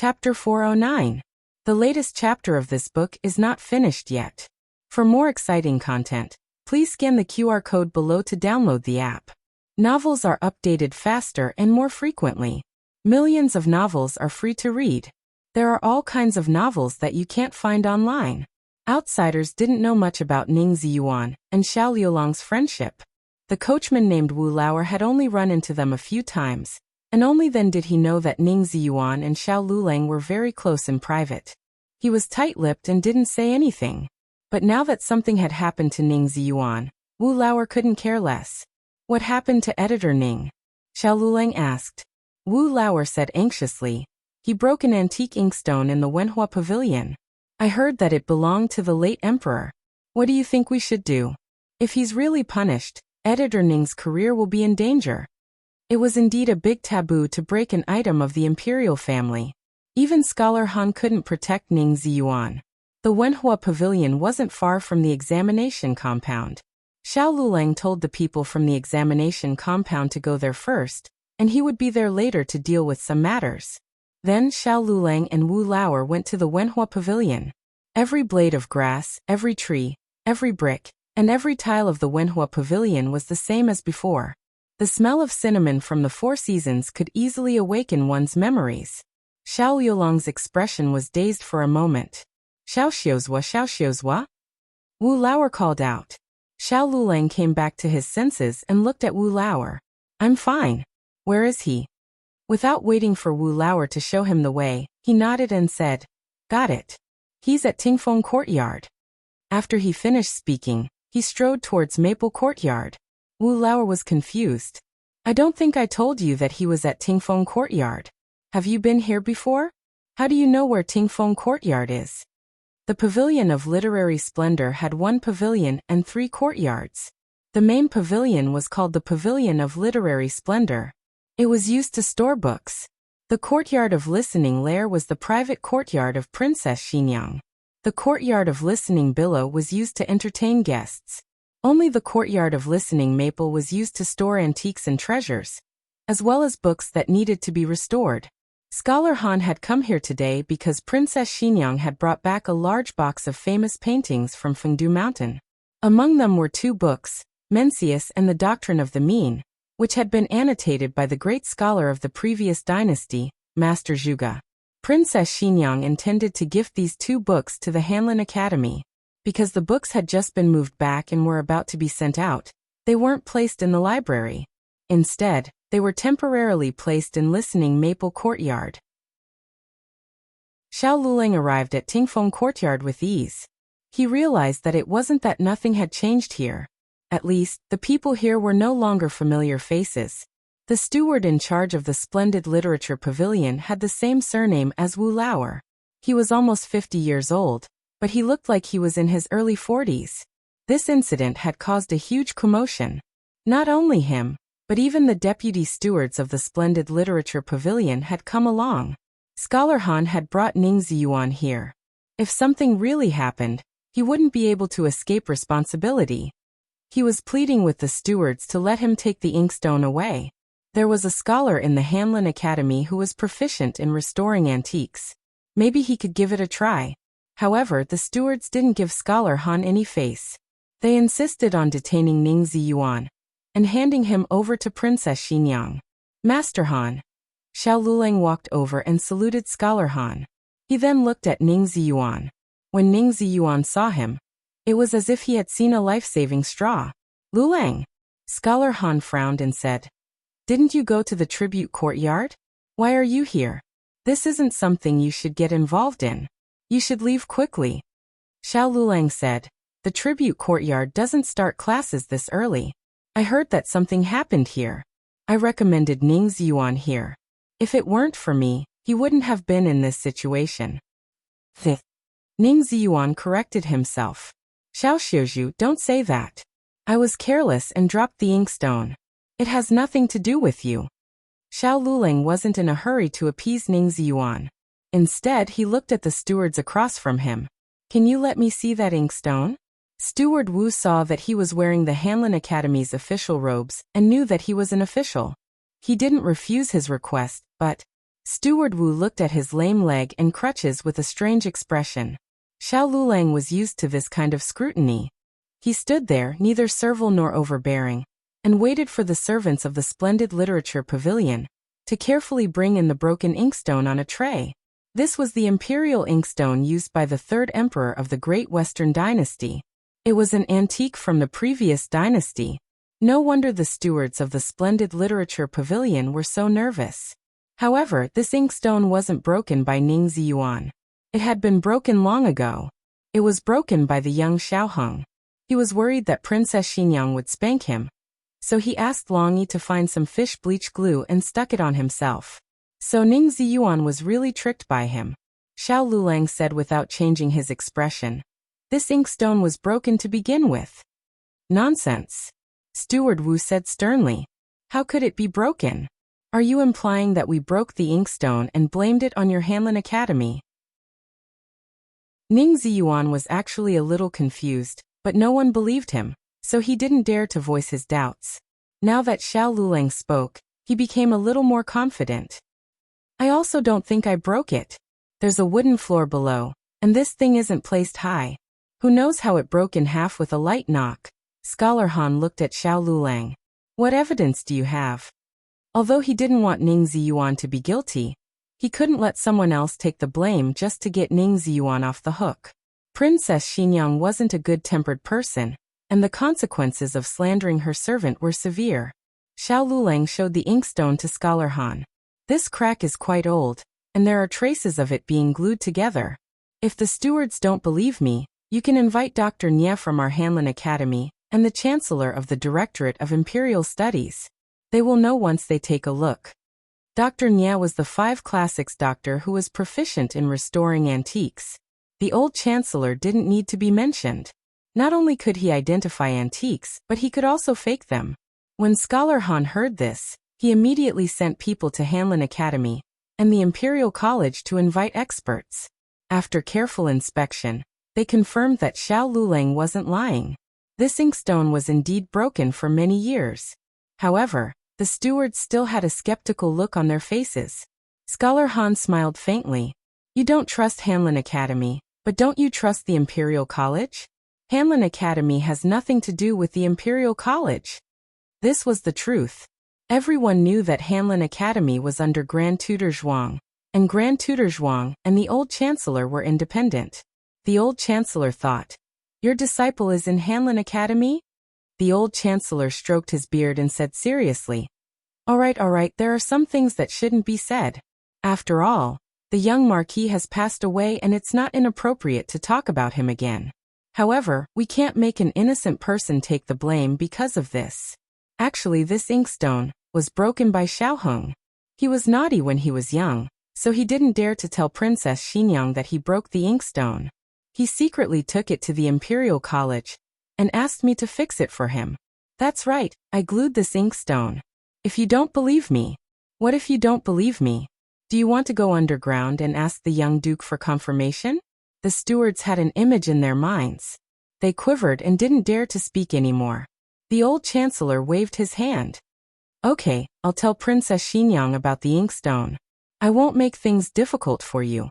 Chapter 409. The latest chapter of this book is not finished yet. For more exciting content, please scan the QR code below to download the app. Novels are updated faster and more frequently. Millions of novels are free to read. There are all kinds of novels that you can't find online. Outsiders didn't know much about Ning Ziyuan and Xiao Liulang's friendship. The coachman named Wu Lauer had only run into them a few times, and only then did he know that Ning Ziyuan and Xiao Lulang were very close in private. He was tight-lipped and didn't say anything. But now that something had happened to Ning Ziyuan, Wu Lauer couldn't care less. What happened to Editor Ning? Xiao Lulang asked. Wu Lauer said anxiously. He broke an antique inkstone in the Wenhua Pavilion. I heard that it belonged to the late emperor. What do you think we should do? If he's really punished, Editor Ning's career will be in danger. It was indeed a big taboo to break an item of the imperial family. Even Scholar Han couldn't protect Ning Ziyuan. The Wenhua Pavilion wasn't far from the examination compound. Xiao Lulang told the people from the examination compound to go there first, and he would be there later to deal with some matters. Then Xiao Lulang and Wu Lauer went to the Wenhua Pavilion. Every blade of grass, every tree, every brick, and every tile of the Wenhua Pavilion was the same as before. The smell of cinnamon from the Four Seasons could easily awaken one's memories. Xiao Liulang's expression was dazed for a moment. Xiao. Wu Lauer called out. Xiao Lulang came back to his senses and looked at Wu Lauer. I'm fine. Where is he? Without waiting for Wu Lauer to show him the way, he nodded and said, Got it. He's at Tingfeng Courtyard. After he finished speaking, he strode towards Maple Courtyard. Wu Lauer was confused. I don't think I told you that he was at Tingfeng Courtyard. Have you been here before? How do you know where Tingfeng Courtyard is? The Pavilion of Literary Splendor had one pavilion and 3 courtyards. The main pavilion was called the Pavilion of Literary Splendor. It was used to store books. The Courtyard of Listening Lair was the private courtyard of Princess Xinyang. The Courtyard of Listening Billow was used to entertain guests. Only the Courtyard of Listening Maple was used to store antiques and treasures, as well as books that needed to be restored. Scholar Han had come here today because Princess Xinyang had brought back a large box of famous paintings from Fengdu Mountain. Among them were 2 books, Mencius and the Doctrine of the Mean, which had been annotated by the great scholar of the previous dynasty, Master Zhuge. Princess Xinyang intended to gift these 2 books to the Hanlin Academy. Because the books had just been moved back and were about to be sent out, they weren't placed in the library. Instead, they were temporarily placed in Listening Maple Courtyard. Xiao Lulang arrived at Tingfeng Courtyard with ease. He realized that it wasn't that nothing had changed here. At least, the people here were no longer familiar faces. The steward in charge of the splendid literature pavilion had the same surname as Wu Lauer. He was almost 50 years old, but he looked like he was in his early 40s. This incident had caused a huge commotion. Not only him, but even the deputy stewards of the splendid literature pavilion had come along. Scholar Han had brought Ning Ziyuan here. If something really happened, he wouldn't be able to escape responsibility. He was pleading with the stewards to let him take the inkstone away. There was a scholar in the Hanlin Academy who was proficient in restoring antiques. Maybe he could give it a try. However, the stewards didn't give Scholar Han any face. They insisted on detaining Ning Ziyuan and handing him over to Princess Xinyang. Master Han. Xiao Lulang walked over and saluted Scholar Han. He then looked at Ning Ziyuan. When Ning Ziyuan saw him, it was as if he had seen a life-saving straw. Lulang. Scholar Han frowned and said, Didn't you go to the tribute courtyard? Why are you here? This isn't something you should get involved in. You should leave quickly. Xiao Lulang said, The tribute courtyard doesn't start classes this early. I heard that something happened here. I recommended Ning Ziyuan here. If it weren't for me, he wouldn't have been in this situation. Ning Ziyuan corrected himself. Xiao Xiuzhu, don't say that. I was careless and dropped the inkstone. It has nothing to do with you. Xiao Lulang wasn't in a hurry to appease Ning Ziyuan. Instead, he looked at the stewards across from him. Can you let me see that inkstone? Steward Wu saw that he was wearing the Hanlin Academy's official robes and knew that he was an official. He didn't refuse his request, but Steward Wu looked at his lame leg and crutches with a strange expression. Xiao Lulang was used to this kind of scrutiny. He stood there, neither servile nor overbearing, and waited for the servants of the splendid literature pavilion to carefully bring in the broken inkstone on a tray. This was the imperial inkstone used by the third emperor of the Great Western Dynasty. It was an antique from the previous dynasty. No wonder the stewards of the splendid literature pavilion were so nervous. However, this inkstone wasn't broken by Ning Ziyuan. It had been broken long ago. It was broken by the young Xiaoheng. He was worried that Princess Xinyang would spank him, so he asked Long Yi to find some fish bleach glue and stuck it on himself. So Ning Ziyuan was really tricked by him. Xiao Lulang said without changing his expression. This inkstone was broken to begin with. Nonsense. Steward Wu said sternly. How could it be broken? Are you implying that we broke the inkstone and blamed it on your Hanlin Academy? Ning Ziyuan was actually a little confused, but no one believed him, so he didn't dare to voice his doubts. Now that Xiao Lulang spoke, he became a little more confident. I also don't think I broke it. There's a wooden floor below, and this thing isn't placed high. Who knows how it broke in half with a light knock? Scholar Han looked at Xiao Lulang. What evidence do you have? Although he didn't want Ning Ziyuan to be guilty, he couldn't let someone else take the blame just to get Ning Ziyuan off the hook. Princess Xinyang wasn't a good-tempered person, and the consequences of slandering her servant were severe. Xiao Lulang showed the inkstone to Scholar Han. This crack is quite old, and there are traces of it being glued together. If the stewards don't believe me, you can invite Dr. Nye from our Hanlin Academy and the Chancellor of the Directorate of Imperial Studies. They will know once they take a look. Dr. Nye was the 5 classics doctor who was proficient in restoring antiques. The old Chancellor didn't need to be mentioned. Not only could he identify antiques, but he could also fake them. When Scholar Han heard this, he immediately sent people to Hanlin Academy and the Imperial College to invite experts. After careful inspection, they confirmed that Xiao Lulang wasn't lying. This inkstone was indeed broken for many years. However, the stewards still had a skeptical look on their faces. Scholar Han smiled faintly. You don't trust Hanlin Academy, but don't you trust the Imperial College? Hanlin Academy has nothing to do with the Imperial College. This was the truth. Everyone knew that Hanlin Academy was under Grand Tutor Zhuang, and Grand Tutor Zhuang and the old Chancellor were independent. The old Chancellor thought, your disciple is in Hanlin Academy? The old Chancellor stroked his beard and said seriously, all right, there are some things that shouldn't be said. After all, the young Marquis has passed away and it's not inappropriate to talk about him again. However, we can't make an innocent person take the blame because of this. Actually, this inkstone was broken by Xiaoheng. He was naughty when he was young, so he didn't dare to tell Princess Xinyang that he broke the inkstone. He secretly took it to the Imperial College and asked me to fix it for him. That's right, I glued this inkstone. If you don't believe me, what if you don't believe me? Do you want to go underground and ask the young Duke for confirmation? The stewards had an image in their minds. They quivered and didn't dare to speak anymore. The old Chancellor waved his hand. Okay, I'll tell Princess Xinyang about the inkstone. I won't make things difficult for you.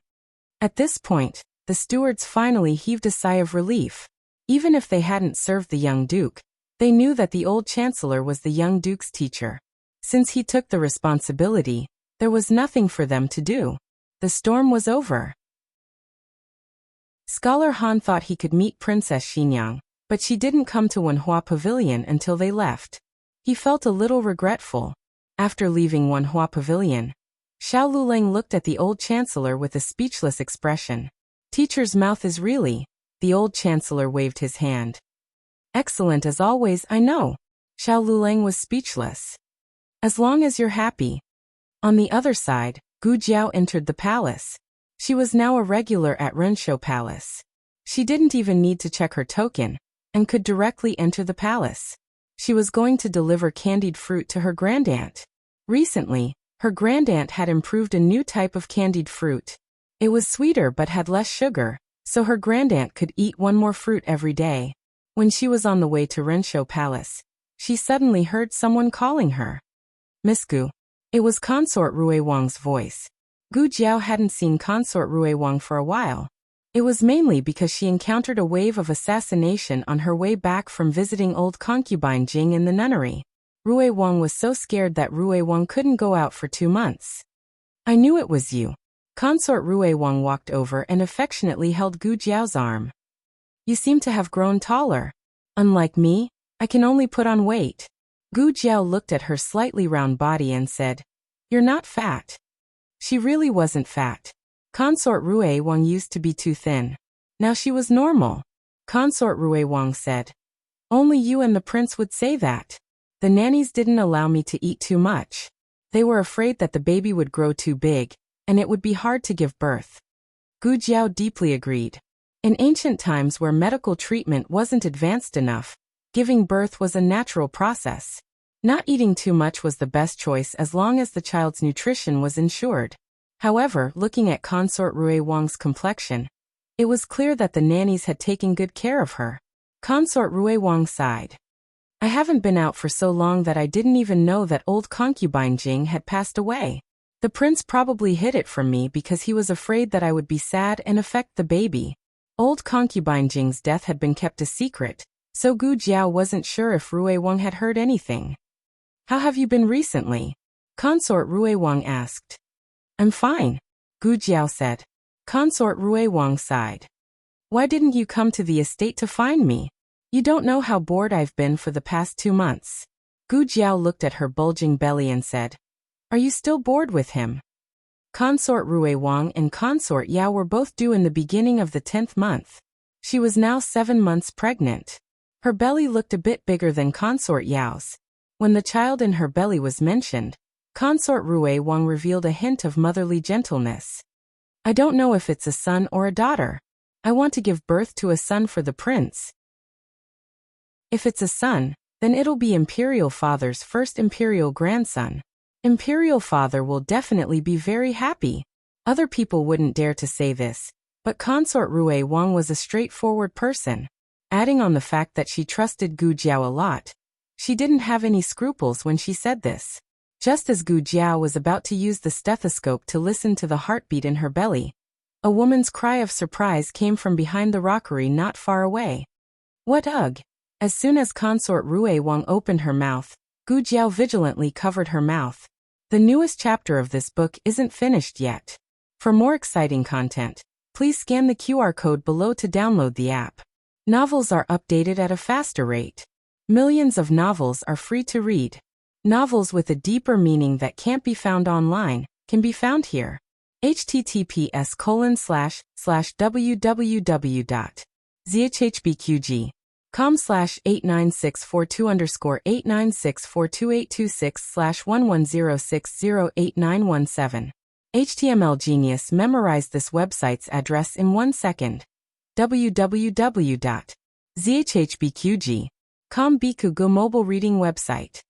At this point, the stewards finally heaved a sigh of relief. Even if they hadn't served the young Duke, they knew that the old Chancellor was the young Duke's teacher. Since he took the responsibility, there was nothing for them to do. The storm was over. Scholar Han thought he could meet Princess Xinyang, but she didn't come to Wenhua Pavilion until they left. He felt a little regretful. After leaving Wenhua Pavilion, Xiao Lulang looked at the old Chancellor with a speechless expression. Teacher's mouth is really. The old Chancellor waved his hand. Excellent as always, I know. Xiao Lulang was speechless. As long as you're happy. On the other side, Gu Jiao entered the palace. She was now a regular at Renshou Palace. She didn't even need to check her token, and could directly enter the palace. She was going to deliver candied fruit to her grandaunt. Recently, her grandaunt had improved a new type of candied fruit. It was sweeter but had less sugar, so her grandaunt could eat one more fruit every day. When she was on the way to Renshou Palace, she suddenly heard someone calling her. Miss Gu. It was Consort Rui Wang's voice. Gu Jiao hadn't seen Consort Rui Wang for a while. It was mainly because she encountered a wave of assassination on her way back from visiting old concubine Jing in the nunnery. Rui Wang was so scared that Rui Wang couldn't go out for 2 months. I knew it was you. Consort Rui Wang walked over and affectionately held Gu Jiao's arm. You seem to have grown taller. Unlike me, I can only put on weight. Gu Jiao looked at her slightly round body and said, You're not fat. She really wasn't fat. Consort Rui Wang used to be too thin. Now she was normal. Consort Rui Wang said, Only you and the prince would say that. The nannies didn't allow me to eat too much. They were afraid that the baby would grow too big, and it would be hard to give birth. Gu Jiao deeply agreed. In ancient times where medical treatment wasn't advanced enough, giving birth was a natural process. Not eating too much was the best choice as long as the child's nutrition was ensured. However, looking at Consort Rui Wang's complexion, it was clear that the nannies had taken good care of her. Consort Rui Wang sighed. I haven't been out for so long that I didn't even know that old concubine Jing had passed away. The prince probably hid it from me because he was afraid that I would be sad and affect the baby. Old concubine Jing's death had been kept a secret, so Gu Jiao wasn't sure if Rui Wang had heard anything. How have you been recently? Consort Rui Wang asked. I'm fine, Gu Jiao said. Consort Rui Wang sighed. Why didn't you come to the estate to find me? You don't know how bored I've been for the past 2 months. Gu Jiao looked at her bulging belly and said, Are you still bored with him? Consort Rui Wang and Consort Yao were both due in the beginning of the 10th month. She was now 7 months pregnant. Her belly looked a bit bigger than Consort Yao's. When the child in her belly was mentioned, Consort Rui Wang revealed a hint of motherly gentleness. I don't know if it's a son or a daughter. I want to give birth to a son for the prince. If it's a son, then it'll be Imperial Father's first Imperial grandson. Imperial Father will definitely be very happy. Other people wouldn't dare to say this, but Consort Rui Wang was a straightforward person. Adding on the fact that she trusted Gu Jiao a lot, she didn't have any scruples when she said this. Just as Gu Jiao was about to use the stethoscope to listen to the heartbeat in her belly, a woman's cry of surprise came from behind the rockery not far away. What ugh! As soon as Consort Rui Wang opened her mouth, Gu Jiao vigilantly covered her mouth. The newest chapter of this book isn't finished yet. For more exciting content, please scan the QR code below to download the app. Novels are updated at a faster rate. Millions of novels are free to read. Novels with a deeper meaning that can't be found online can be found here. https://www.zhhbqg.com/89642_896428226/1106089117. HTML Genius memorized this website's address in 1 second. www.zhhbqg.com Bikugo mobile reading website.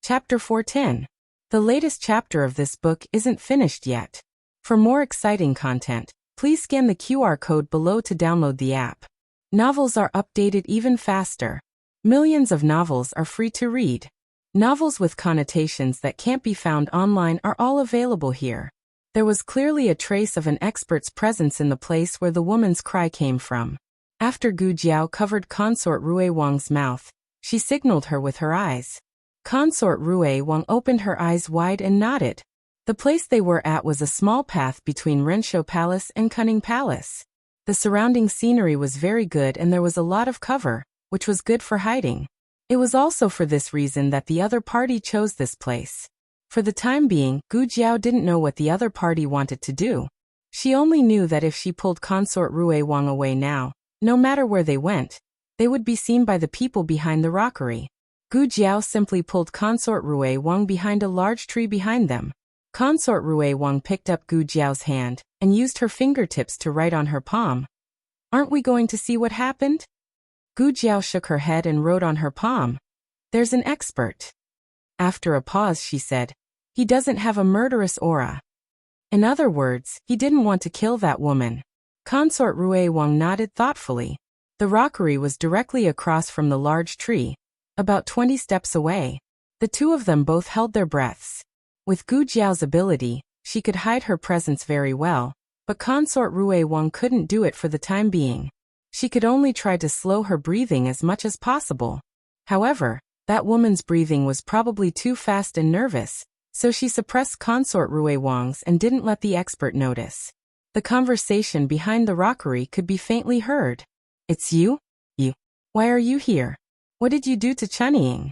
Chapter 410. The latest chapter of this book isn't finished yet. For more exciting content, please scan the QR code below to download the app. Novels are updated even faster. Millions of novels are free to read. Novels with connotations that can't be found online are all available here. There was clearly a trace of an expert's presence in the place where the woman's cry came from. After Gu Jiao covered Consort Rui Wang's mouth, she signaled her with her eyes. Consort Rui Wang opened her eyes wide and nodded. The place they were at was a small path between Renshaw Palace and Cunning Palace. The surrounding scenery was very good and there was a lot of cover, which was good for hiding. It was also for this reason that the other party chose this place. For the time being, Gu Jiao didn't know what the other party wanted to do. She only knew that if she pulled Consort Rui Wang away now, no matter where they went, they would be seen by the people behind the rockery. Gu Jiao simply pulled Consort Rui Wang behind a large tree behind them. Consort Rui Wang picked up Gu Jiao's hand and used her fingertips to write on her palm. Aren't we going to see what happened? Gu Jiao shook her head and wrote on her palm. There's an expert. After a pause she said, he doesn't have a murderous aura. In other words, he didn't want to kill that woman. Consort Rui Wang nodded thoughtfully. The rockery was directly across from the large tree, about 20 steps away. The two of them both held their breaths. With Gu Jiao's ability, she could hide her presence very well, but Consort Rui Wang couldn't do it for the time being. She could only try to slow her breathing as much as possible. However, that woman's breathing was probably too fast and nervous, so she suppressed Consort Rui Wang's and didn't let the expert notice. The conversation behind the rockery could be faintly heard. "It's you? You. Why are you here? What did you do to Chunying?"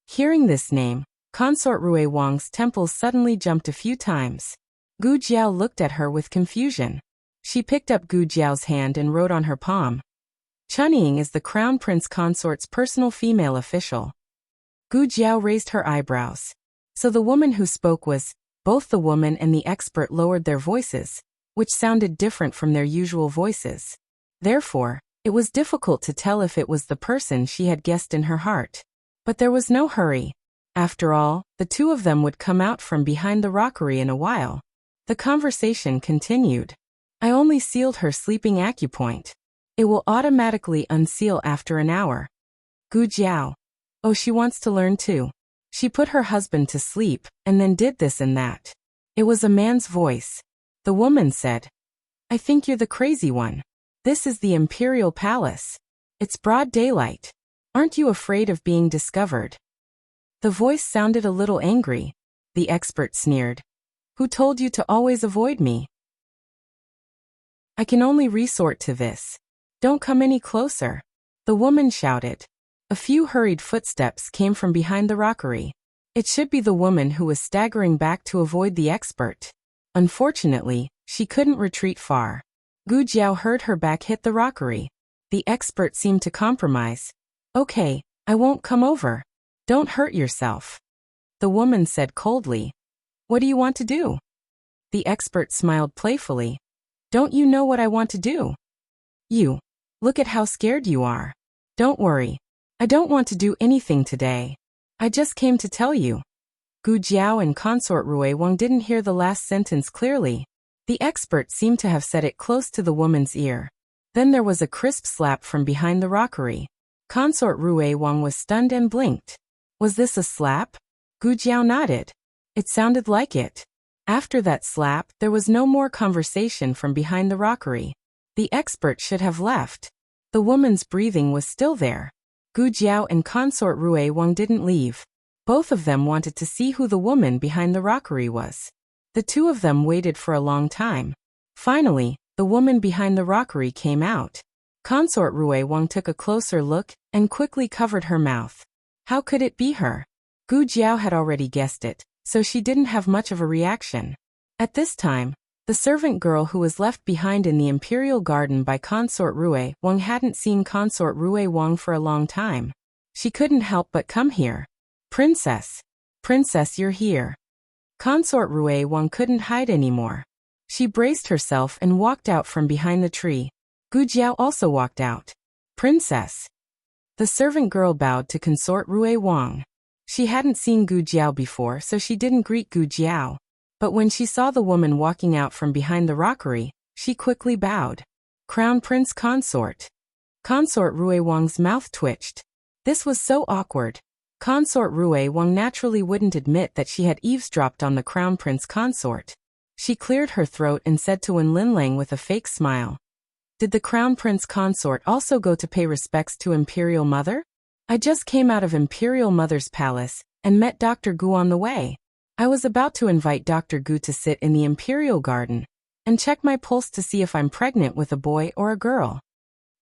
Hearing this name, Consort Rui Wang's temples suddenly jumped a few times. Gu Jiao looked at her with confusion. She picked up Gu Jiao's hand and wrote on her palm. "Chunying is the Crown Prince Consort's personal female official." Gu Jiao raised her eyebrows. So the woman who spoke was, both the woman and the expert lowered their voices, which sounded different from their usual voices. Therefore, it was difficult to tell if it was the person she had guessed in her heart. But there was no hurry. After all, the two of them would come out from behind the rockery in a while. The conversation continued. "I only sealed her sleeping acupoint. It will automatically unseal after an hour." Gu Jiao. "Oh, she wants to learn too. She put her husband to sleep, and then did this and that." It was a man's voice. The woman said, "I think you're the crazy one. This is the Imperial Palace. It's broad daylight. Aren't you afraid of being discovered?" The voice sounded a little angry. The expert sneered. "Who told you to always avoid me? I can only resort to this. Don't come any closer." The woman shouted. A few hurried footsteps came from behind the rockery. It should be the woman who was staggering back to avoid the expert. Unfortunately, she couldn't retreat far. Gu Jiao heard her back hit the rockery. The expert seemed to compromise. "Okay, I won't come over. Don't hurt yourself." The woman said coldly. "What do you want to do?" The expert smiled playfully. "Don't you know what I want to do? You. Look at how scared you are. Don't worry. I don't want to do anything today. I just came to tell you." Gu Jiao and Consort Rui Wang didn't hear the last sentence clearly. The expert seemed to have said it close to the woman's ear. Then there was a crisp slap from behind the rockery. Consort Rui Wang was stunned and blinked. Was this a slap? Gu Jiao nodded. It sounded like it. After that slap, there was no more conversation from behind the rockery. The expert should have left. The woman's breathing was still there. Gu Jiao and Consort Rui Wang didn't leave. Both of them wanted to see who the woman behind the rockery was. The two of them waited for a long time. Finally, the woman behind the rockery came out. Consort Rui Wang took a closer look and quickly covered her mouth. How could it be her? Gu Jiao had already guessed it, so she didn't have much of a reaction. At this time, the servant girl who was left behind in the Imperial Garden by Consort Rui Wang hadn't seen Consort Rui Wang for a long time. She couldn't help but come here. "Princess! Princess, you're here." Consort Rui Wang couldn't hide anymore. She braced herself and walked out from behind the tree. Gu Jiao also walked out. "Princess." The servant girl bowed to Consort Rui Wang. She hadn't seen Gu Jiao before, so she didn't greet Gu Jiao. But when she saw the woman walking out from behind the rockery, she quickly bowed. "Crown Prince Consort." Consort Rui Wang's mouth twitched. This was so awkward. Consort Rui Wang naturally wouldn't admit that she had eavesdropped on the Crown Prince Consort. She cleared her throat and said to Wen Linlang with a fake smile. "Did the Crown Prince Consort also go to pay respects to Imperial Mother? I just came out of Imperial Mother's palace and met Dr. Gu on the way. I was about to invite Dr. Gu to sit in the Imperial Garden and check my pulse to see if I'm pregnant with a boy or a girl."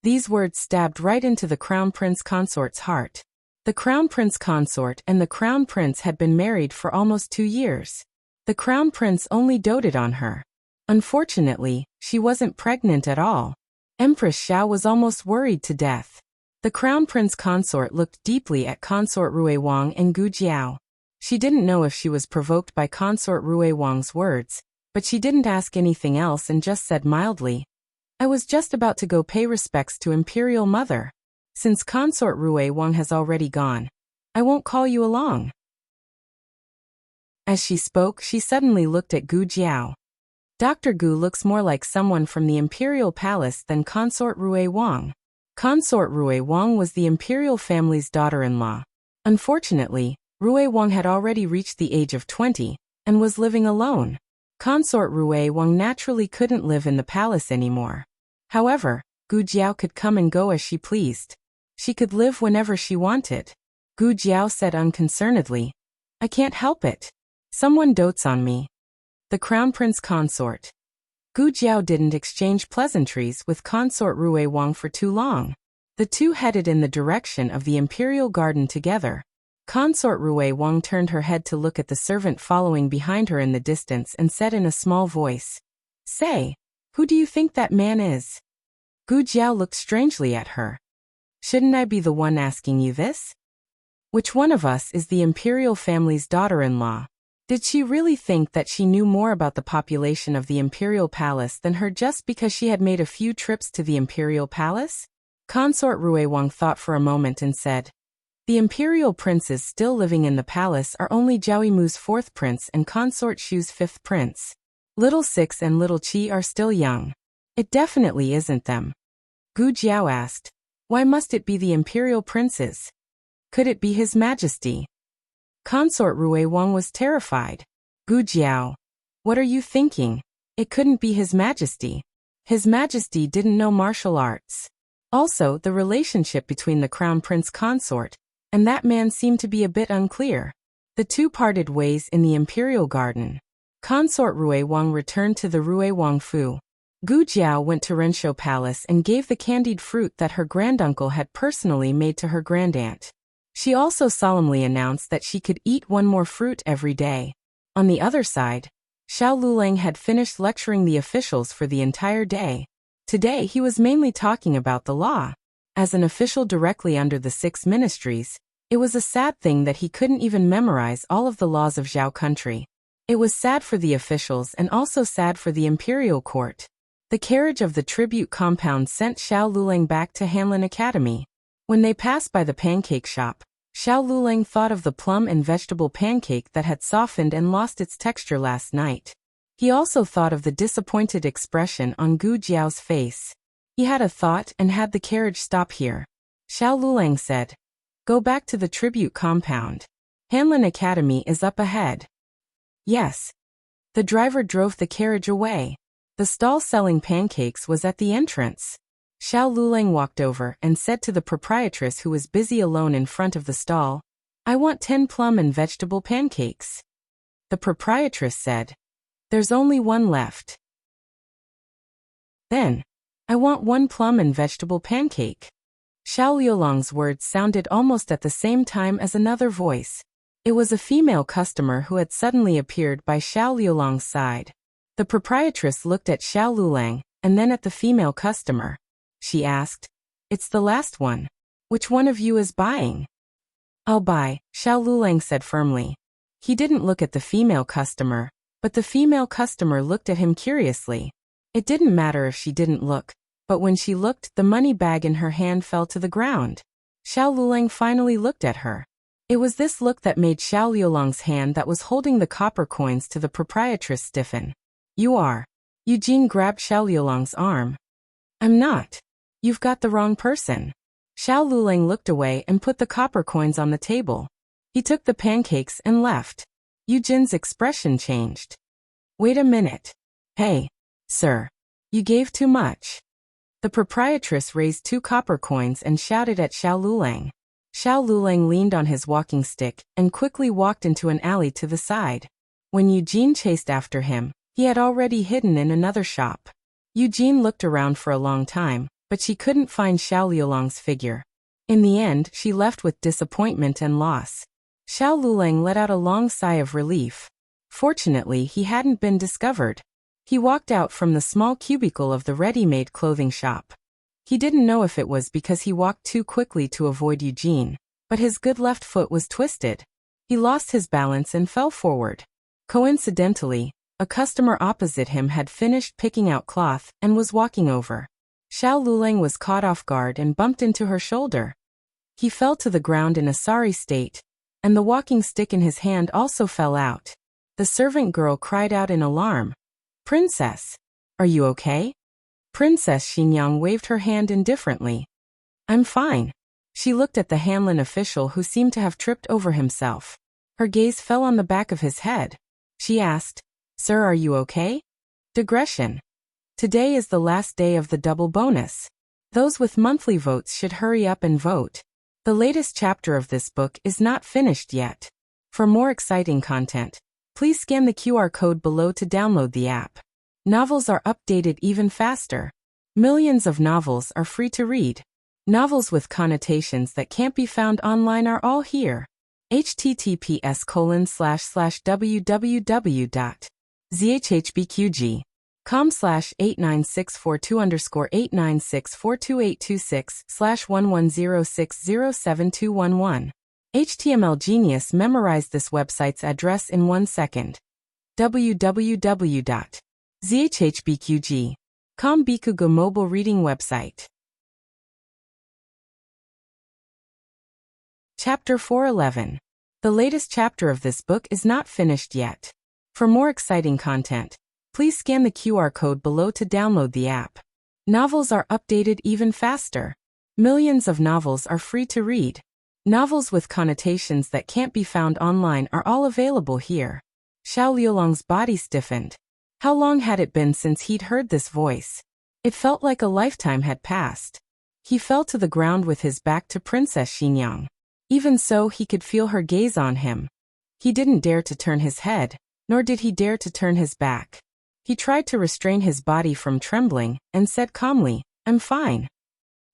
These words stabbed right into the Crown Prince Consort's heart. The Crown Prince Consort and the Crown Prince had been married for almost 2 years. The Crown Prince only doted on her. Unfortunately, she wasn't pregnant at all. Empress Xiao was almost worried to death. The Crown Prince Consort looked deeply at Consort Rui Wang and Gu Jiao. She didn't know if she was provoked by Consort Rui Wang's words, but she didn't ask anything else and just said mildly, "I was just about to go pay respects to Imperial Mother. Since Consort Rui Wang has already gone, I won't call you along." As she spoke, she suddenly looked at Gu Jiao. Dr. Gu looks more like someone from the Imperial Palace than Consort Rui Wang. Consort Rui Wang was the Imperial family's daughter-in-law. Unfortunately, Rui Wang had already reached the age of 20 and was living alone. Consort Rui Wang naturally couldn't live in the palace anymore. However, Gu Jiao could come and go as she pleased. She could live whenever she wanted. Gu Jiao said unconcernedly, "I can't help it. Someone dotes on me." The Crown Prince Consort. Gu Jiao didn't exchange pleasantries with Consort Rui Wang for too long. The two headed in the direction of the Imperial Garden together. Consort Rui Wang turned her head to look at the servant following behind her in the distance and said in a small voice, "Say, who do you think that man is?" Gu Jiao looked strangely at her. "Shouldn't I be the one asking you this? Which one of us is the imperial family's daughter-in-law?" Did she really think that she knew more about the population of the imperial palace than her just because she had made a few trips to the imperial palace? Consort Rui Wang thought for a moment and said, "The imperial princes still living in the palace are only Jiaoyimu's 4th prince and Consort Shu's 5th prince. Little Six and Little Qi are still young. It definitely isn't them." Gu Jiao asked, "Why must it be the imperial princes? Could it be His Majesty?" Consort Rui Wang was terrified. "Gu Jiao, what are you thinking? It couldn't be His Majesty. His Majesty didn't know martial arts. Also, the relationship between the Crown Prince Consort and that man seemed to be a bit unclear." The two parted ways in the Imperial Garden. Consort Rui Wang returned to the Rui Wang Fu. Gu Jiao went to Renshou Palace and gave the candied fruit that her granduncle had personally made to her grandaunt. She also solemnly announced that she could eat one more fruit every day. On the other side, Xiao Lulang had finished lecturing the officials for the entire day. Today he was mainly talking about the law. As an official directly under the 6 ministries, it was a sad thing that he couldn't even memorize all of the laws of Zhao country. It was sad for the officials and also sad for the imperial court. The carriage of the tribute compound sent Xiao Lulang back to Hanlin Academy. When they passed by the pancake shop, Xiao Lulang thought of the plum and vegetable pancake that had softened and lost its texture last night. He also thought of the disappointed expression on Gu Jiao's face. He had a thought and had the carriage stop here. Xiao Lulang said, "Go back to the tribute compound. Hanlin Academy is up ahead." "Yes." The driver drove the carriage away. The stall selling pancakes was at the entrance. Xiao Lulang walked over and said to the proprietress who was busy alone in front of the stall, "I want 10 plum and vegetable pancakes." The proprietress said, "There's only one left." Then, "I want 1 plum and vegetable pancake." Xiao Liulang's words sounded almost at the same time as another voice. It was a female customer who had suddenly appeared by Xiao Liulang's side. The proprietress looked at Xiao Lulang and then at the female customer. She asked, "It's the last one. Which one of you is buying?" "I'll buy," Xiao Lulang said firmly. He didn't look at the female customer, but the female customer looked at him curiously. It didn't matter if she didn't look, but when she looked, the money bag in her hand fell to the ground. Xiao Lulang finally looked at her. It was this look that made Xiao Liulang's hand that was holding the copper coins to the proprietress stiffen. "You are." Eugene grabbed Xiao Liulang's arm. "I'm not. You've got the wrong person." Xiao Lulang looked away and put the copper coins on the table. He took the pancakes and left. Eugene's expression changed. "Wait a minute. Hey, sir. You gave too much." The proprietress raised 2 copper coins and shouted at Xiao Lulang. Xiao Lulang leaned on his walking stick and quickly walked into an alley to the side. When Eugene chased after him, he had already hidden in another shop. Eugene looked around for a long time, but she couldn't find Xiao Liulang's figure. In the end, she left with disappointment and loss. Xiao Lulang let out a long sigh of relief. Fortunately, he hadn't been discovered. He walked out from the small cubicle of the ready-made clothing shop. He didn't know if it was because he walked too quickly to avoid Eugene, but his good left foot was twisted. He lost his balance and fell forward. Coincidentally, a customer opposite him had finished picking out cloth and was walking over. Xiao Lulang was caught off guard and bumped into her shoulder. He fell to the ground in a sorry state, and the walking stick in his hand also fell out. The servant girl cried out in alarm, "Princess, are you okay?" Princess Xinyang waved her hand indifferently. "I'm fine." She looked at the Hanlin official who seemed to have tripped over himself. Her gaze fell on the back of his head. She asked, "Sir, are you okay?" Digression. Today is the last day of the double bonus. Those with monthly votes should hurry up and vote. The latest chapter of this book is not finished yet. For more exciting content, please scan the QR code below to download the app. Novels are updated even faster. Millions of novels are free to read. Novels with connotations that can't be found online are all here. https://www.zhbqg.com/89642_89642686/110607211. HTML Genius memorized this website's address in 1 second. www.zhbqg.com Bikugo mobile reading website. Chapter 411. The latest chapter of this book is not finished yet. For more exciting content, please scan the QR code below to download the app. Novels are updated even faster. Millions of novels are free to read. Novels with connotations that can't be found online are all available here. Xiao Liulong's body stiffened. How long had it been since he'd heard this voice? It felt like a lifetime had passed. He fell to the ground with his back to Princess Xinyang. Even so, he could feel her gaze on him. He didn't dare to turn his head, nor did he dare to turn his back. He tried to restrain his body from trembling, and said calmly, "I'm fine."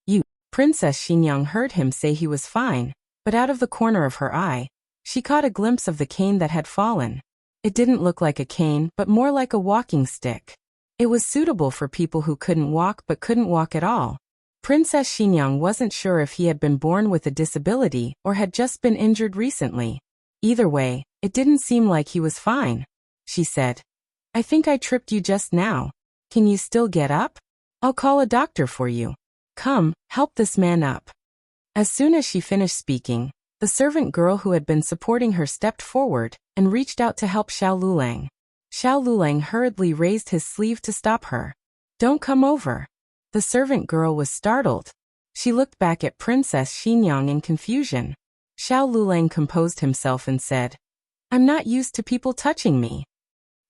"You." Princess Xinyang heard him say he was fine, but out of the corner of her eye, she caught a glimpse of the cane that had fallen. It didn't look like a cane, but more like a walking stick. It was suitable for people who couldn't walk but couldn't walk at all. Princess Xinyang wasn't sure if he had been born with a disability or had just been injured recently. Either way, it didn't seem like he was fine. She said, "I think I tripped you just now. Can you still get up? I'll call a doctor for you. Come, help this man up." As soon as she finished speaking, the servant girl who had been supporting her stepped forward and reached out to help Xiao Lulang. Xiao Lulang hurriedly raised his sleeve to stop her. "Don't come over." The servant girl was startled. She looked back at Princess Xinyang in confusion. Xiao Lulang composed himself and said, "I'm not used to people touching me."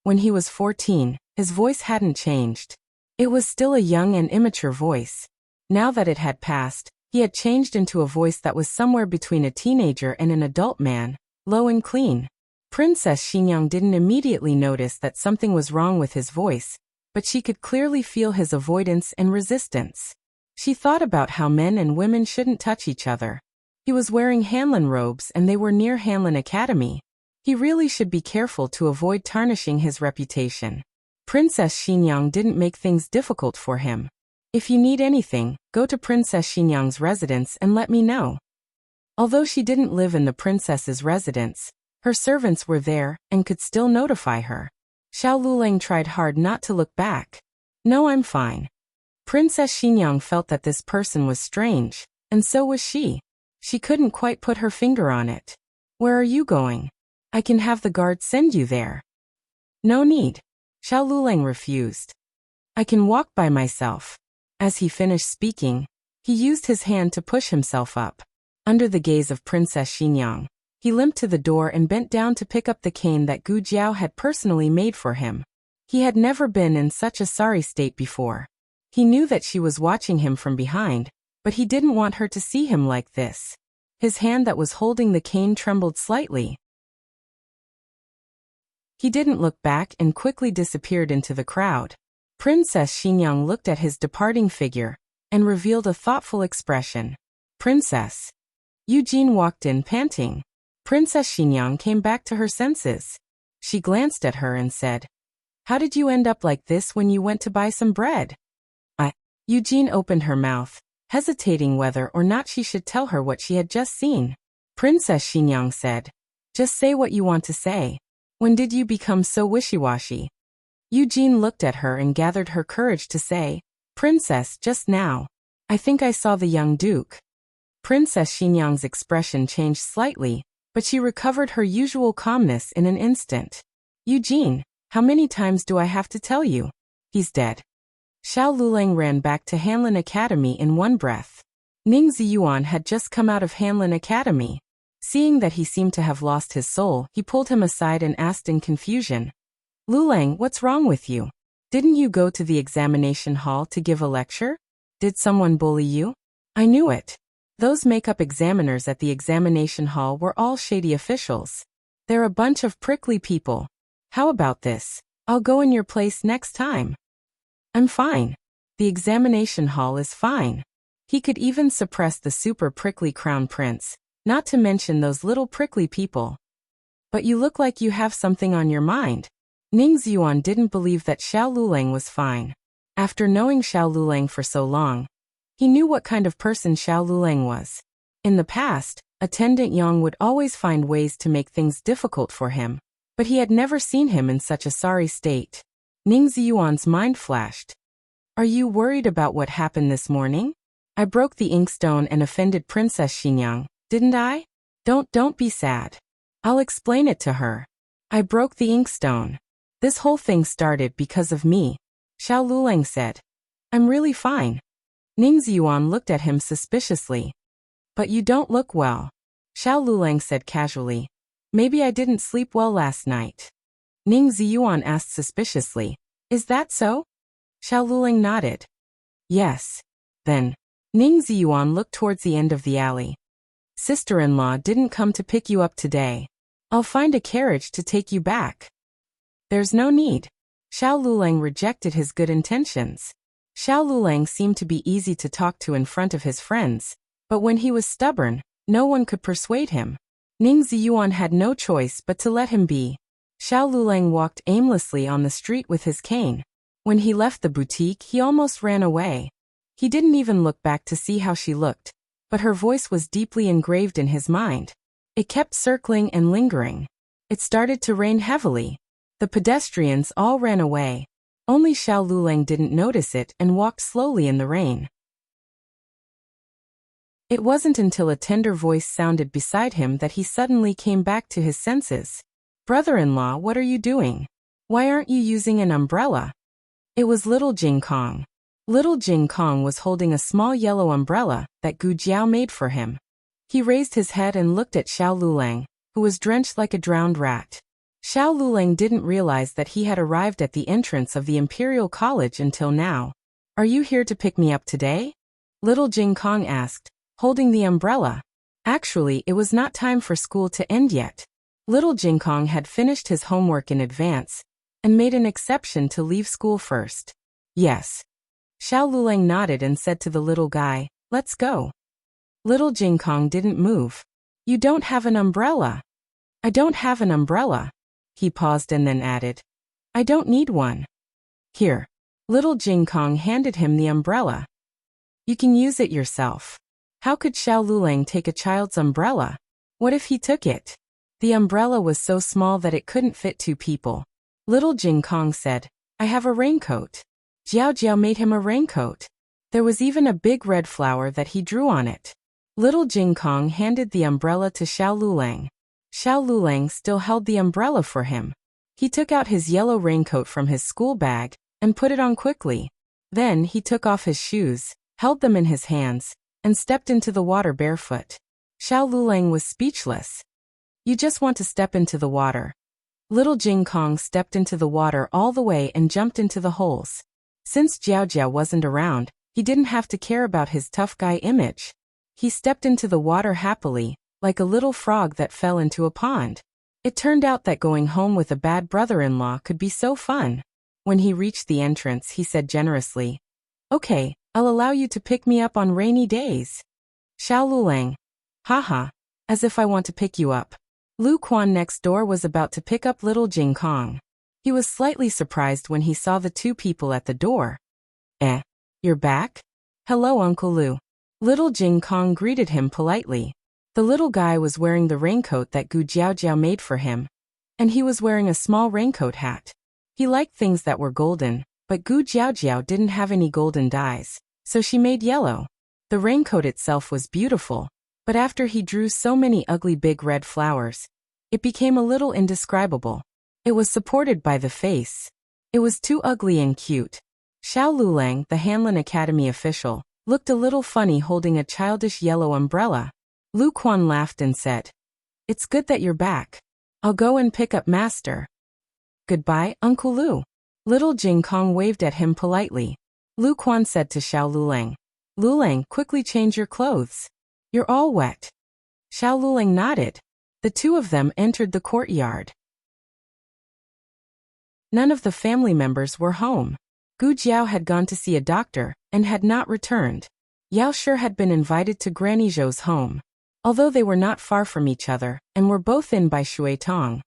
When he was 14, his voice hadn't changed. It was still a young and immature voice. Now that it had passed, he had changed into a voice that was somewhere between a teenager and an adult man, low and clean. Princess Xinyang didn't immediately notice that something was wrong with his voice, but she could clearly feel his avoidance and resistance. She thought about how men and women shouldn't touch each other. He was wearing Hanlin robes and they were near Hanlin Academy. He really should be careful to avoid tarnishing his reputation. Princess Xinyang didn't make things difficult for him. "If you need anything, go to Princess Xinyang's residence and let me know." Although she didn't live in the princess's residence, her servants were there and could still notify her. Xiao Lulang tried hard not to look back. "No, I'm fine." Princess Xinyang felt that this person was strange, and so was she. She couldn't quite put her finger on it. "Where are you going? I can have the guard send you there." "No need." Xiao Lulang refused. "I can walk by myself." As he finished speaking, he used his hand to push himself up. Under the gaze of Princess Xinyang, he limped to the door and bent down to pick up the cane that Gu Jiao had personally made for him. He had never been in such a sorry state before. He knew that she was watching him from behind, but he didn't want her to see him like this. His hand that was holding the cane trembled slightly. He didn't look back and quickly disappeared into the crowd. Princess Xinyang looked at his departing figure and revealed a thoughtful expression. "Princess." Eugene walked in panting. Princess Xinyang came back to her senses. She glanced at her and said, "How did you end up like this when you went to buy some bread?" Eugene opened her mouth, hesitating whether or not she should tell her what she had just seen. Princess Xinyang said, "Just say what you want to say. When did you become so wishy-washy?" Eugene looked at her and gathered her courage to say, "Princess, just now. I think I saw the young duke." Princess Xinyang's expression changed slightly, but she recovered her usual calmness in an instant. "Eugene, how many times do I have to tell you? He's dead." Xiao Lulang ran back to Hanlin Academy in one breath. Ning Ziyuan had just come out of Hanlin Academy. Seeing that he seemed to have lost his soul, he pulled him aside and asked in confusion, Lulang, what's wrong with you? Didn't you go to the examination hall to give a lecture? Did someone bully you? I knew it. Those makeup examiners at the examination hall were all shady officials. They're a bunch of prickly people. How about this? I'll go in your place next time. I'm fine. The examination hall is fine. He could even suppress the super prickly crown prince, not to mention those little prickly people. But you look like you have something on your mind. Ning Xuan didn't believe that Xiao Lulang was fine. After knowing Xiao Lulang for so long, he knew what kind of person Xiao Lulang was. In the past, Attendant Yang would always find ways to make things difficult for him, but he had never seen him in such a sorry state. Ning Xuan's mind flashed. Are you worried about what happened this morning? I broke the inkstone and offended Princess Xinyang, didn't I? Don't be sad. I'll explain it to her. I broke the inkstone. This whole thing started because of me, Xiao Lulang said. I'm really fine. Ning Xuan looked at him suspiciously. But you don't look well, Xiao Lulang said casually. Maybe I didn't sleep well last night. Ning Xuan asked suspiciously. Is that so? Xiao Lulang nodded. Yes. Then, Ning Xuan looked towards the end of the alley. Sister-in-law didn't come to pick you up today. I'll find a carriage to take you back. There's no need. Xiao Lulang rejected his good intentions. Xiao Lulang seemed to be easy to talk to in front of his friends, but when he was stubborn, no one could persuade him. Ning Xuan had no choice but to let him be. Xiao Lulang walked aimlessly on the street with his cane. When he left the boutique, he almost ran away. He didn't even look back to see how she looked, but her voice was deeply engraved in his mind. It kept circling and lingering. It started to rain heavily. The pedestrians all ran away. Only Xiao Lulang didn't notice it and walked slowly in the rain. It wasn't until a tender voice sounded beside him that he suddenly came back to his senses. Brother-in-law, what are you doing? Why aren't you using an umbrella? It was little Jing Kong. Little Jing Kong was holding a small yellow umbrella that Gu Jiao made for him. He raised his head and looked at Xiao Lulang, who was drenched like a drowned rat. Xiao Lulang didn't realize that he had arrived at the entrance of the Imperial College until now. Are you here to pick me up today? Little Jing Kong asked, holding the umbrella. Actually, it was not time for school to end yet. Little Jing Kong had finished his homework in advance and made an exception to leave school first. Yes. Xiao Lulang nodded and said to the little guy, let's go. Little Jing Kong didn't move. You don't have an umbrella. I don't have an umbrella. He paused and then added, I don't need one. Here. Little Jing Kong handed him the umbrella. You can use it yourself. How could Xiao Lulang take a child's umbrella? What if he took it? The umbrella was so small that it couldn't fit two people. Little Jing Kong said, I have a raincoat. Jiao Jiao made him a raincoat. There was even a big red flower that he drew on it. Little Jing Kong handed the umbrella to Xiao Lulang. Xiao Lulang still held the umbrella for him. He took out his yellow raincoat from his school bag and put it on quickly. Then he took off his shoes, held them in his hands, and stepped into the water barefoot. Xiao Lulang was speechless. You just want to step into the water. Little Jing Kong stepped into the water all the way and jumped into the holes. Since Jiao Jiao wasn't around, he didn't have to care about his tough guy image. He stepped into the water happily, like a little frog that fell into a pond. It turned out that going home with a bad brother-in-law could be so fun. When he reached the entrance, he said generously, Okay, I'll allow you to pick me up on rainy days. Xiao Lulang. Haha, as if I want to pick you up. Lu Quan next door was about to pick up little Jing Kong. He was slightly surprised when he saw the two people at the door. You're back? Hello, Uncle Lu. Little Jing Kong greeted him politely. The little guy was wearing the raincoat that Gu Jiao Jiao made for him, and he was wearing a small raincoat hat. He liked things that were golden, but Gu Jiao Jiao didn't have any golden dyes, so she made yellow. The raincoat itself was beautiful, but after he drew so many ugly big red flowers, it became a little indescribable. It was supported by the face. It was too ugly and cute. Xiao Lulang, the Hanlin Academy official, looked a little funny holding a childish yellow umbrella. Lu Quan laughed and said, It's good that you're back. I'll go and pick up Master. Goodbye, Uncle Lu. Little Jing Kong waved at him politely. Lu Quan said to Xiao Lulang. Lulang, quickly change your clothes. You're all wet. Xiao Lulang nodded. The two of them entered the courtyard. None of the family members were home. Gu Jiao had gone to see a doctor and had not returned. Yao Shi had been invited to Granny Zhou's home. Although they were not far from each other and were both in by Shui Tong.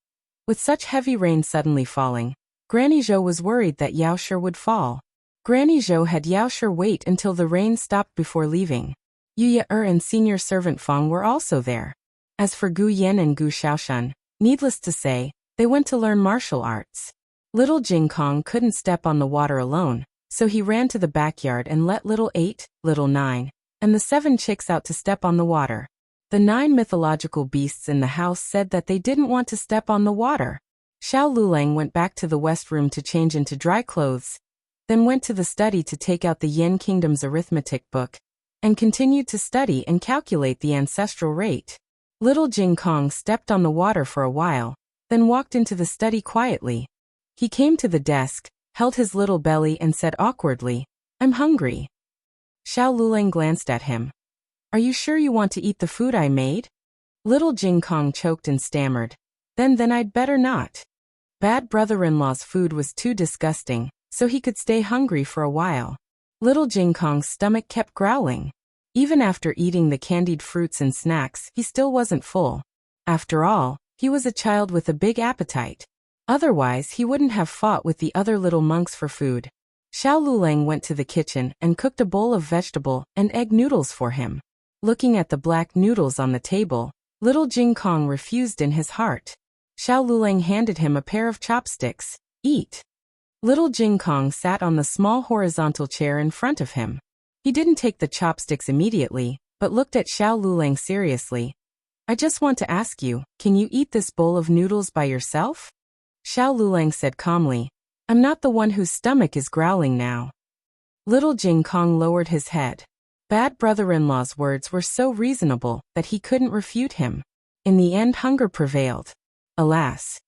With such heavy rain suddenly falling, Granny Zhou was worried that Yao Shi would fall. Granny Zhou had Yao Shi wait until the rain stopped before leaving. Yu Ye and senior servant Feng were also there. As for Gu Yan and Gu Xiaoshan, needless to say, they went to learn martial arts. Little Jing Kong couldn't step on the water alone, so he ran to the backyard and let little 8, little 9, and the 7 chicks out to step on the water. The 9 mythological beasts in the house said that they didn't want to step on the water. Xiao Lulang went back to the west room to change into dry clothes, then went to the study to take out the Yin Kingdom's arithmetic book, and continued to study and calculate the ancestral rate. Little Jing Kong stepped on the water for a while, then walked into the study quietly. He came to the desk, held his little belly and said awkwardly, "I'm hungry." Xiao Lulang glanced at him. "Are you sure you want to eat the food I made?" Little Jing Kong choked and stammered. Then I'd better not. Bad brother-in-law's food was too disgusting, so he could stay hungry for a while. Little Jing Kong's stomach kept growling. Even after eating the candied fruits and snacks, he still wasn't full. After all, he was a child with a big appetite. Otherwise, he wouldn't have fought with the other little monks for food. Xiao Lulang went to the kitchen and cooked a bowl of vegetable and egg noodles for him. Looking at the black noodles on the table, Little Jing Kong refused in his heart. Xiao Lulang handed him a pair of chopsticks. "Eat." Little Jing Kong sat on the small horizontal chair in front of him. He didn't take the chopsticks immediately, but looked at Xiao Lulang seriously. "I just want to ask you, can you eat this bowl of noodles by yourself?" Xiao Lulang said calmly, "I'm not the one whose stomach is growling now." Little Jing Kong lowered his head. Bad brother-in-law's words were so reasonable that he couldn't refute him. In the end, hunger prevailed. Alas.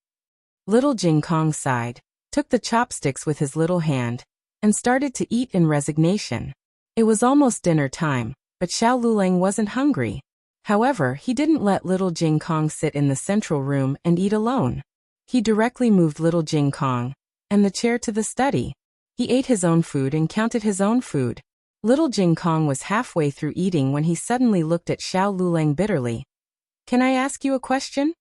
Little Jing Kong sighed, took the chopsticks with his little hand, and started to eat in resignation. It was almost dinner time, but Xiao Lulang wasn't hungry. However, he didn't let Little Jing Kong sit in the central room and eat alone. He directly moved Little Jing Kong and the chair to the study. He ate his own food and counted his own food. Little Jing Kong was halfway through eating when he suddenly looked at Xiao Lulang bitterly. "Can I ask you a question?"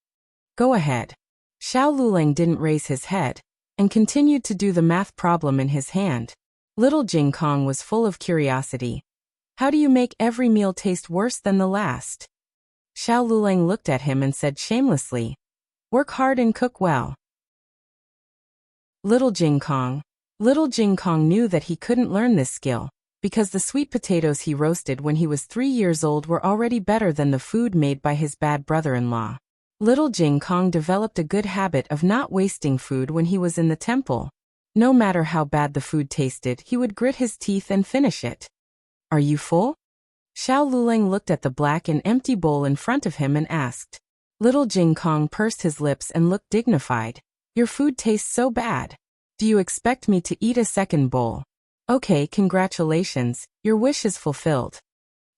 "Go ahead." Xiao Lulang didn't raise his head and continued to do the math problem in his hand. Little Jing Kong was full of curiosity. "How do you make every meal taste worse than the last?" Xiao Lulang looked at him and said shamelessly, "Work hard and cook well." Little Jing Kong knew that he couldn't learn this skill, because the sweet potatoes he roasted when he was 3 years old were already better than the food made by his bad brother-in-law. Little Jing Kong developed a good habit of not wasting food when he was in the temple. No matter how bad the food tasted, he would grit his teeth and finish it. "Are you full?" Xiao Lulang looked at the black and empty bowl in front of him and asked. Little Jing Kong pursed his lips and looked dignified. "Your food tastes so bad. Do you expect me to eat a second bowl?" "Okay, congratulations, your wish is fulfilled."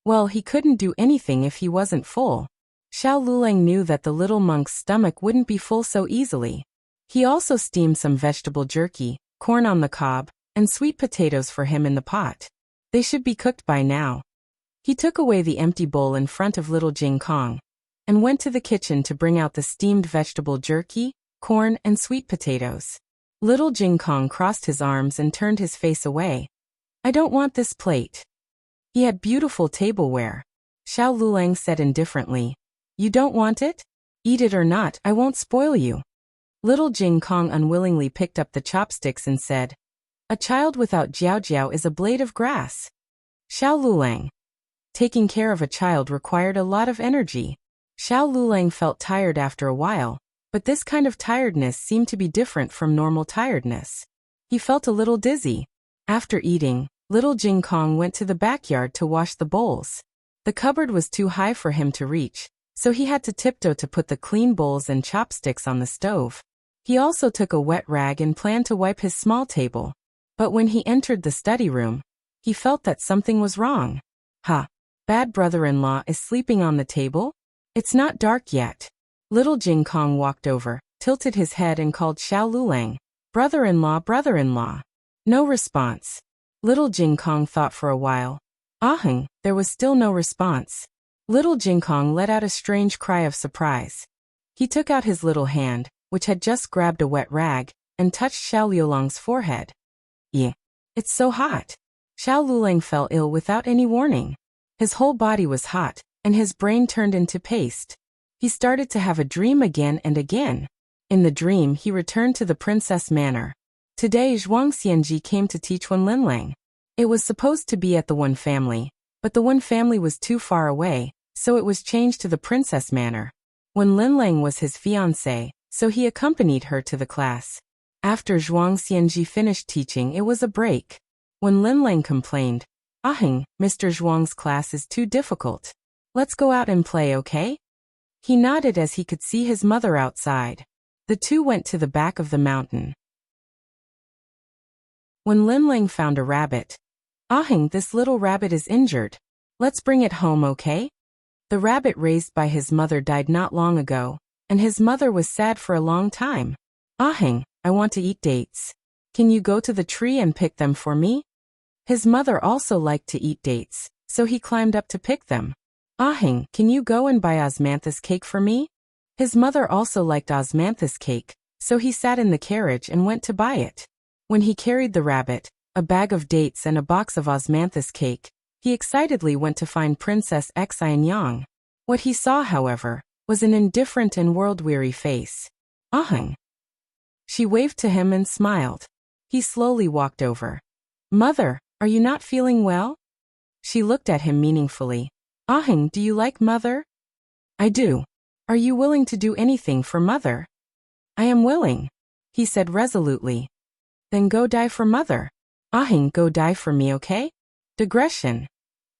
Well, he couldn't do anything if he wasn't full. Xiao Lulang knew that the little monk's stomach wouldn't be full so easily. He also steamed some vegetable jerky, corn on the cob, and sweet potatoes for him in the pot. They should be cooked by now. He took away the empty bowl in front of Little Jing Kong and went to the kitchen to bring out the steamed vegetable jerky, corn, and sweet potatoes. Little Jing Kong crossed his arms and turned his face away. "I don't want this plate." He had beautiful tableware. Xiao Lulang said indifferently, "You don't want it? Eat it or not, I won't spoil you." Little Jing Kong unwillingly picked up the chopsticks and said, "A child without jiao jiao is a blade of grass." Xiao Lulang. Taking care of a child required a lot of energy. Xiao Lulang felt tired after a while, but this kind of tiredness seemed to be different from normal tiredness. He felt a little dizzy. After eating, Little Jing Kong went to the backyard to wash the bowls. The cupboard was too high for him to reach, so he had to tiptoe to put the clean bowls and chopsticks on the stove. He also took a wet rag and planned to wipe his small table. But when he entered the study room, he felt that something was wrong. Bad brother-in-law is sleeping on the table? It's not dark yet. Little Jing Kong walked over, tilted his head and called Xiao Lulang, brother-in-law, brother-in-law. No response. Little Jing Kong thought for a while. There was still no response. Little Jing Kong let out a strange cry of surprise. He took out his little hand, which had just grabbed a wet rag, and touched Xiao Lulang's forehead. It's so hot. Xiao Lulang fell ill without any warning. His whole body was hot, and his brain turned into paste. He started to have a dream again and again. In the dream, he returned to the princess manor. Today, Zhuang Xianji came to teach Wen Linlang. It was supposed to be at the Wen family, but the Wen family was too far away, so it was changed to the princess manor. Wen Linlang was his fiancée, so he accompanied her to the class. After Zhuang Xianji finished teaching, it was a break. When Linlang complained, Mr. Zhuang's class is too difficult. Let's go out and play, okay? He nodded as he could see his mother outside. The two went to the back of the mountain. When Linlang found a rabbit, this little rabbit is injured. Let's bring it home, okay? The rabbit raised by his mother died not long ago, and his mother was sad for a long time. I want to eat dates. Can you go to the tree and pick them for me? His mother also liked to eat dates, so he climbed up to pick them. Can you go and buy osmanthus cake for me? His mother also liked osmanthus cake, so he sat in the carriage and went to buy it. When he carried the rabbit, a bag of dates and a box of osmanthus cake, he excitedly went to find Princess Xianyang. What he saw, however, was an indifferent and world-weary face. She waved to him and smiled. He slowly walked over. Mother, are you not feeling well? She looked at him meaningfully. Do you like Mother? I do. Are you willing to do anything for Mother? I am willing, he said resolutely. Then go die for Mother. Go die for me, okay? Digression.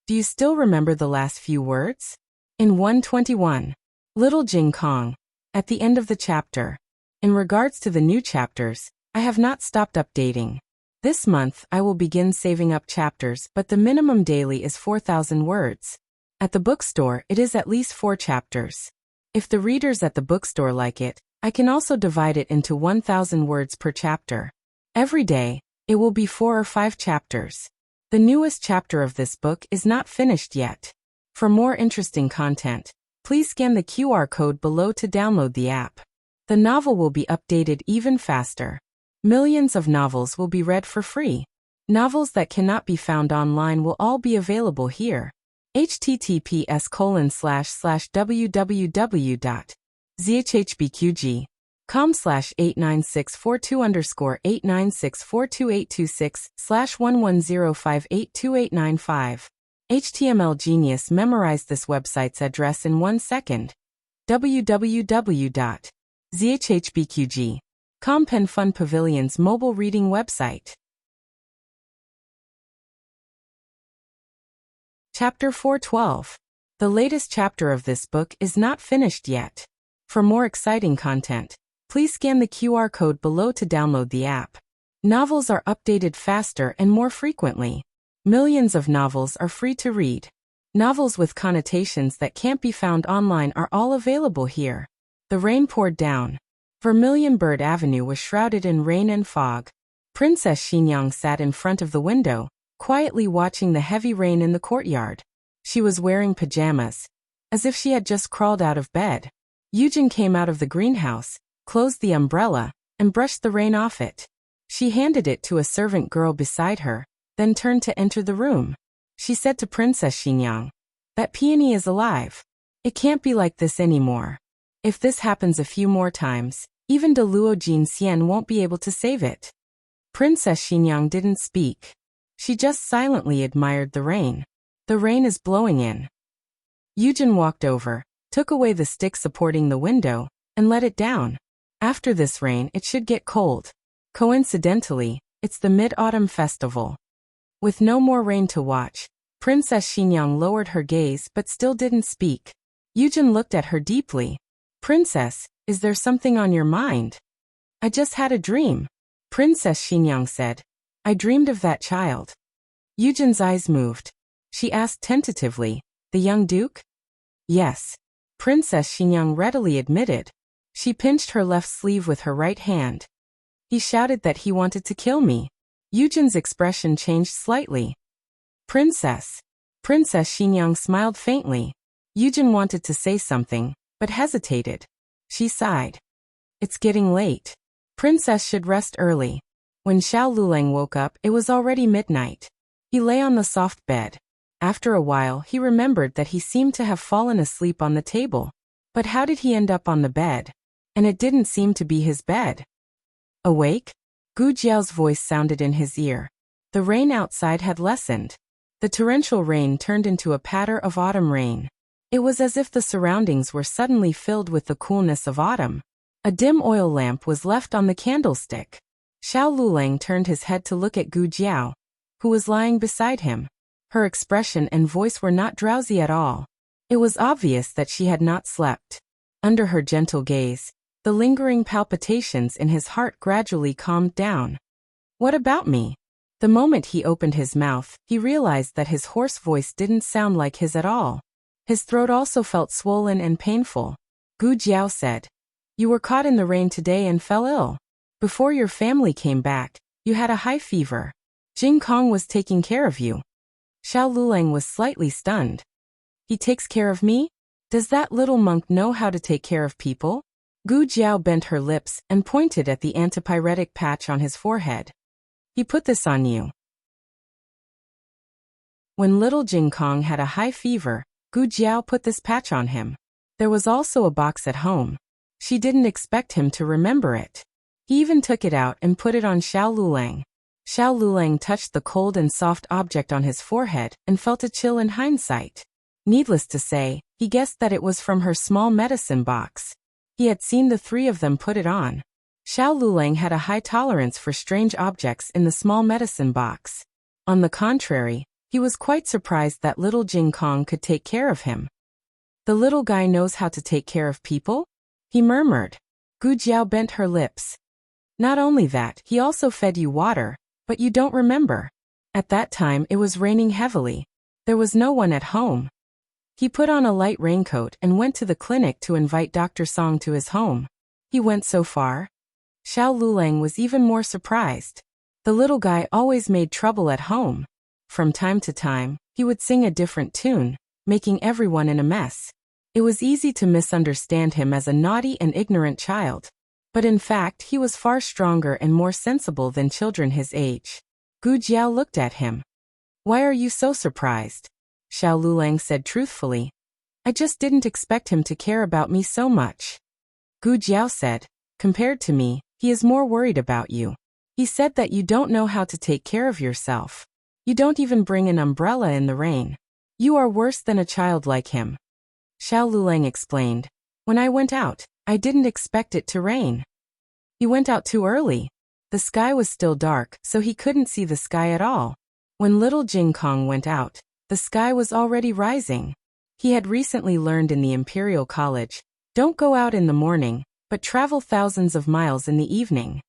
Do you still remember the last few words? In 121. Little Jing Kong. At the end of the chapter. In regards to the new chapters, I have not stopped updating. This month, I will begin saving up chapters, but the minimum daily is 4,000 words. At the bookstore, it is at least 4 chapters. If the readers at the bookstore like it, I can also divide it into 1,000 words per chapter. Every day, it will be 4 or 5 chapters. The newest chapter of this book is not finished yet. For more interesting content, please scan the QR code below to download the app. The novel will be updated even faster. Millions of novels will be read for free. Novels that cannot be found online will all be available here. https://www.zhhbqg.com/89642_896428226/110582895. HTML Genius memorized this website's address in 1 second. www.zhhbqg. Pen Fun Pavilion's mobile reading website. Chapter 412. The latest chapter of this book is not finished yet. For more exciting content, please scan the QR code below to download the app. Novels are updated faster and more frequently. Millions of novels are free to read. Novels with connotations that can't be found online are all available here. The rain poured down. Vermilion Bird Avenue was shrouded in rain and fog. Princess Xinyang sat in front of the window, quietly watching the heavy rain in the courtyard. She was wearing pajamas, as if she had just crawled out of bed. Yujin came out of the greenhouse, closed the umbrella, and brushed the rain off it. She handed it to a servant girl beside her, then turned to enter the room. She said to Princess Xinyang, "That peony is alive. It can't be like this anymore. If this happens a few more times, even de Luo Jin Xian won't be able to save it." Princess Xinyang didn't speak. She just silently admired the rain. The rain is blowing in. Yujin walked over, took away the stick supporting the window, and let it down. After this rain, it should get cold. Coincidentally, it's the Mid-Autumn Festival. With no more rain to watch, Princess Xinyang lowered her gaze but still didn't speak. Yujin looked at her deeply. Princess, is there something on your mind? I just had a dream. Princess Xinyang said. I dreamed of that child. Yujin's eyes moved. She asked tentatively, the young duke? Yes. Princess Xinyang readily admitted. She pinched her left sleeve with her right hand. He shouted that he wanted to kill me. Yujin's expression changed slightly. Princess. Princess Xinyang smiled faintly. Yujin wanted to say something, but hesitated. She sighed. It's getting late. Princess should rest early. When Xiao Luleng woke up, it was already midnight. He lay on the soft bed. After a while, he remembered that he seemed to have fallen asleep on the table. But how did he end up on the bed? And it didn't seem to be his bed. Awake? Gu Jiao's voice sounded in his ear. The rain outside had lessened. The torrential rain turned into a patter of autumn rain. It was as if the surroundings were suddenly filled with the coolness of autumn. A dim oil lamp was left on the candlestick. Xiao Luleng turned his head to look at Gu Jiao, who was lying beside him. Her expression and voice were not drowsy at all. It was obvious that she had not slept. Under her gentle gaze, the lingering palpitations in his heart gradually calmed down. What about me? The moment he opened his mouth, he realized that his hoarse voice didn't sound like his at all. His throat also felt swollen and painful. Gu Jiao said, You were caught in the rain today and fell ill. Before your family came back, you had a high fever. Jing Kong was taking care of you. Xiao Luleng was slightly stunned. He takes care of me? Does that little monk know how to take care of people? Gu Jiao bent her lips and pointed at the antipyretic patch on his forehead. He put this on you. When little Jing Kong had a high fever, Gu Jiao put this patch on him. There was also a box at home. She didn't expect him to remember it. He even took it out and put it on Xiao Luleng. Xiao Luleng touched the cold and soft object on his forehead and felt a chill in hindsight. Needless to say, he guessed that it was from her small medicine box. He had seen the three of them put it on. Xiao Luleng had a high tolerance for strange objects in the small medicine box. On the contrary, he was quite surprised that little Jing Kong could take care of him. The little guy knows how to take care of people? He murmured. Gu Jiao bent her lips. Not only that, he also fed you water, but you don't remember. At that time it was raining heavily. There was no one at home. He put on a light raincoat and went to the clinic to invite Dr. Song to his home. He went so far. Xiao Luleng was even more surprised. The little guy always made trouble at home. From time to time, he would sing a different tune, making everyone in a mess. It was easy to misunderstand him as a naughty and ignorant child. But in fact, he was far stronger and more sensible than children his age. Gu Jiao looked at him. Why are you so surprised? Xiao Luleng said truthfully. I just didn't expect him to care about me so much. Gu Jiao said, compared to me, he is more worried about you. He said that you don't know how to take care of yourself. You don't even bring an umbrella in the rain. You are worse than a child like him. Xiao Luleng explained. When I went out, I didn't expect it to rain. He went out too early. The sky was still dark, so he couldn't see the sky at all. When little Jing Kong went out, the sky was already rising. He had recently learned in the Imperial College, don't go out in the morning, but travel thousands of miles in the evening.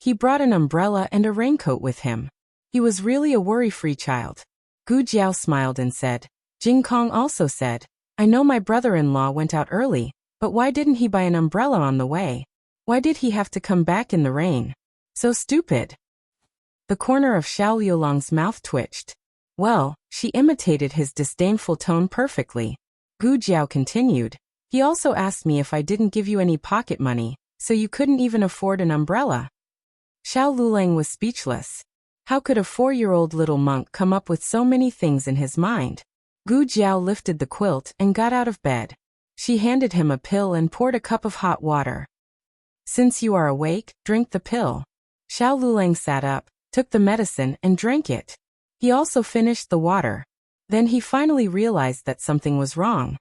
He brought an umbrella and a raincoat with him. He was really a worry-free child. Gu Jiao smiled and said. Jing Kong also said, I know my brother-in-law went out early, but why didn't he buy an umbrella on the way? Why did he have to come back in the rain? So stupid. The corner of Xiao Liulong's mouth twitched. Well, she imitated his disdainful tone perfectly. Gu Jiao continued. He also asked me if I didn't give you any pocket money, so you couldn't even afford an umbrella. Xiao Luleng was speechless. How could a 4-year-old little monk come up with so many things in his mind? Gu Jiao lifted the quilt and got out of bed. She handed him a pill and poured a cup of hot water. Since you are awake, drink the pill. Xiao Luleng sat up, took the medicine and drank it. He also finished the water. Then he finally realized that something was wrong.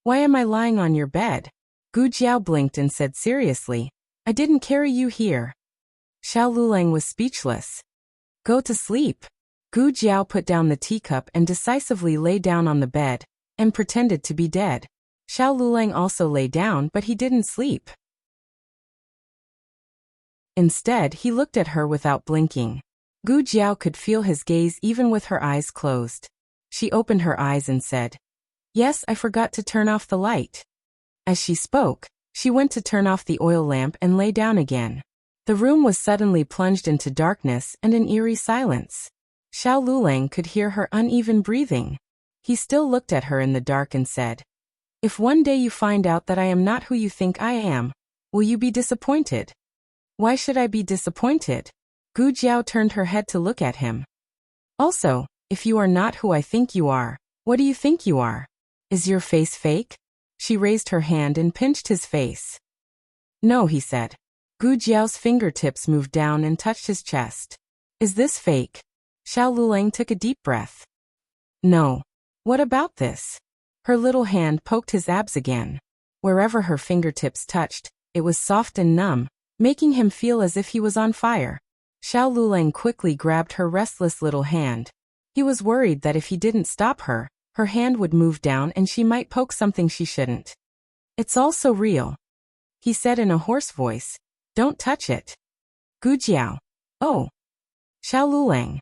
Why am I lying on your bed? Gu Jiao blinked and said seriously, I didn't carry you here. Xiao Luleng was speechless. Go to sleep. Gu Jiao put down the teacup and decisively lay down on the bed, and pretended to be dead. Xiao Lulang also lay down, but he didn't sleep. Instead, he looked at her without blinking. Gu Jiao could feel his gaze even with her eyes closed. She opened her eyes and said, "Yes, I forgot to turn off the light." As she spoke, she went to turn off the oil lamp and lay down again. The room was suddenly plunged into darkness and an eerie silence. Xiao Lulang could hear her uneven breathing. He still looked at her in the dark and said, "If one day you find out that I am not who you think I am, will you be disappointed?" "Why should I be disappointed?" Gu Jiao turned her head to look at him. "Also, if you are not who I think you are, what do you think you are? Is your face fake?" She raised her hand and pinched his face. "No," he said. Gu Jiao's fingertips moved down and touched his chest. "Is this fake?" Xiao Lulang took a deep breath. "No." "What about this?" Her little hand poked his abs again. Wherever her fingertips touched, it was soft and numb, making him feel as if he was on fire. Xiao Lulang quickly grabbed her restless little hand. He was worried that if he didn't stop her, her hand would move down and she might poke something she shouldn't. "It's all so real," he said in a hoarse voice. "Don't touch it." Gu Jiao. "Oh." Xiao Lulang.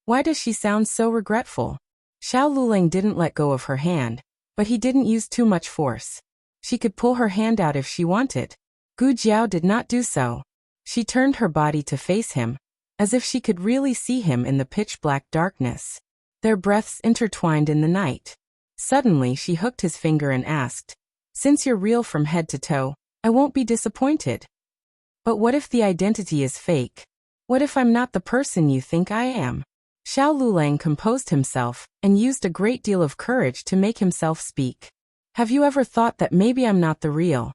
Why does she sound so regretful? Xiao Lulang didn't let go of her hand, but he didn't use too much force. She could pull her hand out if she wanted. Gu Jiao did not do so. She turned her body to face him, as if she could really see him in the pitch-black darkness. Their breaths intertwined in the night. Suddenly she hooked his finger and asked, "Since you're real from head to toe, I won't be disappointed. But what if the identity is fake? What if I'm not the person you think I am?" Xiao Lulang composed himself and used a great deal of courage to make himself speak. "Have you ever thought that maybe I'm not the real?"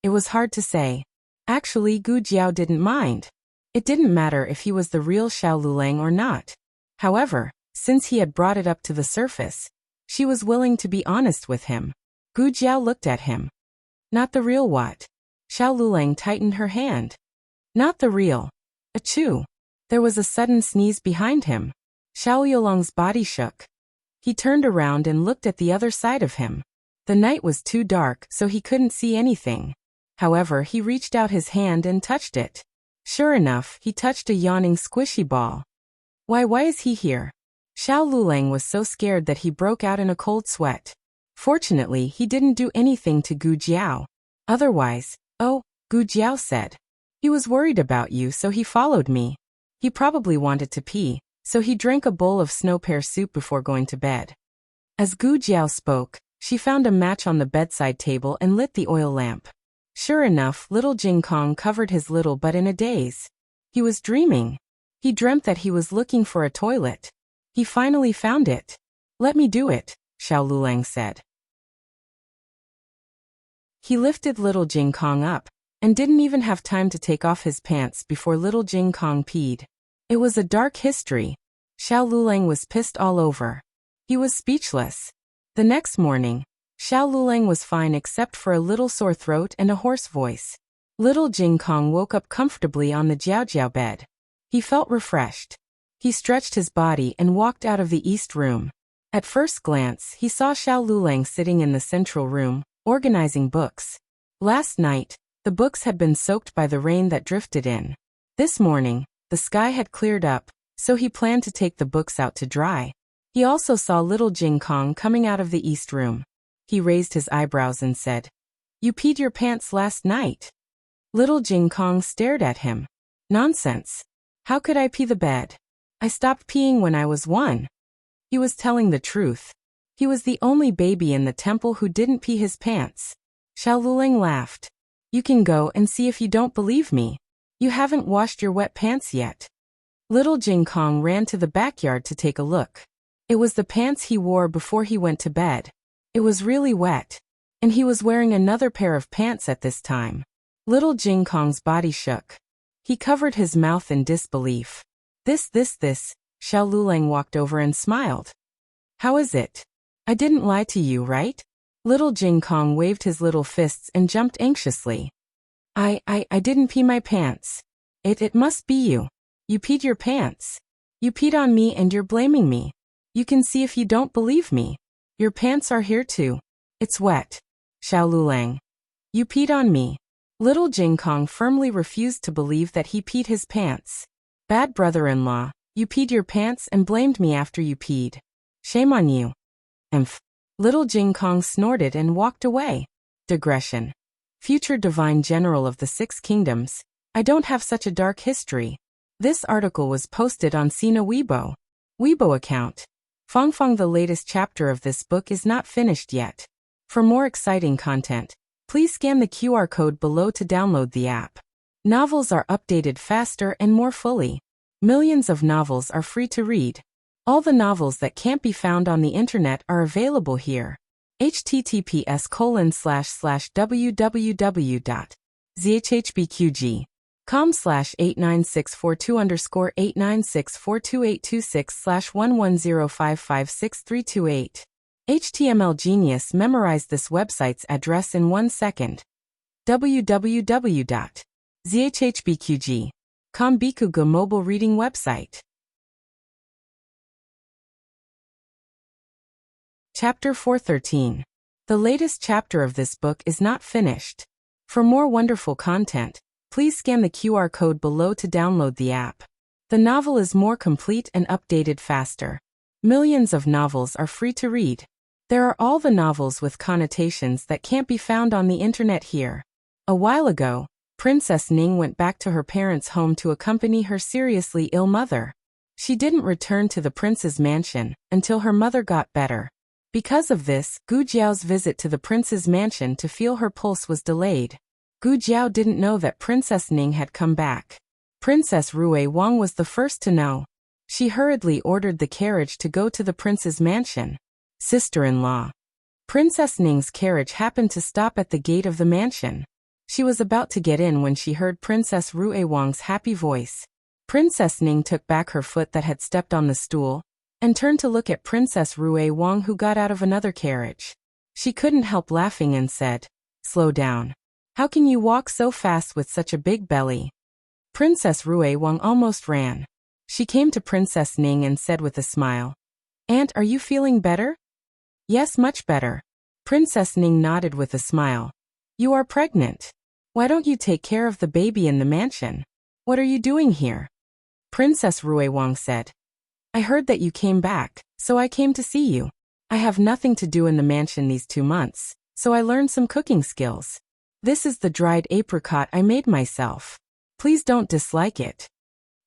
It was hard to say. Actually, Gu Jiao didn't mind. It didn't matter if he was the real Xiao Lulang or not. However, since he had brought it up to the surface, she was willing to be honest with him. Gu Jiao looked at him. "Not the real what?" Xiao Lulang tightened her hand. "Not the real." Achoo! There was a sudden sneeze behind him. Xiao Yulong's body shook. He turned around and looked at the other side of him. The night was too dark, so he couldn't see anything. However, he reached out his hand and touched it. Sure enough, he touched a yawning squishy ball. Why is he here?" Xiao Lulang was so scared that he broke out in a cold sweat. Fortunately, he didn't do anything to Gu Jiao. Otherwise, "Oh," Gu Jiao said. "He was worried about you, so he followed me. He probably wanted to pee, so he drank a bowl of snow pear soup before going to bed." As Gu Jiao spoke, she found a match on the bedside table and lit the oil lamp. Sure enough, little Jing Kong covered his little butt in a daze. He was dreaming. He dreamt that he was looking for a toilet. He finally found it. "Let me do it," Xiao Lulang said. He lifted little Jing Kong up, and didn't even have time to take off his pants before little Jing Kong peed. It was a dark history. Xiao Lulang was pissed all over. He was speechless. The next morning, Xiao Lulang was fine except for a little sore throat and a hoarse voice. Little Jing Kong woke up comfortably on the Jiao bed. He felt refreshed. He stretched his body and walked out of the east room. At first glance, he saw Xiao Lulang sitting in the central room, organizing books. Last night, the books had been soaked by the rain that drifted in. This morning, the sky had cleared up, so he planned to take the books out to dry. He also saw little Jing Kong coming out of the east room. He raised his eyebrows and said, "You peed your pants last night." Little Jing Kong stared at him. "Nonsense. How could I pee the bed? I stopped peeing when I was 1. He was telling the truth. He was the only baby in the temple who didn't pee his pants. Xiao Lulang laughed. "You can go and see if you don't believe me. You haven't washed your wet pants yet." Little Jing Kong ran to the backyard to take a look. It was the pants he wore before he went to bed. It was really wet. And he was wearing another pair of pants at this time. Little Jing Kong's body shook. He covered his mouth in disbelief. This. Xiao Lulang walked over and smiled. "How is it? I didn't lie to you, right?" Little Jing Kong waved his little fists and jumped anxiously. I didn't pee my pants. It must be you. You peed your pants. You peed on me and you're blaming me. You can see if you don't believe me. Your pants are here too. It's wet." Xiao Lulang. You peed on me. Little Jing Kong firmly refused to believe that he peed his pants. Bad brother-in-law, you peed your pants and blamed me after you peed. Shame on you. Emph. Little Jing Kong snorted and walked away. Digression. Future Divine General of the Six Kingdoms, I don't have such a dark history. This article was posted on Sina Weibo account. Fangfang. The latest chapter of this book is not finished yet. For more exciting content, please scan the QR code below to download the app. Novels are updated faster and more fully. Millions of novels are free to read. All the novels that can't be found on the internet are available here. https://www.zhbqg.com/89642_826/110556328. HTML Genius memorized this website's address in 1 second. www.zhbqg.com Bikuga mobile reading website. Chapter 413. The latest chapter of this book is not finished. For more wonderful content, please scan the QR code below to download the app. The novel is more complete and updated faster. Millions of novels are free to read. There are all the novels with connotations that can't be found on the internet here. A while ago, Princess Ning went back to her parents' home to accompany her seriously ill mother. She didn't return to the prince's mansion until her mother got better. Because of this, Gu Jiao's visit to the prince's mansion to feel her pulse was delayed. Gu Jiao didn't know that Princess Ning had come back. Princess Rui Wang was the first to know. She hurriedly ordered the carriage to go to the prince's mansion. Sister-in-law. Princess Ning's carriage happened to stop at the gate of the mansion. She was about to get in when she heard Princess Rui Wang's happy voice. Princess Ning took back her foot that had stepped on the stool and turned to look at Princess Rui Wang, who got out of another carriage. She couldn't help laughing and said, "Slow down. How can you walk so fast with such a big belly?" Princess Rui Wang almost ran. She came to Princess Ning and said with a smile, "Aunt, are you feeling better?" "Yes, much better." Princess Ning nodded with a smile. "You are pregnant. Why don't you take care of the baby in the mansion? What are you doing here?" Princess Rui Wang said, "I heard that you came back, so I came to see you. I have nothing to do in the mansion these 2 months, so I learned some cooking skills. This is the dried apricot I made myself. Please don't dislike it."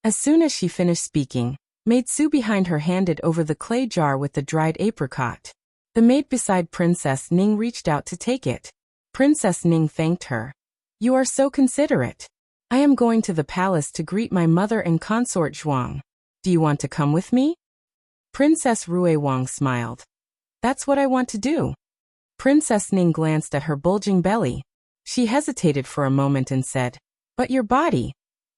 As soon as she finished speaking, Maid Su behind her handed over the clay jar with the dried apricot. The maid beside Princess Ning reached out to take it. Princess Ning thanked her. "You are so considerate. I am going to the palace to greet my mother and consort Zhuang. Do you want to come with me?" Princess Rui Wang smiled. "That's what I want to do." Princess Ning glanced at her bulging belly. She hesitated for a moment and said, "But your body."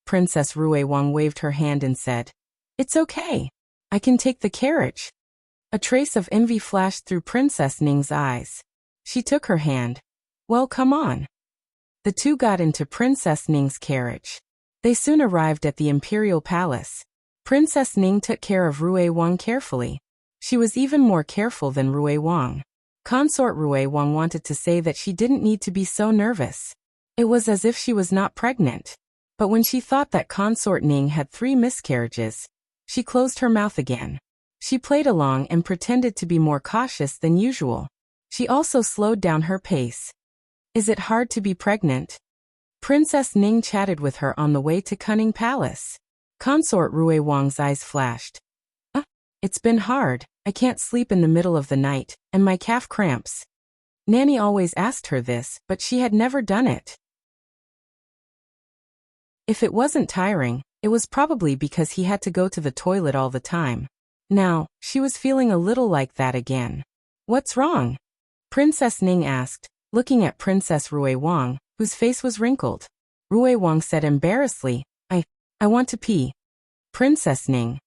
Princess Rui Wang waved her hand and said, "It's okay. I can take the carriage." A trace of envy flashed through Princess Ning's eyes. She took her hand. "Well, come on." The two got into Princess Ning's carriage. They soon arrived at the imperial palace. Princess Ning took care of Rui Wang carefully. She was even more careful than Rui Wang. Consort Rui Wang wanted to say that she didn't need to be so nervous. It was as if she was not pregnant. But when she thought that Consort Ning had 3 miscarriages, she closed her mouth again. She played along and pretended to be more cautious than usual. She also slowed down her pace. "Is it hard to be pregnant?" Princess Ning chatted with her on the way to Cunning Palace. Consort Rui Wang's eyes flashed. It's been hard. I can't sleep in the middle of the night, and my calf cramps." Nanny always asked her this, but she had never done it. If it wasn't tiring, it was probably because he had to go to the toilet all the time. Now, she was feeling a little like that again. "What's wrong?" Princess Ning asked, looking at Princess Rui Wang, whose face was wrinkled. Rui Wang said embarrassedly, I want to pee." Princess Ning.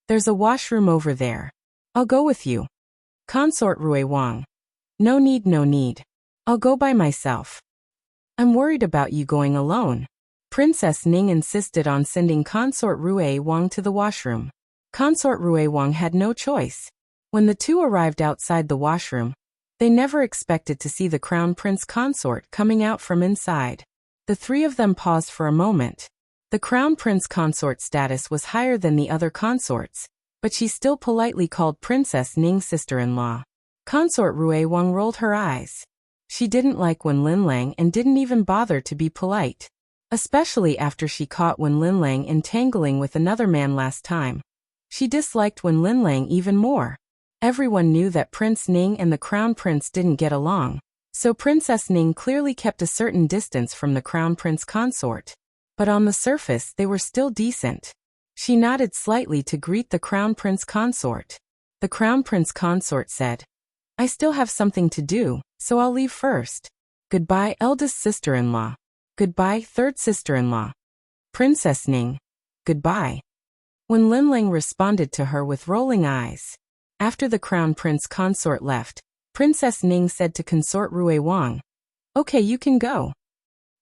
"There's a washroom over there. I'll go with you." Consort Rui Wang. No need. I'll go by myself." "I'm worried about you going alone." Princess Ning insisted on sending Consort Rui Wang to the washroom. Consort Rui Wang had no choice. When the two arrived outside the washroom, They never expected to see the crown prince consort coming out from inside. The three of them paused for a moment. The crown prince consort status was higher than the other consorts, but she still politely called Princess Ning's sister-in-law. Consort Rui Wang rolled her eyes. She didn't like Wen Linlang and didn't even bother to be polite. Especially after she caught Wen Linlang entangling with another man last time. She disliked Wen Linlang even more. Everyone knew that Prince Ning and the crown prince didn't get along, so Princess Ning clearly kept a certain distance from the crown prince consort. But on the surface they were still decent. She nodded slightly to greet the crown prince consort. The crown prince consort said, "I still have something to do, so I'll leave first. Goodbye, eldest sister-in-law. Goodbye, third sister-in-law. Princess Ning. Goodbye." When Linlang responded to her with rolling eyes. After the crown prince consort left, Princess Ning said to consort Rui Wang, "Okay, you can go."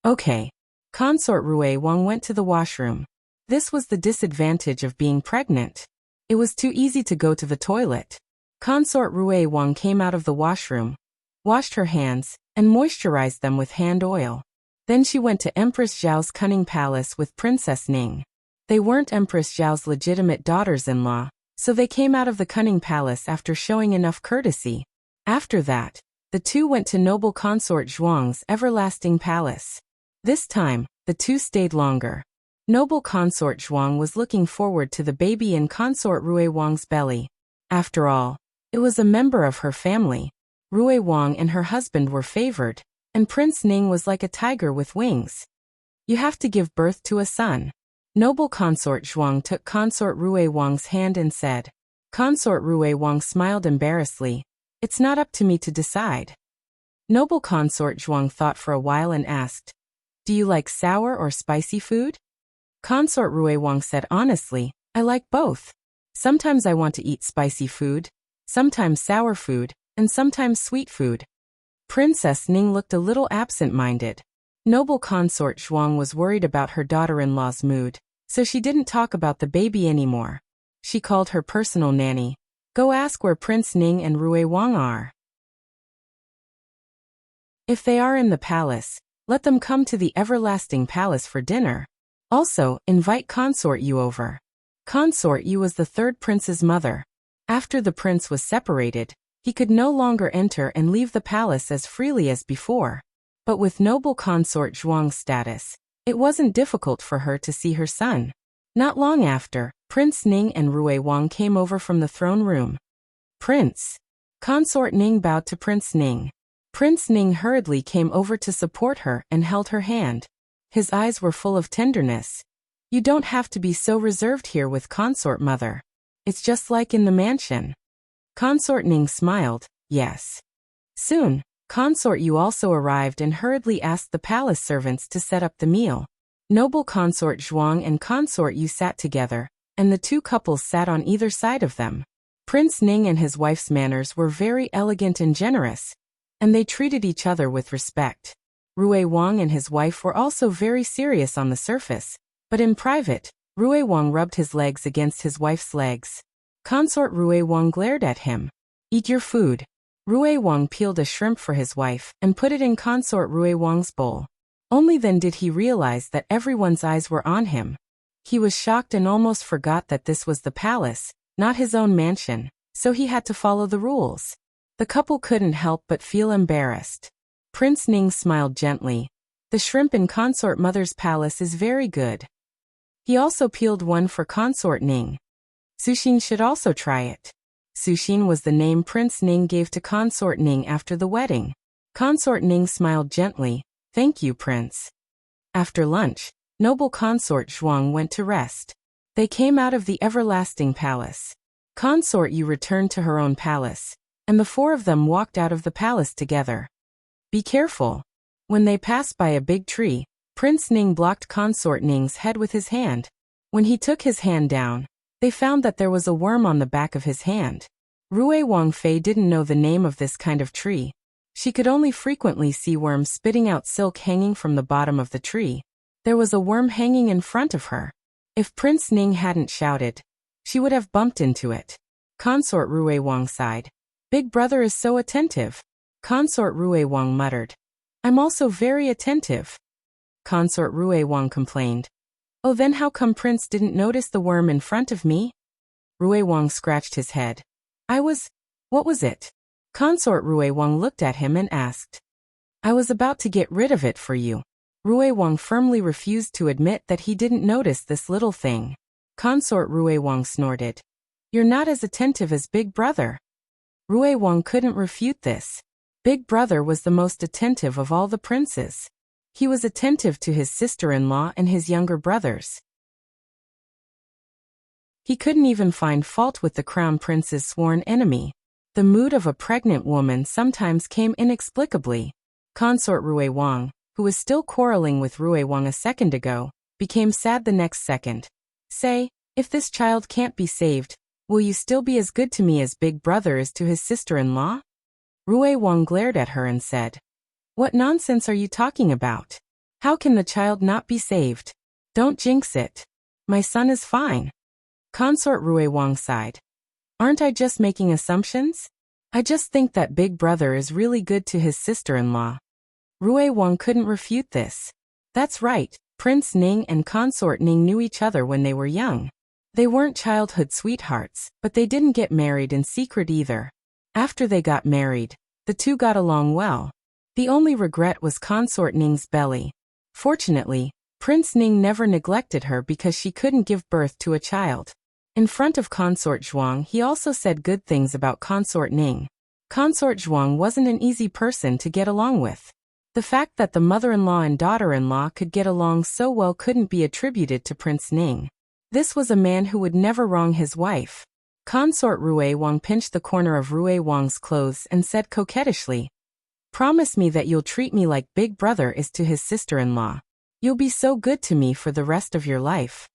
Okay. Consort Rui Wang went to the washroom. This was the disadvantage of being pregnant. It was too easy to go to the toilet. Consort Rui Wang came out of the washroom, washed her hands, and moisturized them with hand oil. Then she went to Empress Zhao's cunning palace with Princess Ning. They weren't Empress Zhao's legitimate daughters-in-law, so they came out of the cunning palace after showing enough courtesy. After that, the two went to noble consort Zhuang's everlasting palace. This time, the two stayed longer. Noble consort Zhuang was looking forward to the baby in consort Rui Wang's belly. After all, it was a member of her family. Rui Wang and her husband were favored, and Prince Ning was like a tiger with wings. You have to give birth to a son. Noble consort Zhuang took consort Rui Wang's hand and said. Consort Rui Wang smiled embarrassedly. "It's not up to me to decide." Noble consort Zhuang thought for a while and asked, "Do you like sour or spicy food?" Consort Rui Wang said honestly, "I like both. Sometimes I want to eat spicy food, sometimes sour food, and sometimes sweet food." Princess Ning looked a little absent-minded. Noble consort Zhuang was worried about her daughter-in-law's mood, so she didn't talk about the baby anymore. She called her personal nanny. "Go ask where Prince Ning and Rui Wang are. If they are in the palace, let them come to the everlasting palace for dinner. Also, invite Consort Yu over." Consort Yu was the third prince's mother. After the prince was separated, he could no longer enter and leave the palace as freely as before. But with noble consort Zhuang's status, it wasn't difficult for her to see her son. Not long after, Prince Ning and Rui Wang came over from the throne room. "Prince." Consort Ning bowed to Prince Ning. Prince Ning hurriedly came over to support her and held her hand. His eyes were full of tenderness. "You don't have to be so reserved here with consort mother. It's just like in the mansion." Consort Ning smiled, "Yes." Soon, Consort Yu also arrived and hurriedly asked the palace servants to set up the meal. Noble consort Zhuang and consort Yu sat together, and the two couples sat on either side of them. Prince Ning and his wife's manners were very elegant and generous, and they treated each other with respect. Rui Wang and his wife were also very serious on the surface, but in private, Rui Wang rubbed his legs against his wife's legs. Consort Rui Wang glared at him. "Eat your food." Rui Wang peeled a shrimp for his wife and put it in consort Rui Wang's bowl. Only then did he realize that everyone's eyes were on him. He was shocked and almost forgot that this was the palace, not his own mansion, so he had to follow the rules. The couple couldn't help but feel embarrassed. Prince Ning smiled gently. "The shrimp in consort mother's palace is very good." He also peeled one for consort Ning. "Sushin should also try it." Sushin was the name Prince Ning gave to consort Ning after the wedding. Consort Ning smiled gently. "Thank you, Prince." After lunch, noble consort Zhuang went to rest. They came out of the everlasting palace. Consort Yu returned to her own palace, and the four of them walked out of the palace together. "Be careful." When they passed by a big tree, Prince Ning blocked consort Ning's head with his hand. When he took his hand down, they found that there was a worm on the back of his hand. Rui Wang Fei didn't know the name of this kind of tree. She could only frequently see worms spitting out silk hanging from the bottom of the tree. There was a worm hanging in front of her. If Prince Ning hadn't shouted, she would have bumped into it. Consort Rui Wang sighed. "Big brother is so attentive." Consort Rui Wang muttered. I'm also very attentive. Consort Rui Wang complained. Oh, then how come Prince didn't notice the worm in front of me? Rui Wang scratched his head. What was it? Consort Rui Wang looked at him and asked. I was about to get rid of it for you. Rui Wang firmly refused to admit that he didn't notice this little thing. Consort Rui Wang snorted. You're not as attentive as Big Brother. Rui Wang couldn't refute this. Big Brother was the most attentive of all the princes. He was attentive to his sister-in-law and his younger brothers. He couldn't even find fault with the crown prince's sworn enemy. The mood of a pregnant woman sometimes came inexplicably. Consort Rui Wang, who was still quarreling with Rui Wang a second ago, became sad the next second. Say, if this child can't be saved, will you still be as good to me as Big Brother is to his sister-in-law? Rui Wang glared at her and said, What nonsense are you talking about? How can the child not be saved? Don't jinx it. My son is fine. Consort Rui Wang sighed. Aren't I just making assumptions? I just think that Big Brother is really good to his sister-in-law. Rui Wang couldn't refute this. That's right, Prince Ning and Consort Ning knew each other when they were young. They weren't childhood sweethearts, but they didn't get married in secret either. After they got married, the two got along well. The only regret was Consort Ning's belly. Fortunately, Prince Ning never neglected her because she couldn't give birth to a child. In front of Consort Zhuang, he also said good things about Consort Ning. Consort Zhuang wasn't an easy person to get along with. The fact that the mother-in-law and daughter-in-law could get along so well couldn't be attributed to Prince Ning. This was a man who would never wrong his wife. Consort Rui Wang pinched the corner of Rui Wang's clothes and said coquettishly, Promise me that you'll treat me like Big Brother is to his sister-in-law. You'll be so good to me for the rest of your life.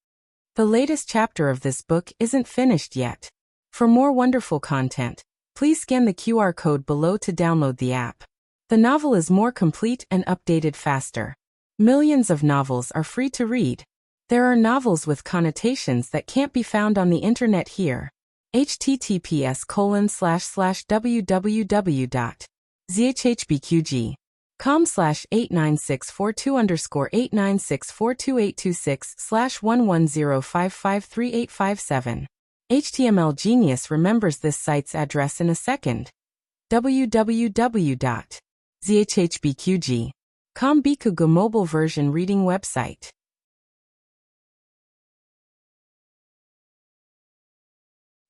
The latest chapter of this book isn't finished yet. For more wonderful content, please scan the QR code below to download the app. The novel is more complete and updated faster. Millions of novels are free to read. There are novels with connotations that can't be found on the internet here. https://www.zhhbqg.com/89642_896428226/110553857. HTML Genius remembers this site's address in a second. www.zhhbqg.com Bikugo mobile version reading website.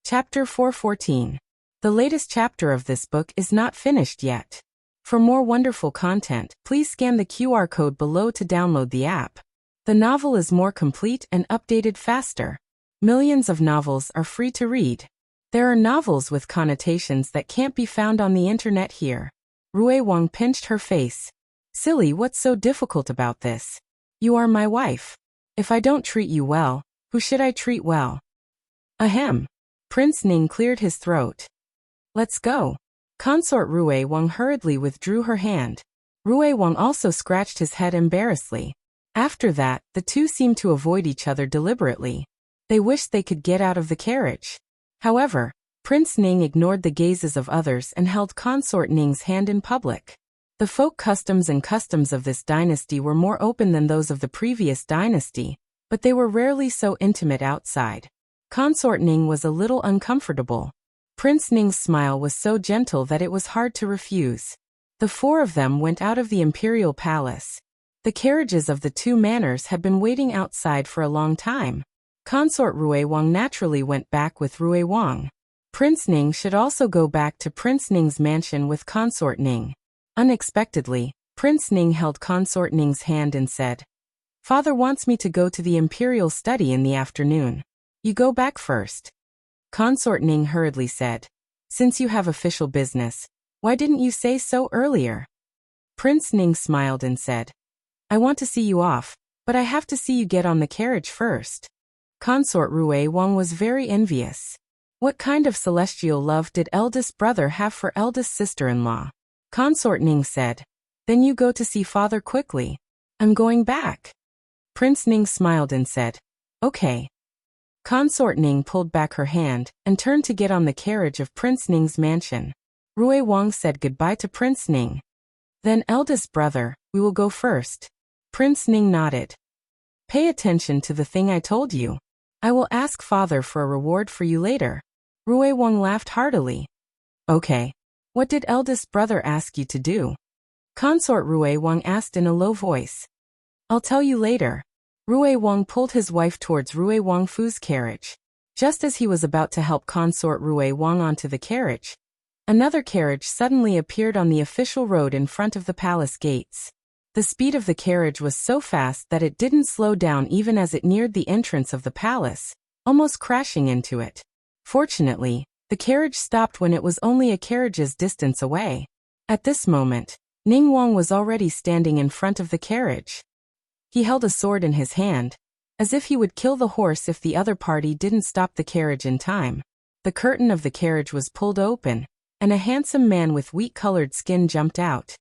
Chapter 414. The latest chapter of this book is not finished yet. For more wonderful content, please scan the QR code below to download the app. The novel is more complete and updated faster. Millions of novels are free to read. There are novels with connotations that can't be found on the internet here. Rui Wang pinched her face. Silly, what's so difficult about this? You are my wife. If I don't treat you well, who should I treat well? Ahem. Prince Ning cleared his throat. Let's go. Consort Rui Wang hurriedly withdrew her hand. Rui Wang also scratched his head embarrassedly. After that, the two seemed to avoid each other deliberately. They wished they could get out of the carriage. However, Prince Ning ignored the gazes of others and held Consort Ning's hand in public. The folk customs and customs of this dynasty were more open than those of the previous dynasty, but they were rarely so intimate outside. Consort Ning was a little uncomfortable. Prince Ning's smile was so gentle that it was hard to refuse. The four of them went out of the imperial palace. The carriages of the two manors had been waiting outside for a long time. Consort Rui Wang naturally went back with Rui Wang. Prince Ning should also go back to Prince Ning's mansion with Consort Ning. Unexpectedly, Prince Ning held Consort Ning's hand and said, Father wants me to go to the imperial study in the afternoon. You go back first. Consort Ning hurriedly said, Since you have official business, why didn't you say so earlier? Prince Ning smiled and said, I want to see you off, but I have to see you get on the carriage first. Consort Rui Wang was very envious. What kind of celestial love did eldest brother have for eldest sister-in-law? Consort Ning said, Then you go to see father quickly. I'm going back. Prince Ning smiled and said, Okay. Consort Ning pulled back her hand and turned to get on the carriage of Prince Ning's mansion. Rui Wang said goodbye to Prince Ning. Then eldest brother, we will go first. Prince Ning nodded. Pay attention to the thing I told you. I will ask father for a reward for you later. Rui Wang laughed heartily. Okay. What did eldest brother ask you to do? Consort Rui Wang asked in a low voice. I'll tell you later. Rui Wang pulled his wife towards Rui Wang Fu's carriage. Just as he was about to help Consort Rui Wang onto the carriage, another carriage suddenly appeared on the official road in front of the palace gates. The speed of the carriage was so fast that it didn't slow down even as it neared the entrance of the palace, almost crashing into it. Fortunately, the carriage stopped when it was only a carriage's distance away. At this moment, Ning Wang was already standing in front of the carriage. He held a sword in his hand, as if he would kill the horse if the other party didn't stop the carriage in time. The curtain of the carriage was pulled open, and a handsome man with wheat-colored skin jumped out.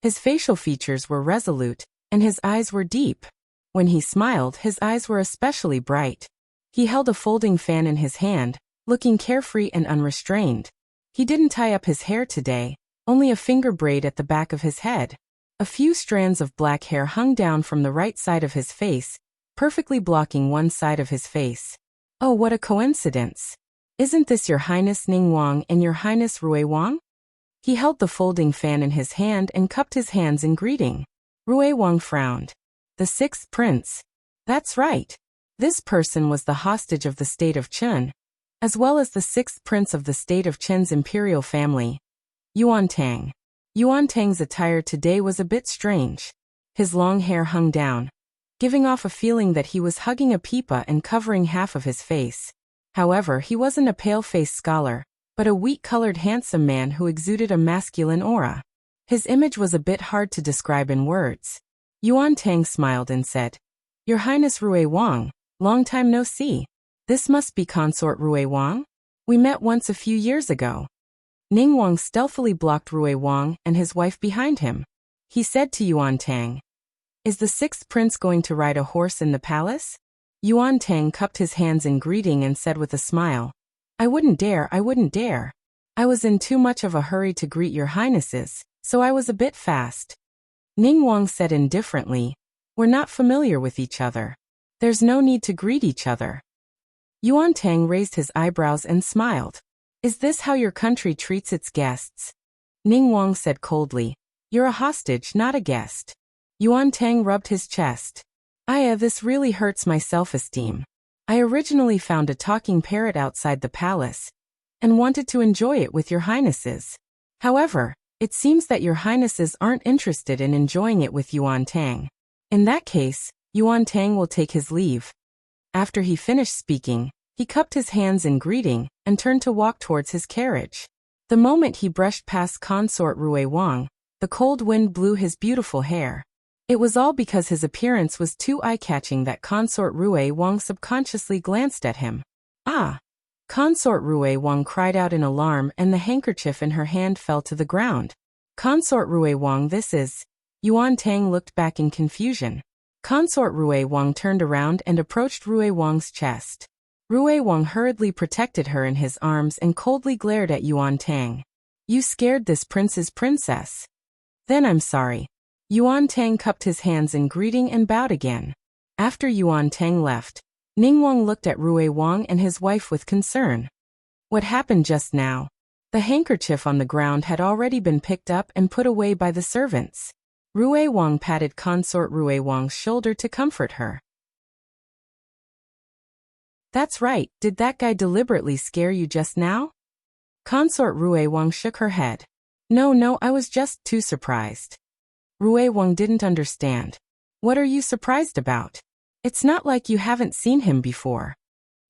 His facial features were resolute, and his eyes were deep. When he smiled, his eyes were especially bright. He held a folding fan in his hand, looking carefree and unrestrained. He didn't tie up his hair today, only a finger braid at the back of his head. A few strands of black hair hung down from the right side of his face, perfectly blocking one side of his face. Oh, what a coincidence! Isn't this Your Highness Ning Wang and Your Highness Rui Wang? He held the folding fan in his hand and cupped his hands in greeting. Rui Wang frowned. The sixth prince. That's right. This person was the hostage of the state of Qin, as well as the sixth prince of the state of Qin's imperial family. Yuan Tang. Yuan Tang's attire today was a bit strange. His long hair hung down, giving off a feeling that he was hugging a pipa and covering half of his face. However, he wasn't a pale-faced scholar, but a wheat-colored handsome man who exuded a masculine aura. His image was a bit hard to describe in words. Yuan Tang smiled and said, Your Highness Rui Wang, long time no see. This must be Consort Rui Wang? We met once a few years ago. Ning Wang stealthily blocked Rui Wang and his wife behind him. He said to Yuan Tang, Is the sixth prince going to ride a horse in the palace? Yuan Tang cupped his hands in greeting and said with a smile, I wouldn't dare. I was in too much of a hurry to greet your highnesses, so I was a bit fast. Ning Wang said indifferently, We're not familiar with each other. There's no need to greet each other. Yuan Tang raised his eyebrows and smiled. Is this how your country treats its guests? Ning Wang said coldly, You're a hostage, not a guest. Yuan Tang rubbed his chest. This really hurts my self-esteem. I originally found a talking parrot outside the palace, and wanted to enjoy it with your highnesses. However, it seems that your highnesses aren't interested in enjoying it with Yuan Tang. In that case, Yuan Tang will take his leave. After he finished speaking, he cupped his hands in greeting and turned to walk towards his carriage. The moment he brushed past Consort Rui Wang, the cold wind blew his beautiful hair. It was all because his appearance was too eye-catching that Consort Rui Wang subconsciously glanced at him. Ah! Consort Rui Wang cried out in alarm and the handkerchief in her hand fell to the ground. Consort Rui Wang, this is... Yuan Tang looked back in confusion. Consort Rui Wang turned around and approached Rui Wang's chest. Rui Wang hurriedly protected her in his arms and coldly glared at Yuan Tang. You scared this prince's princess. Then I'm sorry. Yuan Tang cupped his hands in greeting and bowed again. After Yuan Tang left, Ning Wang looked at Rui Wang and his wife with concern. What happened just now? The handkerchief on the ground had already been picked up and put away by the servants. Rui Wang patted Consort Rui Wang's shoulder to comfort her. That's right, did that guy deliberately scare you just now? Consort Rui Wang shook her head. No, I was just too surprised. Rui Wang didn't understand. What are you surprised about? It's not like you haven't seen him before.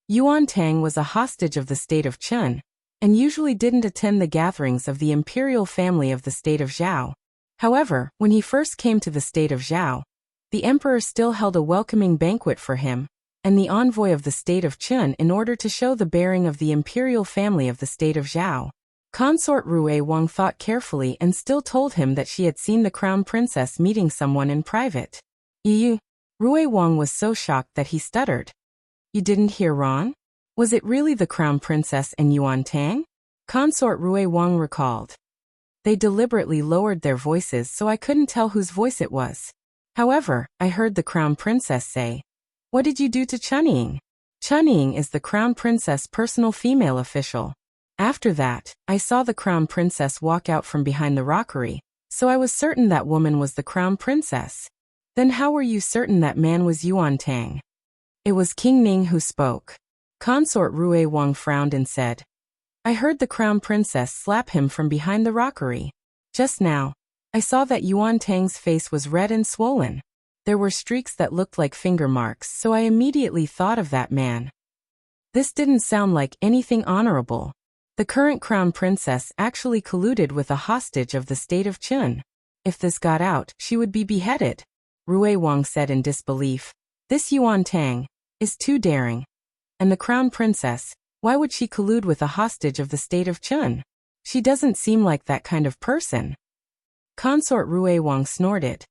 Yuan Tang was a hostage of the state of Qin, and usually didn't attend the gatherings of the imperial family of the state of Zhao. However, when he first came to the state of Zhao, the emperor still held a welcoming banquet for him, and the envoy of the state of Qin in order to show the bearing of the imperial family of the state of Zhao. Consort Rui Wang thought carefully and still told him that she had seen the crown princess meeting someone in private. You? Rui Wang was so shocked that he stuttered. You didn't hear wrong? Was it really the crown princess and Yuan Tang? Consort Rui Wang recalled. They deliberately lowered their voices so I couldn't tell whose voice it was. However, I heard the crown princess say, "What did you do to Chunying?" Chunying is the crown princess' personal female official. After that, I saw the crown princess walk out from behind the rockery, so I was certain that woman was the crown princess. Then how were you certain that man was Yuan Tang? It was King Ning who spoke. Consort Rui Wang frowned and said, I heard the crown princess slap him from behind the rockery. Just now, I saw that Yuan Tang's face was red and swollen. There were streaks that looked like finger marks, so I immediately thought of that man. This didn't sound like anything honorable. The current crown princess actually colluded with a hostage of the state of Chun. If this got out, she would be beheaded. Rui Wang said in disbelief. This Yuan Tang is too daring. And the crown princess, why would she collude with a hostage of the state of Chun? She doesn't seem like that kind of person. Consort Rui Wang snorted.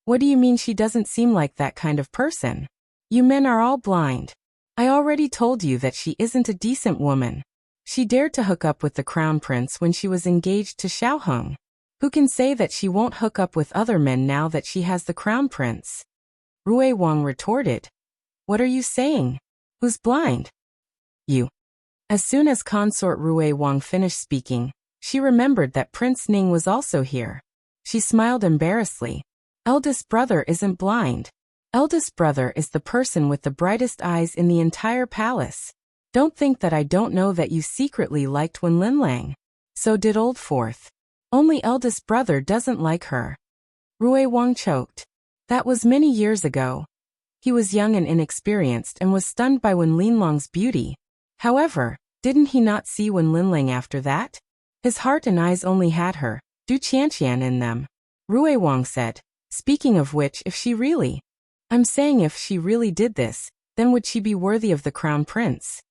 What do you mean she doesn't seem like that kind of person? You men are all blind. I already told you that she isn't a decent woman. She dared to hook up with the crown prince when she was engaged to Xiaoheng. Who can say that she won't hook up with other men now that she has the crown prince? Rui Wang retorted. What are you saying? Who's blind? You. As soon as Consort Rui Wang finished speaking, she remembered that Prince Ning was also here. She smiled embarrassedly. Eldest brother isn't blind. Eldest brother is the person with the brightest eyes in the entire palace. Don't think that I don't know that you secretly liked Wen Linlang. So did Old Fourth. Only eldest brother doesn't like her. Rui Wang choked. That was many years ago. He was young and inexperienced and was stunned by Wen Linlang's beauty. However, didn't he not see Wen Linlang after that? His heart and eyes only had her, Du Qianqian in them. Rui Wang said, speaking of which, if she really did this, then would she be worthy of the crown prince?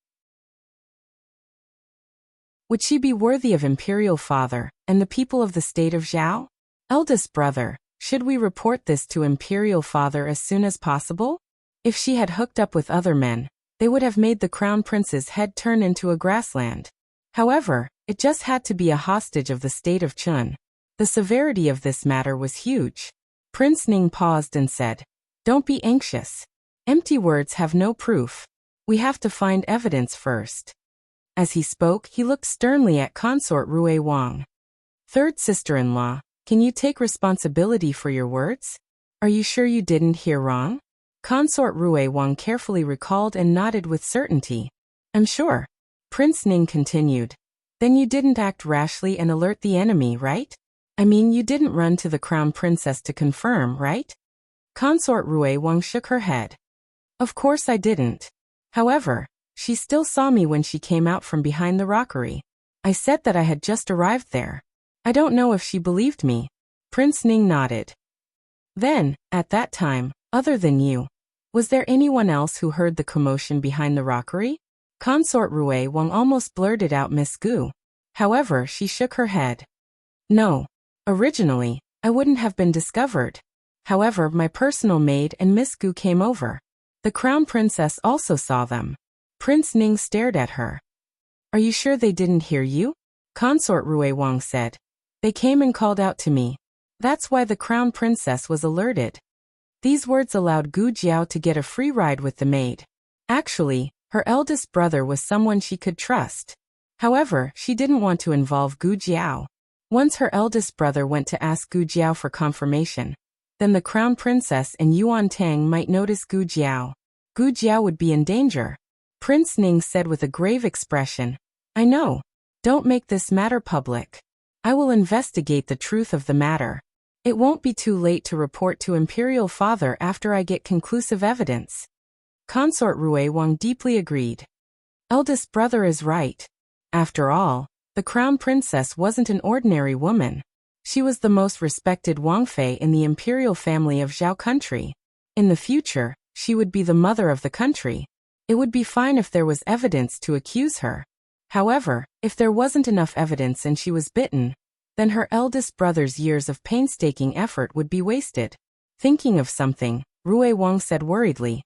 Would she be worthy of imperial father and the people of the state of Zhao? Eldest brother, should we report this to imperial father as soon as possible? If she had hooked up with other men, they would have made the crown prince's head turn into a grassland. However, it just had to be a hostage of the state of Chun. The severity of this matter was huge. Prince Ning paused and said, Don't be anxious. Empty words have no proof. We have to find evidence first. As he spoke, he looked sternly at Consort Rui Wang. Third sister-in-law, can you take responsibility for your words? Are you sure you didn't hear wrong? Consort Rui Wang carefully recalled and nodded with certainty. I'm sure. Prince Ning continued. Then you didn't act rashly and alert the enemy, right? I mean, you didn't run to the crown princess to confirm, right? Consort Rui Wang shook her head. Of course I didn't. However, she still saw me when she came out from behind the rockery. I said that I had just arrived there. I don't know if she believed me. Prince Ning nodded. Then, at that time, other than you, was there anyone else who heard the commotion behind the rockery? Consort Rui Wang almost blurted out Miss Gu. However, she shook her head. No. Originally, I wouldn't have been discovered. However, my personal maid and Miss Gu came over. The crown princess also saw them. Prince Ning stared at her. Are you sure they didn't hear you? Consort Rui Wang said. They came and called out to me. That's why the crown princess was alerted. These words allowed Gu Jiao to get a free ride with the maid. Actually, her eldest brother was someone she could trust. However, she didn't want to involve Gu Jiao. Once her eldest brother went to ask Gu Jiao for confirmation, then the crown princess and Yuan Tang might notice Gu Jiao. Gu Jiao would be in danger. Prince Ning said with a grave expression, I know. Don't make this matter public. I will investigate the truth of the matter. It won't be too late to report to Imperial Father after I get conclusive evidence. Consort Rui Wang deeply agreed. Eldest brother is right. After all, the crown princess wasn't an ordinary woman. She was the most respected Wangfei in the imperial family of Zhao country. In the future, she would be the mother of the country. It would be fine if there was evidence to accuse her. However, if there wasn't enough evidence and she was bitten, then her eldest brother's years of painstaking effort would be wasted. Thinking of something, Rui Wang said worriedly,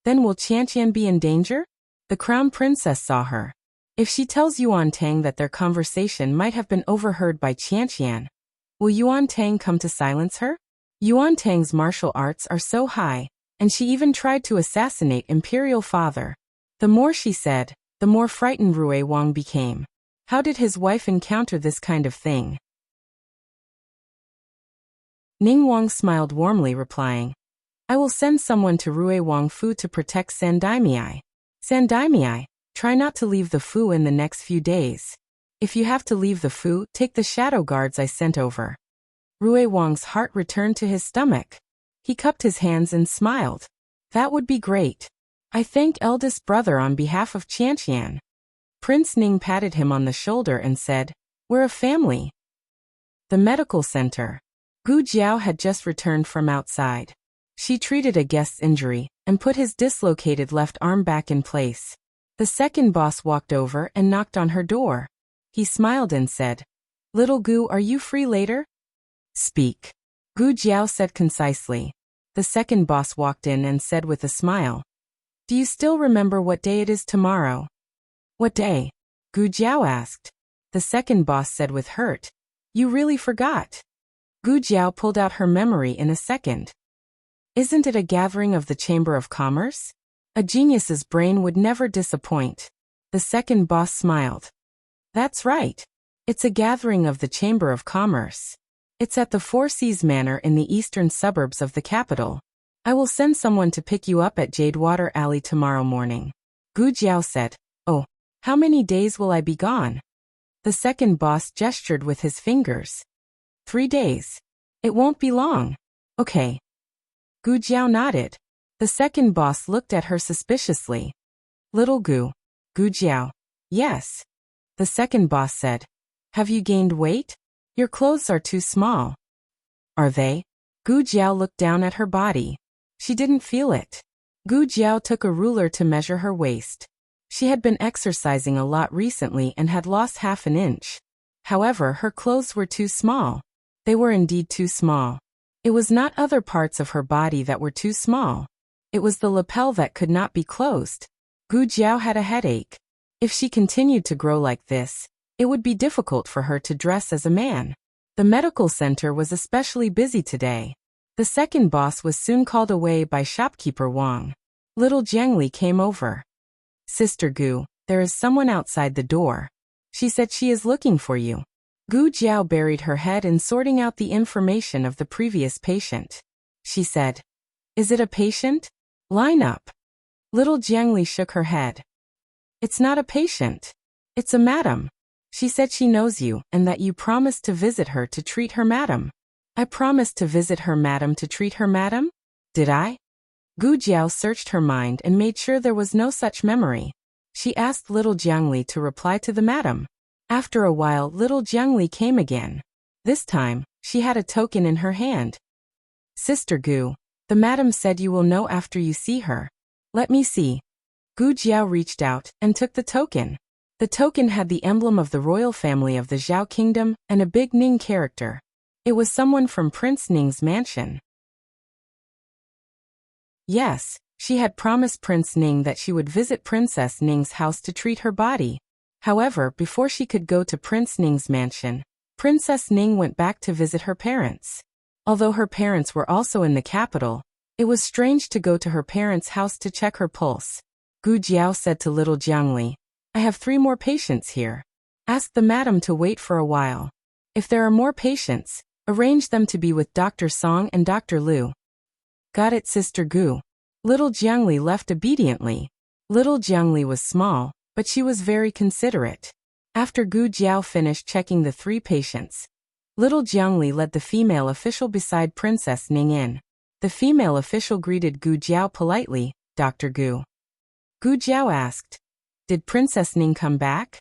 Then will Qianqian be in danger? The crown princess saw her. If she tells Yuan Tang that their conversation might have been overheard by Qianqian, will Yuan Tang come to silence her? Yuan Tang's martial arts are so high, and she even tried to assassinate Imperial Father. The more she said, the more frightened Rui Wang became. How did his wife encounter this kind of thing? Ning Wang smiled warmly, replying, I will send someone to Rui Wang Fu to protect Sandaimei. Sandaimei, try not to leave the Fu in the next few days. If you have to leave the Fu, take the shadow guards I sent over. Rui Wang's heart returned to his stomach. He cupped his hands and smiled. That would be great. I thanked eldest brother on behalf of Qianqian. Prince Ning patted him on the shoulder and said, We're a family. The medical center. Gu Jiao had just returned from outside. She treated a guest's injury and put his dislocated left arm back in place. The second boss walked over and knocked on her door. He smiled and said, Little Gu, are you free later? Speak. Gu Jiao said concisely. The second boss walked in and said with a smile, Do you still remember what day it is tomorrow? What day? Gu Jiao asked. The second boss said with hurt, You really forgot. Gu Jiao pulled out her memory in a second. Isn't it a gathering of the Chamber of Commerce? A genius's brain would never disappoint. The second boss smiled. That's right. It's a gathering of the Chamber of Commerce. It's at the Four Seas Manor in the eastern suburbs of the capital. I will send someone to pick you up at Jadewater Alley tomorrow morning. Gu Jiao said, Oh, how many days will I be gone? The second boss gestured with his fingers. 3 days. It won't be long. Okay. Gu Jiao nodded. The second boss looked at her suspiciously. Little Gu. Gu Jiao. Yes. The second boss said, Have you gained weight? Your clothes are too small. Are they? Gu Jiao looked down at her body. She didn't feel it. Gu Jiao took a ruler to measure her waist. She had been exercising a lot recently and had lost half an inch. However, her clothes were too small. They were indeed too small. It was not other parts of her body that were too small. It was the lapel that could not be closed. Gu Jiao had a headache. If she continued to grow like this, it would be difficult for her to dress as a man. The medical center was especially busy today. The second boss was soon called away by shopkeeper Wang. Little Jiangli came over. Sister Gu, there is someone outside the door. She said she is looking for you. Gu Jiao buried her head in sorting out the information of the previous patient. She said, Is it a patient? Line up. Little Jiangli shook her head. It's not a patient. It's a madam. She said she knows you and that you promised to visit her to treat her madam. I promised to visit her madam to treat her madam? Did I? Gu Jiao searched her mind and made sure there was no such memory. She asked little Jiangli to reply to the madam. After a while, little Jiangli came again. This time, she had a token in her hand. Sister Gu, the madam said you will know after you see her. Let me see. Gu Jiao reached out and took the token. The token had the emblem of the royal family of the Zhao kingdom and a big Ning character. It was someone from Prince Ning's mansion. Yes, she had promised Prince Ning that she would visit Princess Ning's house to treat her body. However, before she could go to Prince Ning's mansion, Princess Ning went back to visit her parents. Although her parents were also in the capital, it was strange to go to her parents' house to check her pulse. Gu Jiao said to little Jiangli, I have 3 more patients here. Ask the madam to wait for a while. If there are more patients, arrange them to be with Dr. Song and Dr. Liu. Got it, Sister Gu. Little Jiangli left obediently. Little Jiangli was small, but she was very considerate. After Gu Jiao finished checking the 3 patients, little Jiangli led the female official beside Princess Ning in. The female official greeted Gu Jiao politely, Dr. Gu. Gu Jiao asked, Did Princess Ning come back?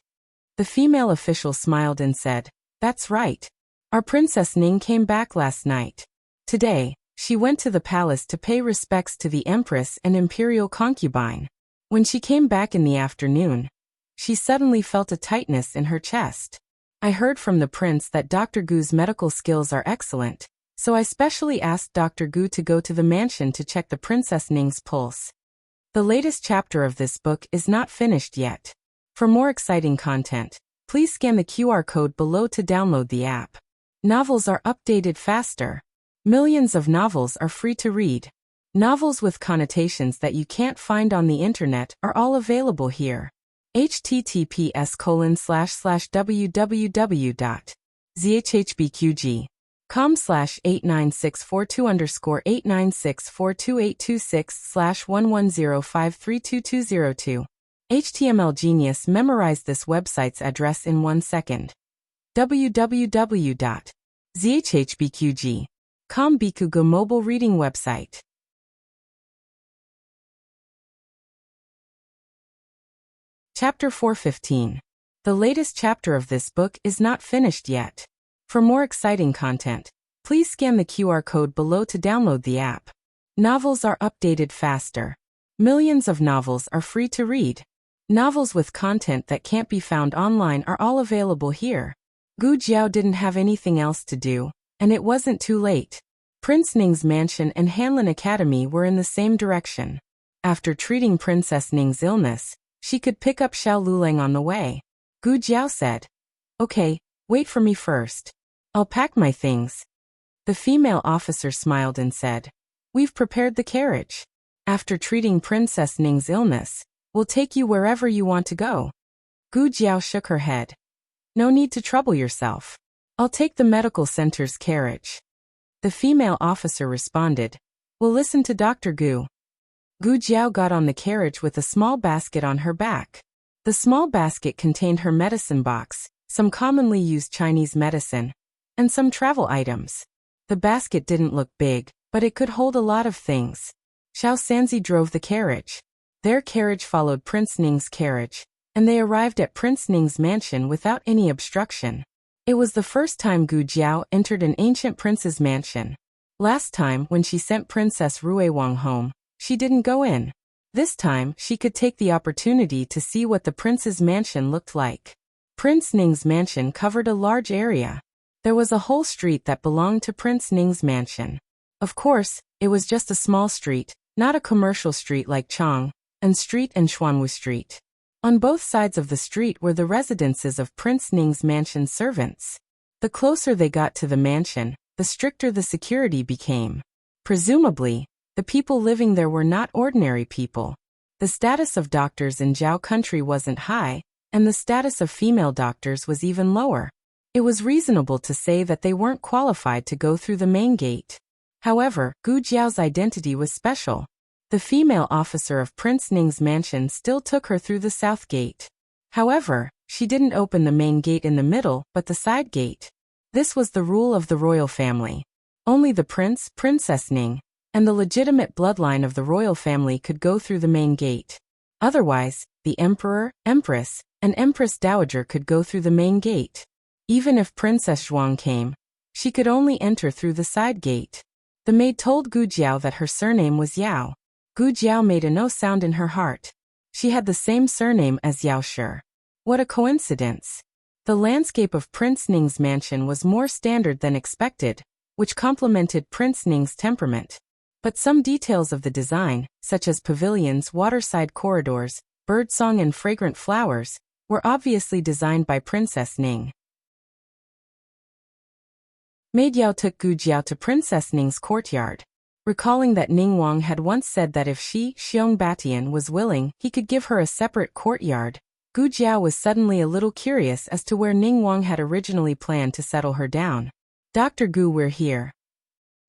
The female official smiled and said, That's right. Our Princess Ning came back last night. Today, she went to the palace to pay respects to the Empress and Imperial concubine. When she came back in the afternoon, she suddenly felt a tightness in her chest. I heard from the prince that Dr. Gu's medical skills are excellent, so I specially asked Dr. Gu to go to the mansion to check the Princess Ning's pulse. The latest chapter of this book is not finished yet. For more exciting content, please scan the QR code below to download the app. Novels are updated faster. Millions of novels are free to read. Novels with connotations that you can't find on the internet are all available here. https://www.zhbqg.com/89642_8964286/110532202. HTML Genius memorized this website's address in 1 second. www.zhbqg.com Bikugo mobile reading website. Chapter 415. The latest chapter of this book is not finished yet. For more exciting content, please scan the QR code below to download the app. Novels are updated faster. Millions of novels are free to read. Novels with content that can't be found online are all available here. Gu Jiao didn't have anything else to do, and it wasn't too late. Prince Ning's mansion and Hanlin Academy were in the same direction. After treating Princess Ning's illness, she could pick up Xiao Lulang on the way. Gu Jiao said, "Okay, wait for me first. I'll pack my things." The female officer smiled and said, "We've prepared the carriage. After treating Princess Ning's illness, we'll take you wherever you want to go." Gu Jiao shook her head. "No need to trouble yourself. I'll take the medical center's carriage." The female officer responded, "We'll listen to Dr. Gu." Gu Jiao got on the carriage with a small basket on her back. The small basket contained her medicine box, some commonly used Chinese medicine, and some travel items. The basket didn't look big, but it could hold a lot of things. Xiao Sanzi drove the carriage. Their carriage followed Prince Ning's carriage, and they arrived at Prince Ning's mansion without any obstruction. It was the first time Gu Jiao entered an ancient prince's mansion. Last time, when she sent Princess Ruiwang home, she didn't go in. This time, she could take the opportunity to see what the prince's mansion looked like. Prince Ning's mansion covered a large area. There was a whole street that belonged to Prince Ning's mansion. Of course, it was just a small street, not a commercial street like Chang and Street and Xuanwu Street. On both sides of the street were the residences of Prince Ning's mansion servants. The closer they got to the mansion, the stricter the security became. Presumably, the people living there were not ordinary people. The status of doctors in Zhao country wasn't high, and the status of female doctors was even lower. It was reasonable to say that they weren't qualified to go through the main gate. However, Gu Jiao's identity was special. The female officer of Prince Ning's mansion still took her through the south gate. However, she didn't open the main gate in the middle, but the side gate. This was the rule of the royal family. Only the prince, Princess Ning, and the legitimate bloodline of the royal family could go through the main gate. Otherwise, the emperor, empress, and empress dowager could go through the main gate. Even if Princess Zhuang came, she could only enter through the side gate. The maid told Gu Jiao that her surname was Yao. Gu Jiao made a no sound in her heart. She had the same surname as Yao Shi. What a coincidence. The landscape of Prince Ning's mansion was more standard than expected, which complemented Prince Ning's temperament. But some details of the design, such as pavilions, waterside corridors, birdsong and fragrant flowers, were obviously designed by Princess Ning. Maid Yao took Gu Jiao to Princess Ning's courtyard. Recalling that Ning Wang had once said that if she, Xiong Batian, was willing, he could give her a separate courtyard, Gu Jiao was suddenly a little curious as to where Ning Wang had originally planned to settle her down. "Dr. Gu, we're here."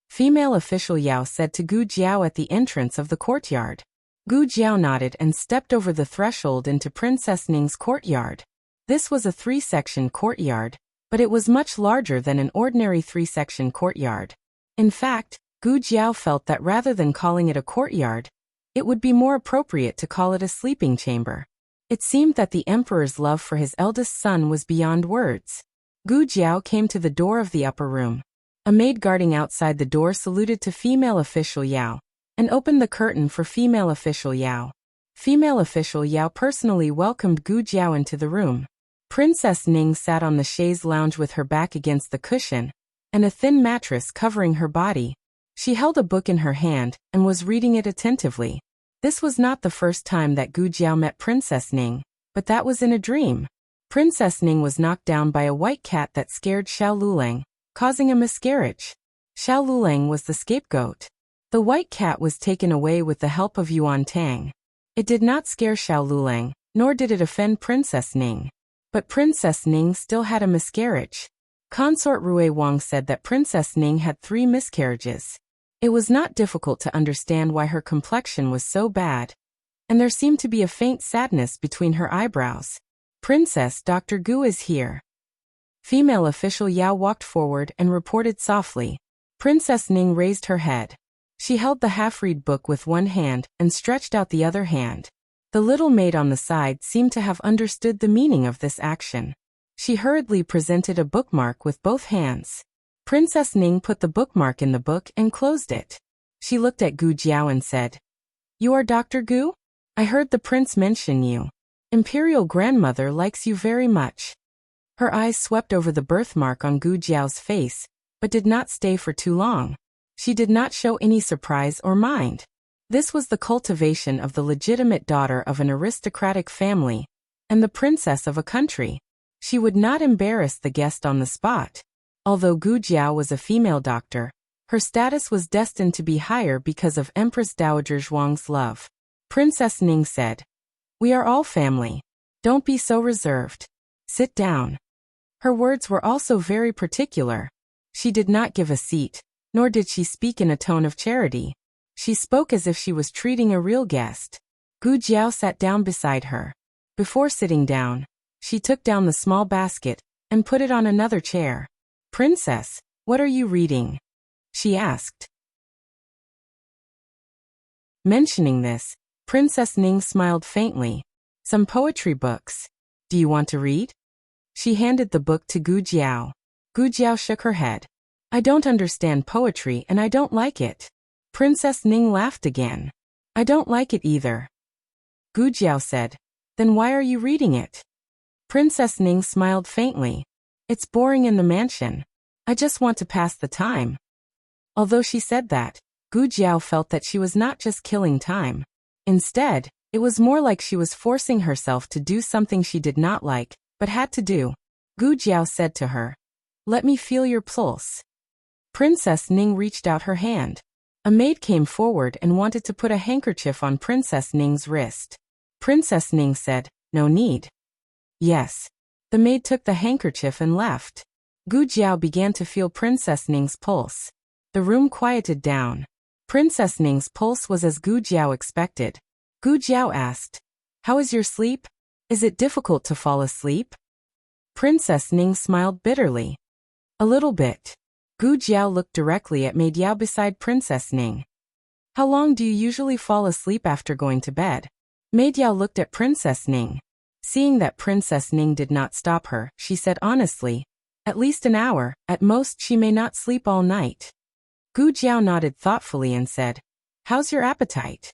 Female official Yao said to Gu Jiao at the entrance of the courtyard. Gu Jiao nodded and stepped over the threshold into Princess Ning's courtyard. This was a 3-section courtyard, but it was much larger than an ordinary 3-section courtyard. In fact, Gu Jiao felt that rather than calling it a courtyard, it would be more appropriate to call it a sleeping chamber. It seemed that the emperor's love for his eldest son was beyond words. Gu Jiao came to the door of the upper room. A maid guarding outside the door saluted to female official Yao and opened the curtain for female official Yao. Female official Yao personally welcomed Gu Jiao into the room. Princess Ning sat on the chaise lounge with her back against the cushion and a thin mattress covering her body. She held a book in her hand and was reading it attentively. This was not the first time that Gu Jiao met Princess Ning, But that was in a dream. Princess Ning was knocked down by a white cat that scared Xiao Lulang, causing a miscarriage. Xiao Lulang was the scapegoat. The white cat was taken away with the help of Yuan Tang. It did not scare Xiao Lulang, nor did it offend Princess Ning. But Princess Ning still had a miscarriage. Consort Rui Wang said that Princess Ning had 3 miscarriages. It was not difficult to understand why her complexion was so bad, and there seemed to be a faint sadness between her eyebrows. Princess Dr. Gu is here. Female official Yao walked forward and reported softly. Princess Ning raised her head. She held the half-read book with one hand and stretched out the other hand. The little maid on the side seemed to have understood the meaning of this action. She hurriedly presented a bookmark with both hands. Princess Ning put the bookmark in the book and closed it. She looked at Gu Jiao and said, "You are Dr. Gu? I heard the prince mention you. Imperial grandmother likes you very much." Her eyes swept over the birthmark on Gu Jiao's face, but did not stay for too long. She did not show any surprise or mind. This was the cultivation of the legitimate daughter of an aristocratic family, and the princess of a country. She would not embarrass the guest on the spot. Although Gu Jiao was a female doctor, her status was destined to be higher because of Empress Dowager Zhuang's love. Princess Ning said, "We are all family. Don't be so reserved. Sit down." Her words were also very particular. She did not give a seat, nor did she speak in a tone of charity. She spoke as if she was treating a real guest. Gu Jiao sat down beside her. Before sitting down, she took down the small basket and put it on another chair. "Princess, what are you reading?" she asked. Mentioning this, Princess Ning smiled faintly. "Some poetry books. Do you want to read?" She handed the book to Gu Jiao. Gu Jiao shook her head. "I don't understand poetry and I don't like it." Princess Ning laughed again. "I don't like it either." Gu Jiao said, "Then why are you reading it?" Princess Ning smiled faintly. "It's boring in the mansion. I just want to pass the time." Although she said that, Gu Jiao felt that she was not just killing time. Instead, it was more like she was forcing herself to do something she did not like, but had to do. Gu Jiao said to her, "Let me feel your pulse." Princess Ning reached out her hand. A maid came forward and wanted to put a handkerchief on Princess Ning's wrist. Princess Ning said, "No need." "Yes." The maid took the handkerchief and left. Gu Jiao began to feel Princess Ning's pulse. The room quieted down. Princess Ning's pulse was as Gu Jiao expected. Gu Jiao asked, "How is your sleep? Is it difficult to fall asleep?" Princess Ning smiled bitterly. "A little bit." Gu Jiao looked directly at maid Yao beside Princess Ning. "How long do you usually fall asleep after going to bed?" Maid Yao looked at Princess Ning. Seeing that Princess Ning did not stop her, she said honestly, "At least an hour, at most she may not sleep all night." Gu Jiao nodded thoughtfully and said, "How's your appetite?"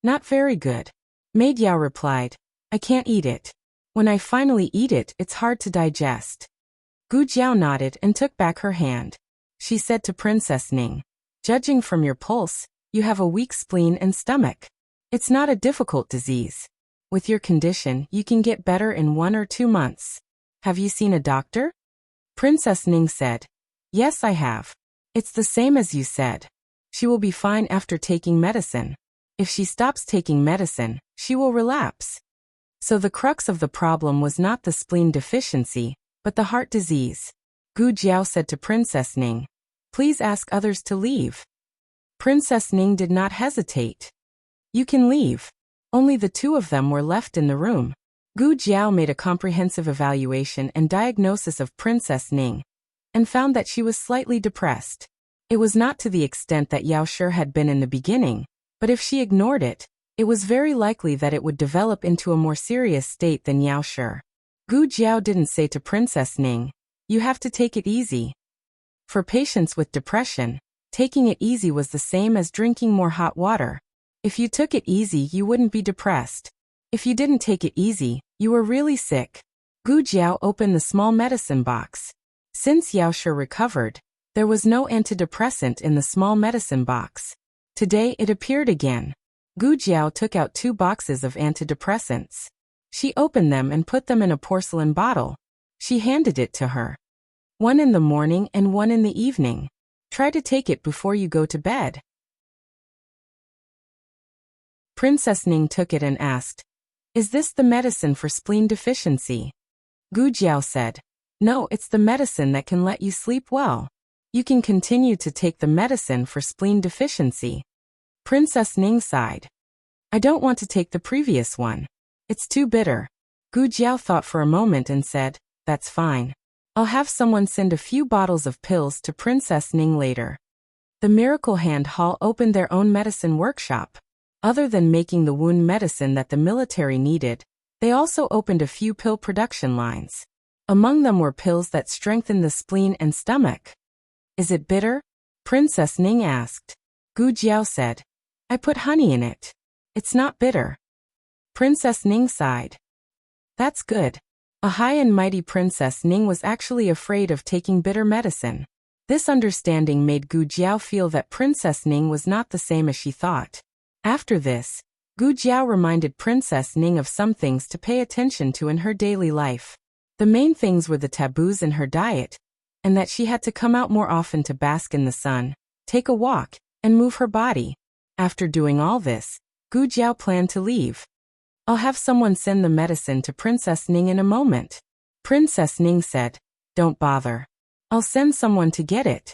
"Not very good." Maid Yao replied, "I can't eat it. When I finally eat it, it's hard to digest." Gu Jiao nodded and took back her hand. She said to Princess Ning, "Judging from your pulse, you have a weak spleen and stomach. It's not a difficult disease. With your condition, you can get better in 1 or 2 months. Have you seen a doctor?" Princess Ning said, "Yes, I have. It's the same as you said. She will be fine after taking medicine. If she stops taking medicine, she will relapse." So the crux of the problem was not the spleen deficiency, but the heart disease. Gu Jiao said to Princess Ning, "Please ask others to leave." Princess Ning did not hesitate. "You can leave." Only the 2 of them were left in the room. Gu Jiao made a comprehensive evaluation and diagnosis of Princess Ning, and found that she was slightly depressed. It was not to the extent that Yao Shi had been in the beginning, but if she ignored it, it was very likely that it would develop into a more serious state than Yao Shi. Gu Jiao didn't say to Princess Ning, "You have to take it easy." For patients with depression, taking it easy was the same as drinking more hot water. If you took it easy, you wouldn't be depressed. If you didn't take it easy, you were really sick. Gu Jiao opened the small medicine box. Since Yao Shi recovered, there was no antidepressant in the small medicine box. Today it appeared again. Gu Jiao took out 2 boxes of antidepressants. She opened them and put them in a porcelain bottle. She handed it to her. One in the morning and one in the evening. Try to take it before you go to bed. Princess Ning took it and asked, "Is this the medicine for spleen deficiency?" Gu Jiao said, "No, it's the medicine that can let you sleep well. You can continue to take the medicine for spleen deficiency." Princess Ning sighed. "I don't want to take the previous one. It's too bitter." Gu Jiao thought for a moment and said, "That's fine. I'll have someone send a few bottles of pills to Princess Ning later." The Miracle Hand Hall opened their own medicine workshop. Other than making the wound medicine that the military needed, they also opened a few pill production lines. Among them were pills that strengthen the spleen and stomach. "Is it bitter?" Princess Ning asked. Gu Jiao said, "I put honey in it. It's not bitter." Princess Ning sighed. "That's good." A high and mighty Princess Ning was actually afraid of taking bitter medicine. This understanding made Gu Jiao feel that Princess Ning was not the same as she thought. After this, Gu Jiao reminded Princess Ning of some things to pay attention to in her daily life. The main things were the taboos in her diet, and that she had to come out more often to bask in the sun, take a walk, and move her body. After doing all this, Gu Jiao planned to leave. "I'll have someone send the medicine to Princess Ning in a moment." Princess Ning said, "Don't bother. I'll send someone to get it."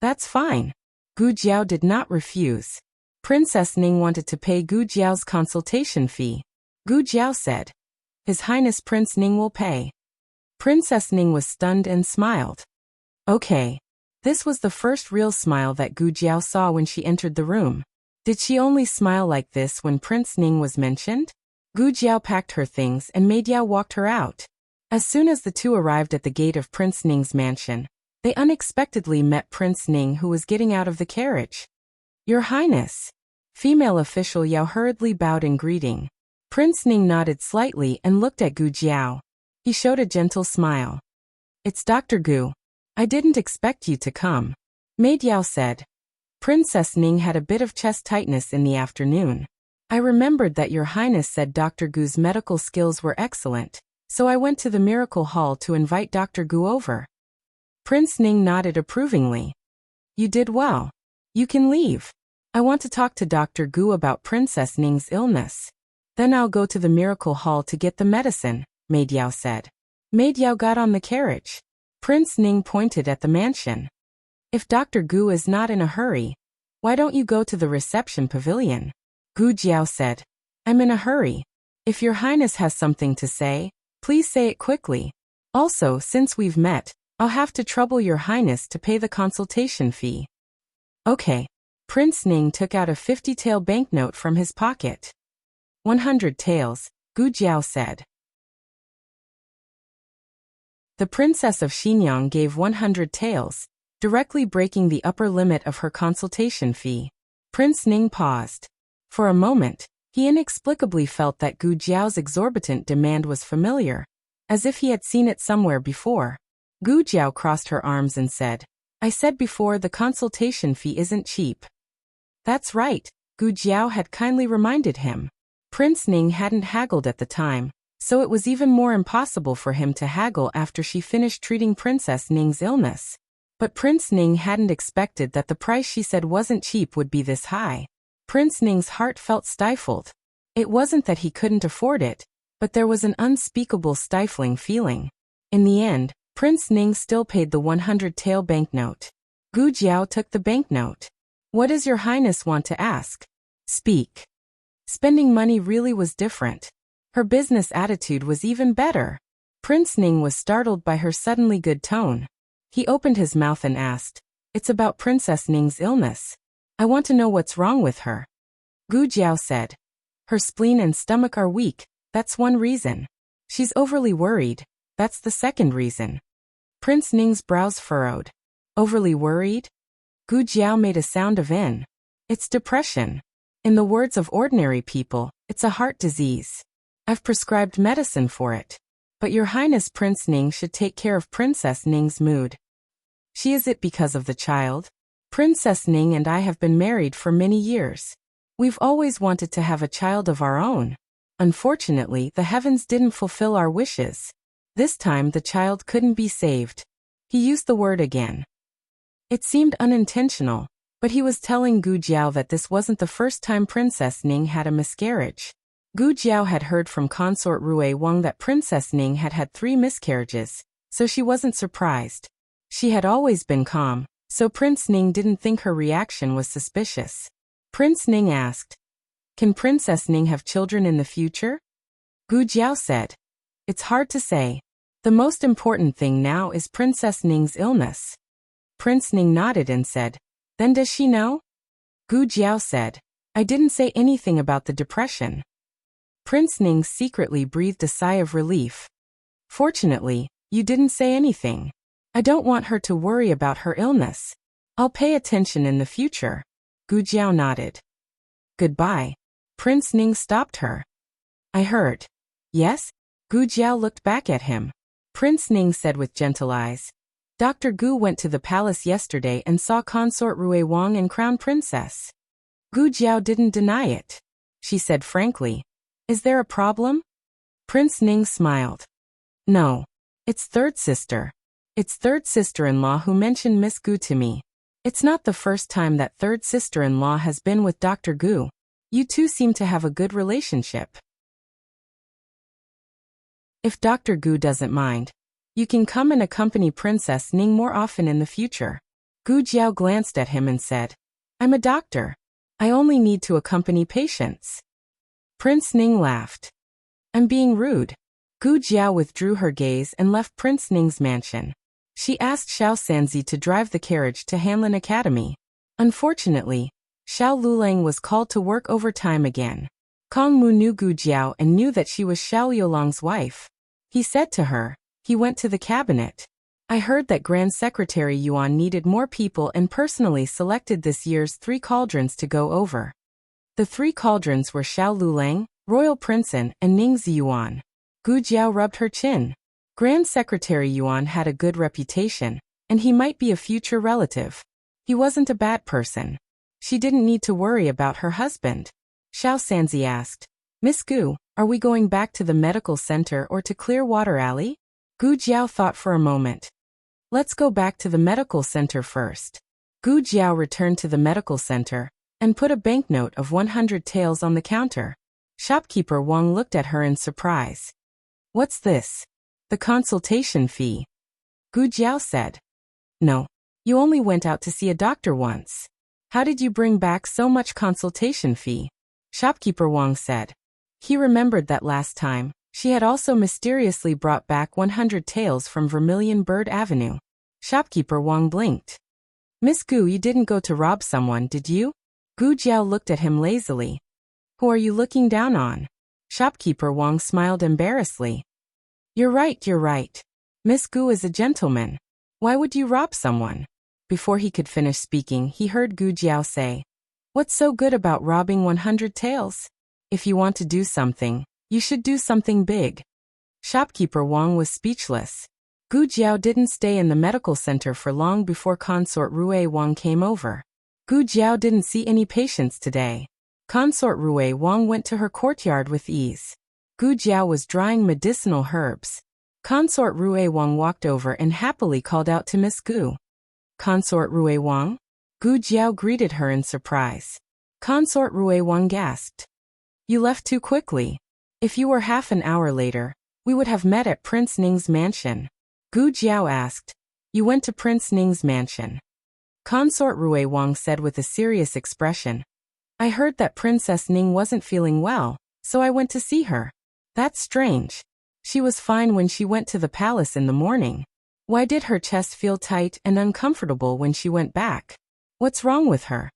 "That's fine." Gu Jiao did not refuse. Princess Ning wanted to pay Gu Jiao's consultation fee. Gu Jiao said, "His Highness Prince Ning will pay." Princess Ning was stunned and smiled. Okay. This was the first real smile that Gu Jiao saw when she entered the room. Did she only smile like this when Prince Ning was mentioned? Gu Jiao packed her things and Mei Diao walked her out. As soon as the two arrived at the gate of Prince Ning's mansion, they unexpectedly met Prince Ning, who was getting out of the carriage. "Your Highness." Female official Yao hurriedly bowed in greeting. Prince Ning nodded slightly and looked at Gu Jiao. He showed a gentle smile. "It's Dr. Gu. I didn't expect you to come," Mei Diao said. Princess Ning had a bit of chest tightness in the afternoon. "I remembered that Your Highness said Dr. Gu's medical skills were excellent, so I went to the Miracle Hall to invite Dr. Gu over." Prince Ning nodded approvingly. "You did well. You can leave. I want to talk to Dr. Gu about Princess Ning's illness. Then I'll go to the Miracle Hall to get the medicine," Mei Diao said. Mei Diao got on the carriage. Prince Ning pointed at the mansion. "If Dr. Gu is not in a hurry, why don't you go to the reception pavilion?" Gu Jiao said, "I'm in a hurry. If Your Highness has something to say, please say it quickly. Also, since we've met, I'll have to trouble Your Highness to pay the consultation fee." "Okay." Prince Ning took out a 50-tael banknote from his pocket. 100 taels, Gu Jiao said. The Princess of Xinyang gave 100 taels, directly breaking the upper limit of her consultation fee. Prince Ning paused. For a moment, he inexplicably felt that Gu Jiao's exorbitant demand was familiar, as if he had seen it somewhere before. Gu Jiao crossed her arms and said, "I said before, the consultation fee isn't cheap." "That's right," Gu Jiao had kindly reminded him. Prince Ning hadn't haggled at the time, so it was even more impossible for him to haggle after she finished treating Princess Ning's illness. But Prince Ning hadn't expected that the price she said wasn't cheap would be this high. Prince Ning's heart felt stifled. It wasn't that he couldn't afford it, but there was an unspeakable stifling feeling. In the end, Prince Ning still paid the 100-tael banknote. Gu Jiao took the banknote. "What does Your Highness want to ask? Speak." Spending money really was different. Her business attitude was even better. Prince Ning was startled by her suddenly good tone. He opened his mouth and asked, "It's about Princess Ning's illness. I want to know what's wrong with her." Gu Jiao said, "Her spleen and stomach are weak, that's one reason. She's overly worried, that's the second reason." Prince Ning's brows furrowed. "Overly worried?" Gu Jiao made a sound of N. "It's depression. In the words of ordinary people, it's a heart disease. I've prescribed medicine for it. But Your Highness Prince Ning should take care of Princess Ning's mood." "She is it because of the child? Princess Ning and I have been married for many years. We've always wanted to have a child of our own." Unfortunately, the heavens didn't fulfill our wishes. This time the child couldn't be saved. He used the word again. It seemed unintentional, but he was telling Gu Jiao that this wasn't the first time Princess Ning had a miscarriage. Gu Jiao had heard from consort Rui Wang that Princess Ning had had 3 miscarriages, so she wasn't surprised. She had always been calm, so Prince Ning didn't think her reaction was suspicious. Prince Ning asked, "Can Princess Ning have children in the future?" Gu Jiao said, "It's hard to say. The most important thing now is Princess Ning's illness." Prince Ning nodded and said, "Then does she know?" Gu Jiao said, "I didn't say anything about the depression." Prince Ning secretly breathed a sigh of relief. "Fortunately, you didn't say anything. I don't want her to worry about her illness. I'll pay attention in the future." Gu Jiao nodded. "Goodbye." Prince Ning stopped her. "I heard." "Yes?" Gu Jiao looked back at him. Prince Ning said with gentle eyes, "Dr. Gu went to the palace yesterday and saw consort Rui Wang and Crown Princess." Gu Jiao didn't deny it. She said frankly, "Is there a problem?" Prince Ning smiled. "No. It's third sister. It's third sister-in-law who mentioned Miss Gu to me. It's not the first time that third sister-in-law has been with Dr. Gu. You two seem to have a good relationship. If Dr. Gu doesn't mind, you can come and accompany Princess Ning more often in the future." Gu Jiao glanced at him and said, "I'm a doctor. I only need to accompany patients." Prince Ning laughed. "I'm being rude." Gu Jiao withdrew her gaze and left Prince Ning's mansion. She asked Xiao Sanzi to drive the carriage to Hanlin Academy. Unfortunately, Xiao Lulang was called to work overtime again. Kong Mu knew Gu Jiao and knew that she was Xiao Liulang's wife. He said to her, he went to the cabinet. "I heard that Grand Secretary Yuan needed more people and personally selected this year's 3 cauldrons to go over." The 3 cauldrons were Xiao Lulang, Royal Princeton, and Ning Ziyuan. Gu Jiao rubbed her chin. Grand Secretary Yuan had a good reputation, and he might be a future relative. He wasn't a bad person. She didn't need to worry about her husband. Xiao Sanzi asked, "Miss Gu, are we going back to the medical center or to Clearwater Alley?" Gu Jiao thought for a moment. "Let's go back to the medical center first." Gu Jiao returned to the medical center and put a banknote of 100 taels on the counter. Shopkeeper Wang looked at her in surprise. "What's this?" "The consultation fee." Gu Jiao said. "No. You only went out to see a doctor once. How did you bring back so much consultation fee?" Shopkeeper Wang said. He remembered that last time, she had also mysteriously brought back 100 taels from Vermilion Bird Avenue. Shopkeeper Wang blinked. "Miss Gu, you didn't go to rob someone, did you?" Gu Jiao looked at him lazily. "Who are you looking down on?" Shopkeeper Wang smiled embarrassedly. You're right. Miss Gu is a gentleman. Why would you rob someone?" Before he could finish speaking, he heard Gu Jiao say, "What's so good about robbing 100 taels? If you want to do something, you should do something big." Shopkeeper Wang was speechless. Gu Jiao didn't stay in the medical center for long before consort Rui Wang came over. Gu Jiao didn't see any patients today. Consort Rui Wang went to her courtyard with ease. Gu Jiao was drying medicinal herbs. Consort Rui Wang walked over and happily called out to Miss Gu. "Consort Rui Wang?" Gu Jiao greeted her in surprise. Consort Rui Wang gasped. "You left too quickly. If you were half an hour later, we would have met at Prince Ning's mansion." Gu Jiao asked, "You went to Prince Ning's mansion?" Consort Rui Wang said with a serious expression, "I heard that Princess Ning wasn't feeling well, so I went to see her." "That's strange. She was fine when she went to the palace in the morning. Why did her chest feel tight and uncomfortable when she went back? What's wrong with her?"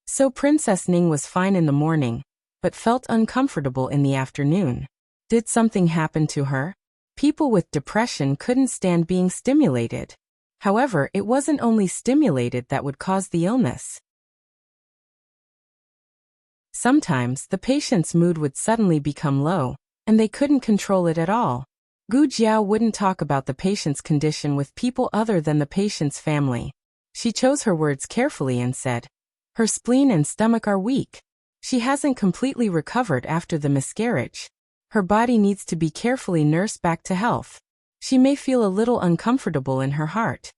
So Princess Ning was fine in the morning, but felt uncomfortable in the afternoon. Did something happen to her? People with depression couldn't stand being stimulated. However, it wasn't only stimulated that would cause the illness. Sometimes the patient's mood would suddenly become low, and they couldn't control it at all. Gu Jiao wouldn't talk about the patient's condition with people other than the patient's family. She chose her words carefully and said, "Her spleen and stomach are weak. She hasn't completely recovered after the miscarriage. Her body needs to be carefully nursed back to health. She may feel a little uncomfortable in her heart.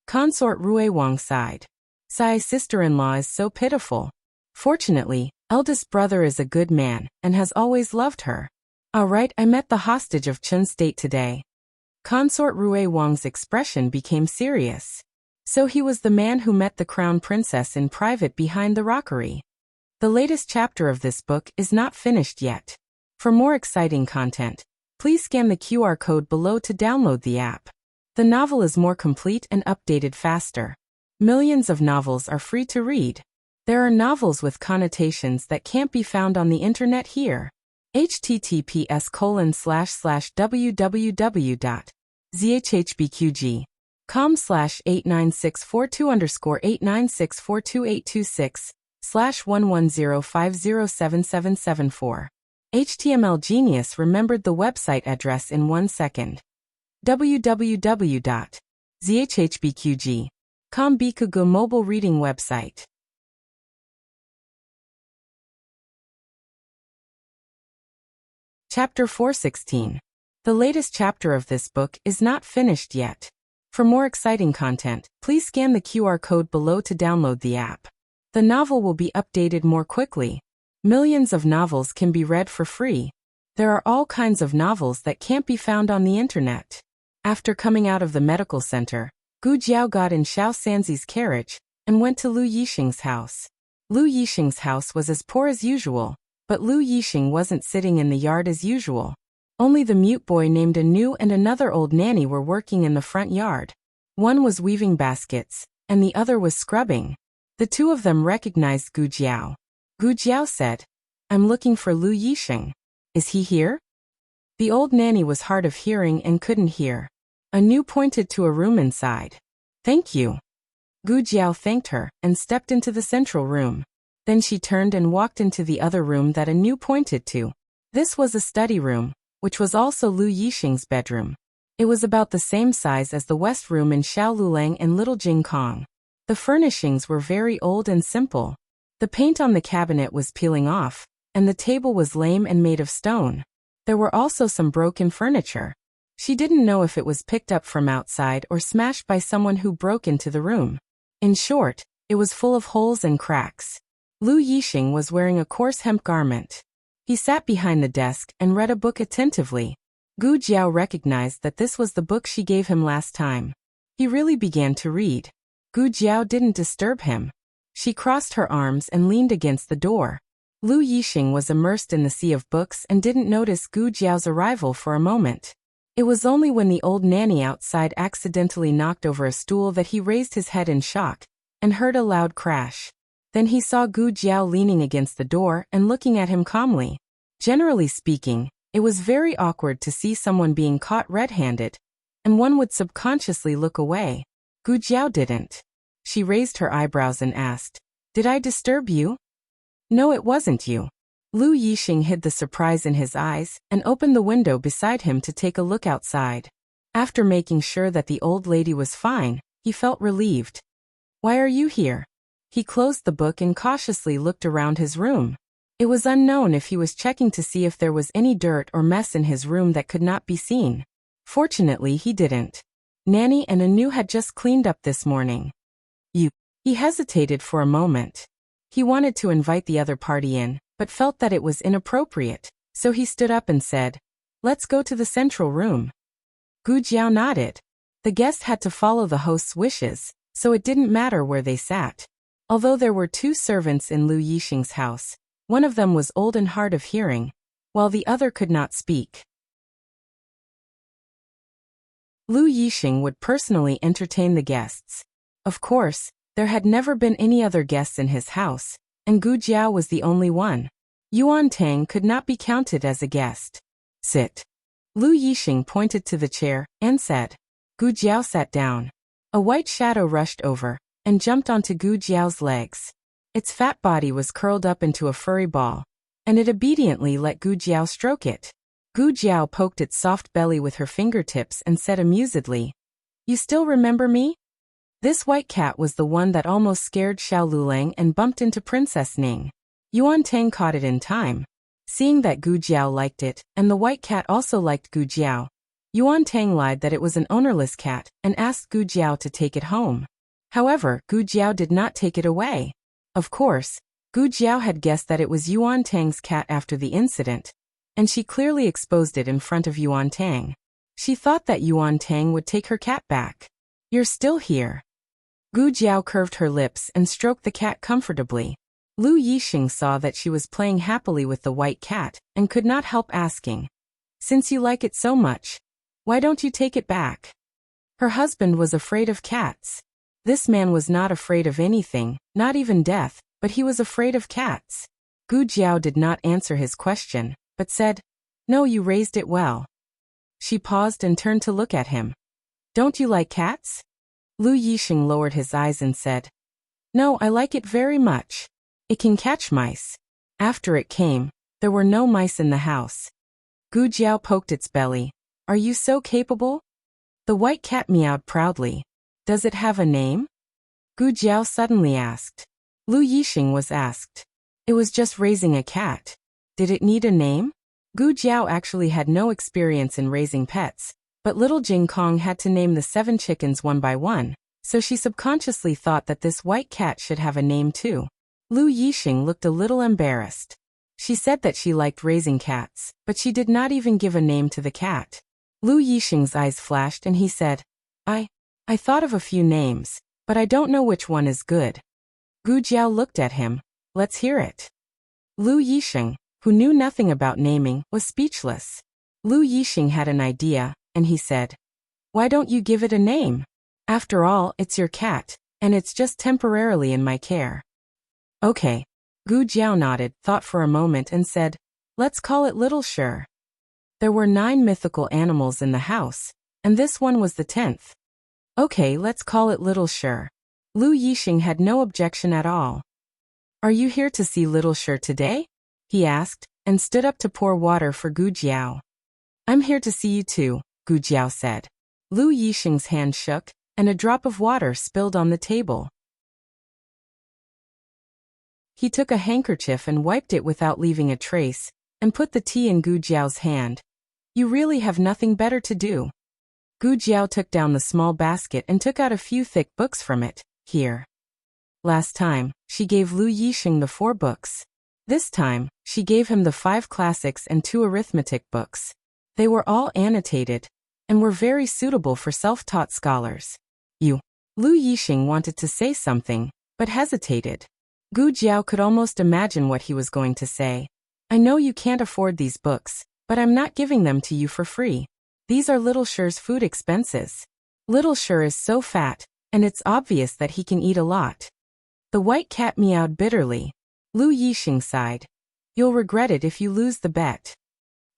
Consort Rui Wang sighed. Sai's sister-in-law is so pitiful. Fortunately, eldest brother is a good man and has always loved her. All right, I met the hostage of Chun State today. Consort Rui Wang's expression became serious. So he was the man who met the crown princess in private behind the rockery. The latest chapter of this book is not finished yet. For more exciting content, please scan the QR code below to download the app. The novel is more complete and updated faster. Millions of novels are free to read. There are novels with connotations that can't be found on the internet here. https://www.zhbqg.com/89642_896/110507774. HTML Genius remembered the website address in 1 second. www.zhbqg.com Bikugo mobile reading website. Chapter 416. The latest chapter of this book is not finished yet. For more exciting content, please scan the QR code below to download the app. The novel will be updated more quickly. Millions of novels can be read for free. There are all kinds of novels that can't be found on the internet. After coming out of the medical center, Gu Jiao got in Xiao Sanzi's carriage and went to Lu Yixing's house. Lu Yixing's house was as poor as usual, but Lu Yixing wasn't sitting in the yard as usual. Only the mute boy named Anu and another old nanny were working in the front yard. One was weaving baskets, and the other was scrubbing. The two of them recognized Gu Jiao. Gu Jiao said, "I'm looking for Lu Yixing. Is he here?" The old nanny was hard of hearing and couldn't hear. Anu pointed to a room inside. "Thank you." Gu Jiao thanked her and stepped into the central room. Then she turned and walked into the other room that Anu pointed to. This was a study room, which was also Lu Yixing's bedroom. It was about the same size as the west room in Xiaolulang and Little Jingkong. The furnishings were very old and simple. The paint on the cabinet was peeling off, and the table was lame and made of stone. There were also some broken furniture. She didn't know if it was picked up from outside or smashed by someone who broke into the room. In short, it was full of holes and cracks. Lu Yixing was wearing a coarse hemp garment. He sat behind the desk and read a book attentively. Gu Jiao recognized that this was the book she gave him last time. He really began to read. Gu Jiao didn't disturb him. She crossed her arms and leaned against the door. Lu Yixing was immersed in the sea of books and didn't notice Gu Jiao's arrival for a moment. It was only when the old nanny outside accidentally knocked over a stool that he raised his head in shock and heard a loud crash. Then he saw Gu Jiao leaning against the door and looking at him calmly. Generally speaking, it was very awkward to see someone being caught red-handed, and one would subconsciously look away. Gu Jiao didn't. She raised her eyebrows and asked, "Did I disturb you?" "No, it wasn't you." Lu Yixing hid the surprise in his eyes and opened the window beside him to take a look outside. After making sure that the old lady was fine, he felt relieved. "Why are you here?" He closed the book and cautiously looked around his room. It was unknown if he was checking to see if there was any dirt or mess in his room that could not be seen. Fortunately, he didn't. Nanny and Anu had just cleaned up this morning. He hesitated for a moment. He wanted to invite the other party in, but felt that it was inappropriate, so he stood up and said, "Let's go to the central room." Gu Jiao nodded. The guest had to follow the host's wishes, so it didn't matter where they sat. Although there were two servants in Lu Yixing's house, one of them was old and hard of hearing, while the other could not speak. Lu Yixing would personally entertain the guests. Of course, there had never been any other guests in his house, and Gu Jiao was the only one. Yuan Tang could not be counted as a guest. "Sit." Lu Yixing pointed to the chair and said. Gu Jiao sat down. A white shadow rushed over and jumped onto Gu Jiao's legs. Its fat body was curled up into a furry ball, and it obediently let Gu Jiao stroke it. Gu Jiao poked its soft belly with her fingertips and said amusedly, "You still remember me?" This white cat was the one that almost scared Xiao Lulang and bumped into Princess Ning. Yuan Tang caught it in time. Seeing that Gu Jiao liked it, and the white cat also liked Gu Jiao, Yuan Tang lied that it was an ownerless cat and asked Gu Jiao to take it home. However, Gu Jiao did not take it away. Of course, Gu Jiao had guessed that it was Yuan Tang's cat after the incident, and she clearly exposed it in front of Yuan Tang. She thought that Yuan Tang would take her cat back. "You're still here." Gu Jiao curved her lips and stroked the cat comfortably. Lu Yixing saw that she was playing happily with the white cat and could not help asking, "Since you like it so much, why don't you take it back?" Her husband was afraid of cats. This man was not afraid of anything, not even death, but he was afraid of cats. Gu Jiao did not answer his question, but said, "No, you raised it well." She paused and turned to look at him. "Don't you like cats?" Lu Yixing lowered his eyes and said, "No, I like it very much. It can catch mice." After it came, there were no mice in the house. Gu Jiao poked its belly. "Are you so capable?" The white cat meowed proudly. "Does it have a name?" Gu Jiao suddenly asked. Lu Yixing was asked. "It was just raising a cat. Did it need a name?" Gu Jiao actually had no experience in raising pets, but little Jing Kong had to name the 7 chickens one by one, so she subconsciously thought that this white cat should have a name too. Lu Yixing looked a little embarrassed. She said that she liked raising cats, but she did not even give a name to the cat. Lu Yixing's eyes flashed and he said, I thought of a few names, but I don't know which one is good." Gu Jiao looked at him. "Let's hear it." Lu Yixing, who knew nothing about naming, was speechless. Lu Yixing had an idea, and he said, "Why don't you give it a name? After all, it's your cat, and it's just temporarily in my care." "Okay." Gu Jiao nodded, thought for a moment and said, "Let's call it Little Sure." There were 9 mythical animals in the house, and this one was the 10th. "Okay, let's call it Little Sure." Lu Yixing had no objection at all. "Are you here to see Little Sure today?" he asked, and stood up to pour water for Gu Jiao. "I'm here to see you too," Gu Jiao said. Lu Yixing's hand shook, and a drop of water spilled on the table. He took a handkerchief and wiped it without leaving a trace, and put the tea in Gu Jiao's hand. "You really have nothing better to do." Gu Jiao took down the small basket and took out a few thick books from it. "Here." Last time, she gave Lu Yixing the 4 books. This time, she gave him the 5 classics and 2 arithmetic books. They were all annotated, and were very suitable for self-taught scholars. Lu Yixing wanted to say something, but hesitated. Gu Jiao could almost imagine what he was going to say. "I know you can't afford these books, but I'm not giving them to you for free. These are Little Sure's food expenses. Little Sure is so fat, and it's obvious that he can eat a lot." The white cat meowed bitterly. Lu Yixing sighed. "You'll regret it if you lose the bet."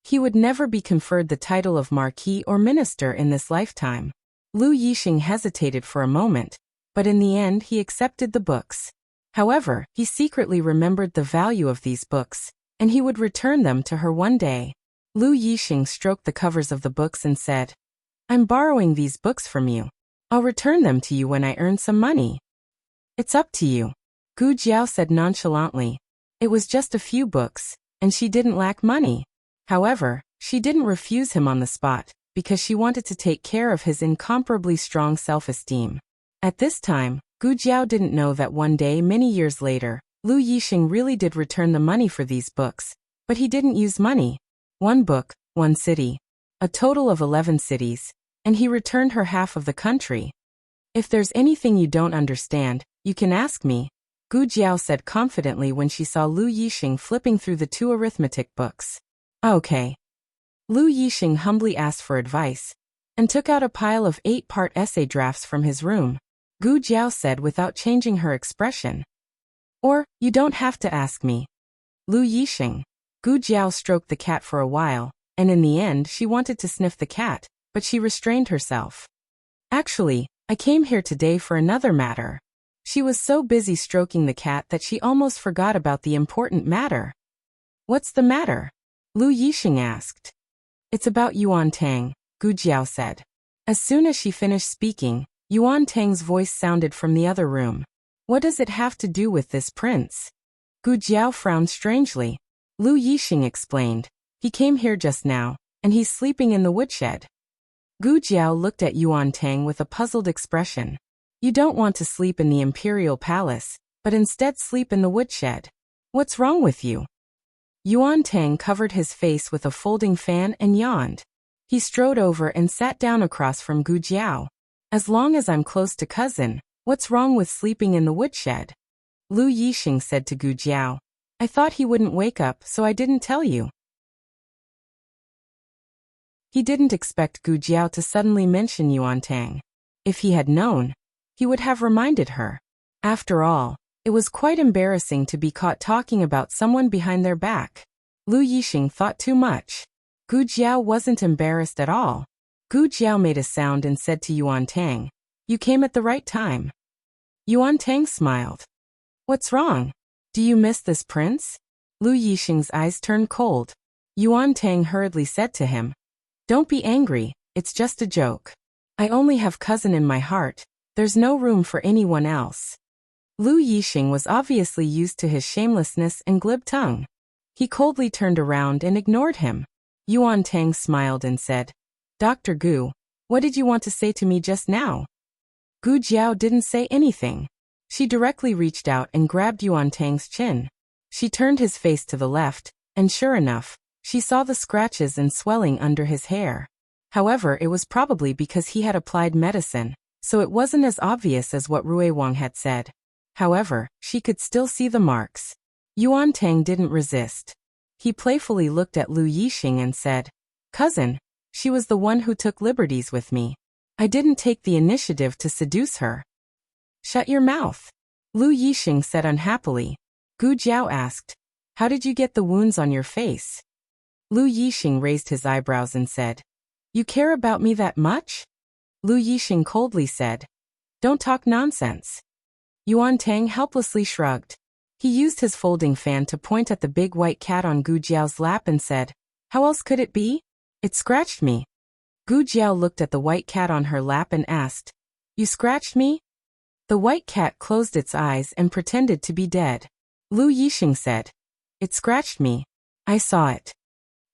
He would never be conferred the title of Marquis or Minister in this lifetime. Lu Yixing hesitated for a moment, but in the end he accepted the books. However, he secretly remembered the value of these books, and he would return them to her one day. Lu Yixing stroked the covers of the books and said, "I'm borrowing these books from you. I'll return them to you when I earn some money." "It's up to you," Gu Jiao said nonchalantly. It was just a few books, and she didn't lack money. However, she didn't refuse him on the spot, because she wanted to take care of his incomparably strong self-esteem. At this time, Gu Jiao didn't know that one day many years later, Lu Yixing really did return the money for these books, but he didn't use money. 1 book, 1 city. A total of 11 cities, and he returned her half of the country. "If there's anything you don't understand, you can ask me," Gu Jiao said confidently when she saw Lu Yixing flipping through the 2 arithmetic books. "Okay." Lu Yixing humbly asked for advice, and took out a pile of 8-part essay drafts from his room. Gu Jiao said without changing her expression. "Or, you don't have to ask me." Lu Yixing. Gu Jiao stroked the cat for a while, and in the end she wanted to sniff the cat, but she restrained herself. "Actually, I came here today for another matter." She was so busy stroking the cat that she almost forgot about the important matter. "What's the matter?" Lu Yixing asked. "It's about Yuan Tang," Gu Jiao said. As soon as she finished speaking, Yuan Tang's voice sounded from the other room. "What does it have to do with this prince?" Gu Jiao frowned strangely. Lu Yixing explained. He came here just now, and he's sleeping in the woodshed. Gu Jiao looked at Yuan Tang with a puzzled expression. You don't want to sleep in the imperial palace, but instead sleep in the woodshed. What's wrong with you? Yuan Tang covered his face with a folding fan and yawned. He strode over and sat down across from Gu Jiao. As long as I'm close to cousin, what's wrong with sleeping in the woodshed? Lu Yixing said to Gu Jiao. I thought he wouldn't wake up, so I didn't tell you. He didn't expect Gu Jiao to suddenly mention Yuan Tang. If he had known, he would have reminded her. After all, it was quite embarrassing to be caught talking about someone behind their back. Lu Yixing thought too much. Gu Jiao wasn't embarrassed at all. Gu Jiao made a sound and said to Yuan Tang, You came at the right time. Yuan Tang smiled. What's wrong? Do you miss this prince? Lu Yixing's eyes turned cold. Yuan Tang hurriedly said to him, Don't be angry, it's just a joke. I only have cousin in my heart, there's no room for anyone else. Lu Yixing was obviously used to his shamelessness and glib tongue. He coldly turned around and ignored him. Yuan Tang smiled and said, Dr. Gu, what did you want to say to me just now? Gu Jiao didn't say anything. She directly reached out and grabbed Yuan Tang's chin. She turned his face to the left, and sure enough, she saw the scratches and swelling under his hair. However, it was probably because he had applied medicine, so it wasn't as obvious as what Rui Wang had said. However, she could still see the marks. Yuan Tang didn't resist. He playfully looked at Lu Yixing and said, Cousin, she was the one who took liberties with me. I didn't take the initiative to seduce her. Shut your mouth. Lu Yixing said unhappily. Gu Jiao asked, How did you get the wounds on your face? Lu Yixing raised his eyebrows and said, You care about me that much? Lu Yixing coldly said, Don't talk nonsense. Yuan Tang helplessly shrugged. He used his folding fan to point at the big white cat on Gu Jiao's lap and said, How else could it be? It scratched me. Gu Jiao looked at the white cat on her lap and asked, You scratched me? The white cat closed its eyes and pretended to be dead. Lu Yixing said, It scratched me. I saw it.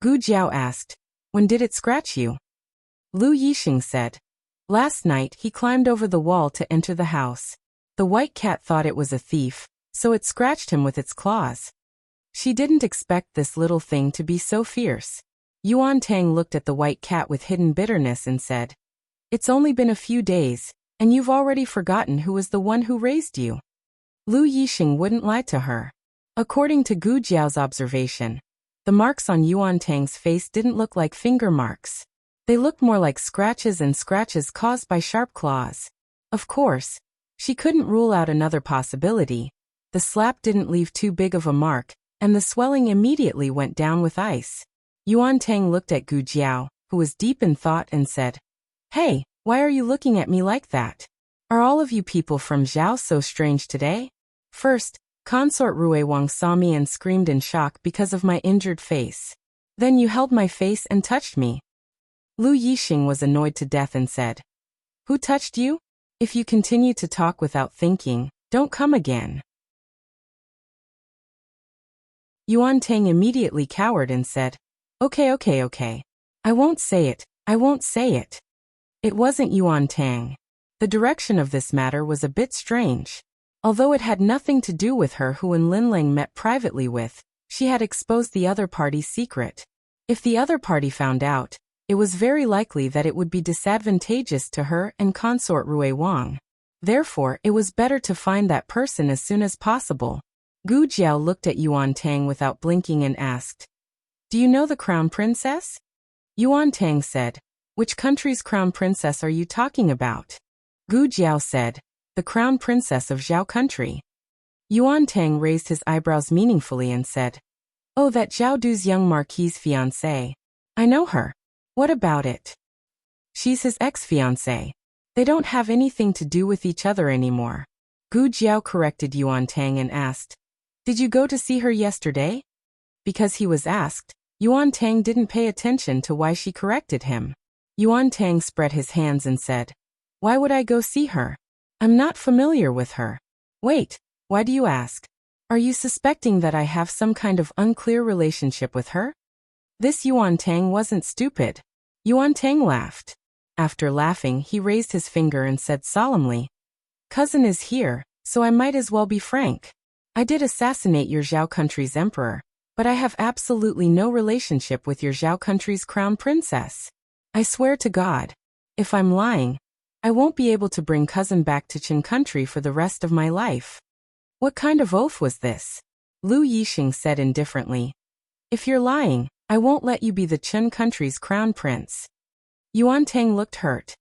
Gu Jiao asked, When did it scratch you? Lu Yixing said, Last night he climbed over the wall to enter the house. The white cat thought it was a thief, so it scratched him with its claws. She didn't expect this little thing to be so fierce. Yuan Tang looked at the white cat with hidden bitterness and said, It's only been a few days, and you've already forgotten who was the one who raised you. Lu Yixing wouldn't lie to her. According to Gu Jiao's observation, the marks on Yuan Tang's face didn't look like finger marks. They looked more like scratches and scratches caused by sharp claws. Of course, she couldn't rule out another possibility. The slap didn't leave too big of a mark, and the swelling immediately went down with ice. Yuan Tang looked at Gu Jiao, who was deep in thought, and said, Hey, why are you looking at me like that? Are all of you people from Zhao so strange today? First, Consort Rui Wang saw me and screamed in shock because of my injured face. Then you held my face and touched me. Lu Yixing was annoyed to death and said, Who touched you? If you continue to talk without thinking, don't come again. Yuan Tang immediately cowered and said, Okay. I won't say it. It wasn't Yuan Tang. The direction of this matter was a bit strange. Although it had nothing to do with her who Lin Lang met privately with, she had exposed the other party's secret. If the other party found out, it was very likely that it would be disadvantageous to her and Consort Rui Wang. Therefore, it was better to find that person as soon as possible. Gu Jiao looked at Yuan Tang without blinking and asked, Do you know the crown princess? Yuan Tang said, Which country's crown princess are you talking about? Gu Jiao said, The crown princess of Zhao country. Yuan Tang raised his eyebrows meaningfully and said, Oh, that Zhao Du's young marquis's fiancée. I know her. What about it? She's his ex-fiancée. They don't have anything to do with each other anymore. Gu Jiao corrected Yuan Tang and asked, Did you go to see her yesterday? Because he was asked, Yuan Tang didn't pay attention to why she corrected him. Yuan Tang spread his hands and said, Why would I go see her? I'm not familiar with her. Wait, why do you ask? Are you suspecting that I have some kind of unclear relationship with her? This Yuan Tang wasn't stupid. Yuan Tang laughed. After laughing, he raised his finger and said solemnly, "Cousin is here, so I might as well be frank. I did assassinate your Zhao country's emperor, but I have absolutely no relationship with your Zhao country's crown princess. I swear to God, if I'm lying, I won't be able to bring cousin back to Qin country for the rest of my life." What kind of oath was this? Lu Yixing said indifferently. If you're lying, I won't let you be the Qin country's crown prince. Yuan Tang looked hurt.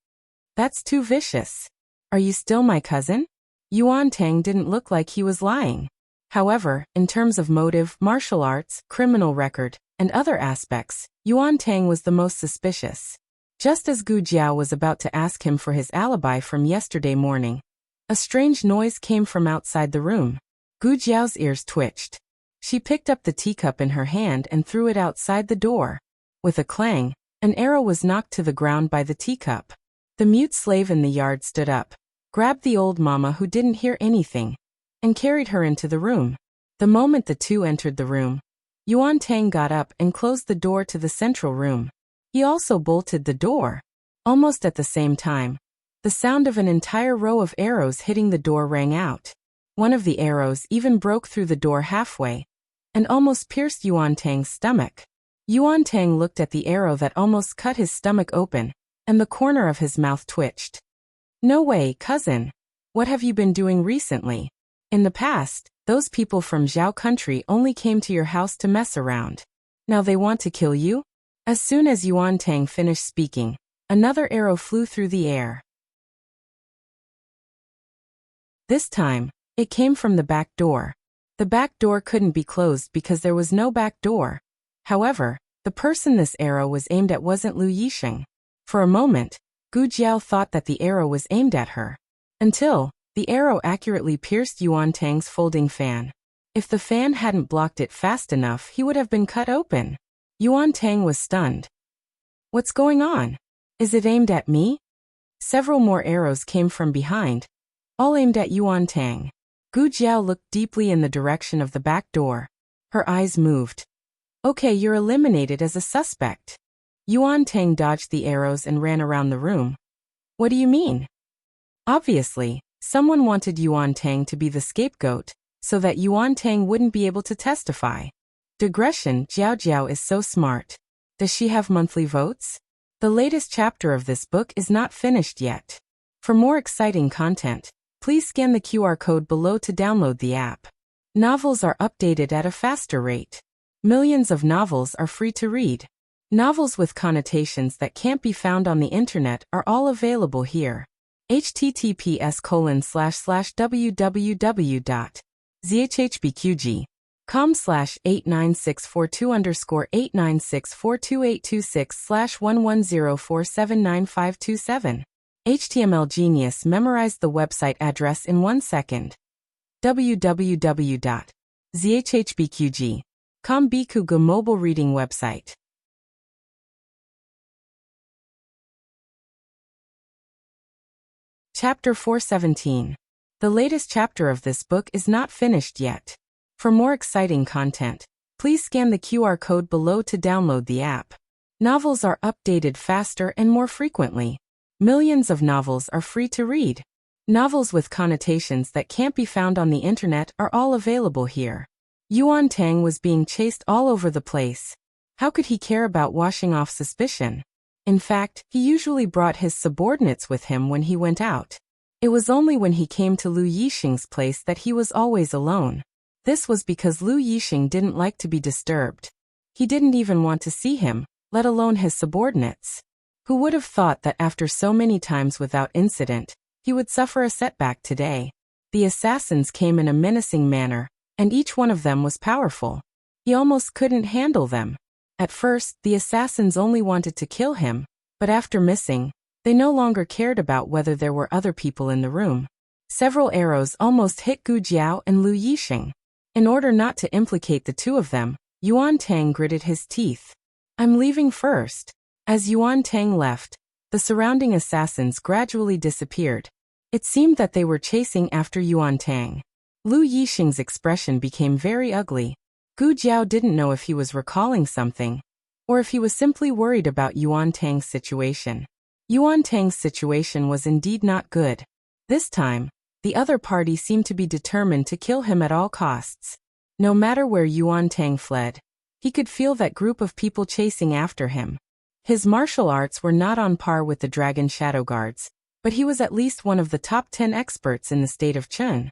That's too vicious. Are you still my cousin? Yuan Tang didn't look like he was lying. However, in terms of motive, martial arts, criminal record, and other aspects, Yuan Tang was the most suspicious. Just as Gu Jiao was about to ask him for his alibi from yesterday morning, a strange noise came from outside the room. Gu Jiao's ears twitched. She picked up the teacup in her hand and threw it outside the door. With a clang, an arrow was knocked to the ground by the teacup. The mute slave in the yard stood up, grabbed the old mama who didn't hear anything, and carried her into the room. The moment the two entered the room, Yuan Tang got up and closed the door to the central room. He also bolted the door. Almost at the same time, the sound of an entire row of arrows hitting the door rang out. One of the arrows even broke through the door halfway, and almost pierced Yuan Tang's stomach. Yuan Tang looked at the arrow that almost cut his stomach open, and the corner of his mouth twitched. No way, cousin. What have you been doing recently? In the past, those people from Zhao country only came to your house to mess around. Now they want to kill you? As soon as Yuan Tang finished speaking, another arrow flew through the air. This time, it came from the back door. The back door couldn't be closed because there was no back door. However, the person this arrow was aimed at wasn't Lu Yixing. For a moment, Gu Jiao thought that the arrow was aimed at her. Until the arrow accurately pierced Yuan Tang's folding fan. If the fan hadn't blocked it fast enough, he would have been cut open. Yuan Tang was stunned. What's going on? Is it aimed at me? Several more arrows came from behind, all aimed at Yuan Tang. Gu Jiao looked deeply in the direction of the back door. Her eyes moved. Okay, you're eliminated as a suspect. Yuan Tang dodged the arrows and ran around the room. What do you mean? Obviously, someone wanted Yuan Tang to be the scapegoat, so that Yuan Tang wouldn't be able to testify. Digression, Jiao Jiao is so smart. Does she have monthly votes? The latest chapter of this book is not finished yet. For more exciting content, please scan the QR code below to download the app. Novels are updated at a faster rate. Millions of novels are free to read. Novels with connotations that can't be found on the internet are all available here. https://www.zhhbqg.com/89642_8964286/110479527. HTML Genius memorized the website address in 1 second. www.zhhbqg.com Bikuga mobile reading website. Chapter 417. The latest chapter of this book is not finished yet. For more exciting content, please scan the QR code below to download the app. Novels are updated faster and more frequently. Millions of novels are free to read. Novels with connotations that can't be found on the internet are all available here. Yuan Tang was being chased all over the place. How could he care about washing off suspicion? In fact, he usually brought his subordinates with him when he went out. It was only when he came to Lu Yixing's place that he was always alone. This was because Lu Yixing didn't like to be disturbed. He didn't even want to see him, let alone his subordinates. Who would have thought that after so many times without incident, he would suffer a setback today? The assassins came in a menacing manner, and each one of them was powerful. He almost couldn't handle them. At first, the assassins only wanted to kill him, but after missing, they no longer cared about whether there were other people in the room. Several arrows almost hit Gu Jiao and Lu Yixing. In order not to implicate the two of them, Yuan Tang gritted his teeth. I'm leaving first. As Yuan Tang left, the surrounding assassins gradually disappeared. It seemed that they were chasing after Yuan Tang. Lu Yixing's expression became very ugly. Gu Jiao didn't know if he was recalling something, or if he was simply worried about Yuan Tang's situation. Yuan Tang's situation was indeed not good. This time, the other party seemed to be determined to kill him at all costs. No matter where Yuan Tang fled, he could feel that group of people chasing after him. His martial arts were not on par with the Dragon Shadow Guards, but he was at least one of the top 10 experts in the state of Chun.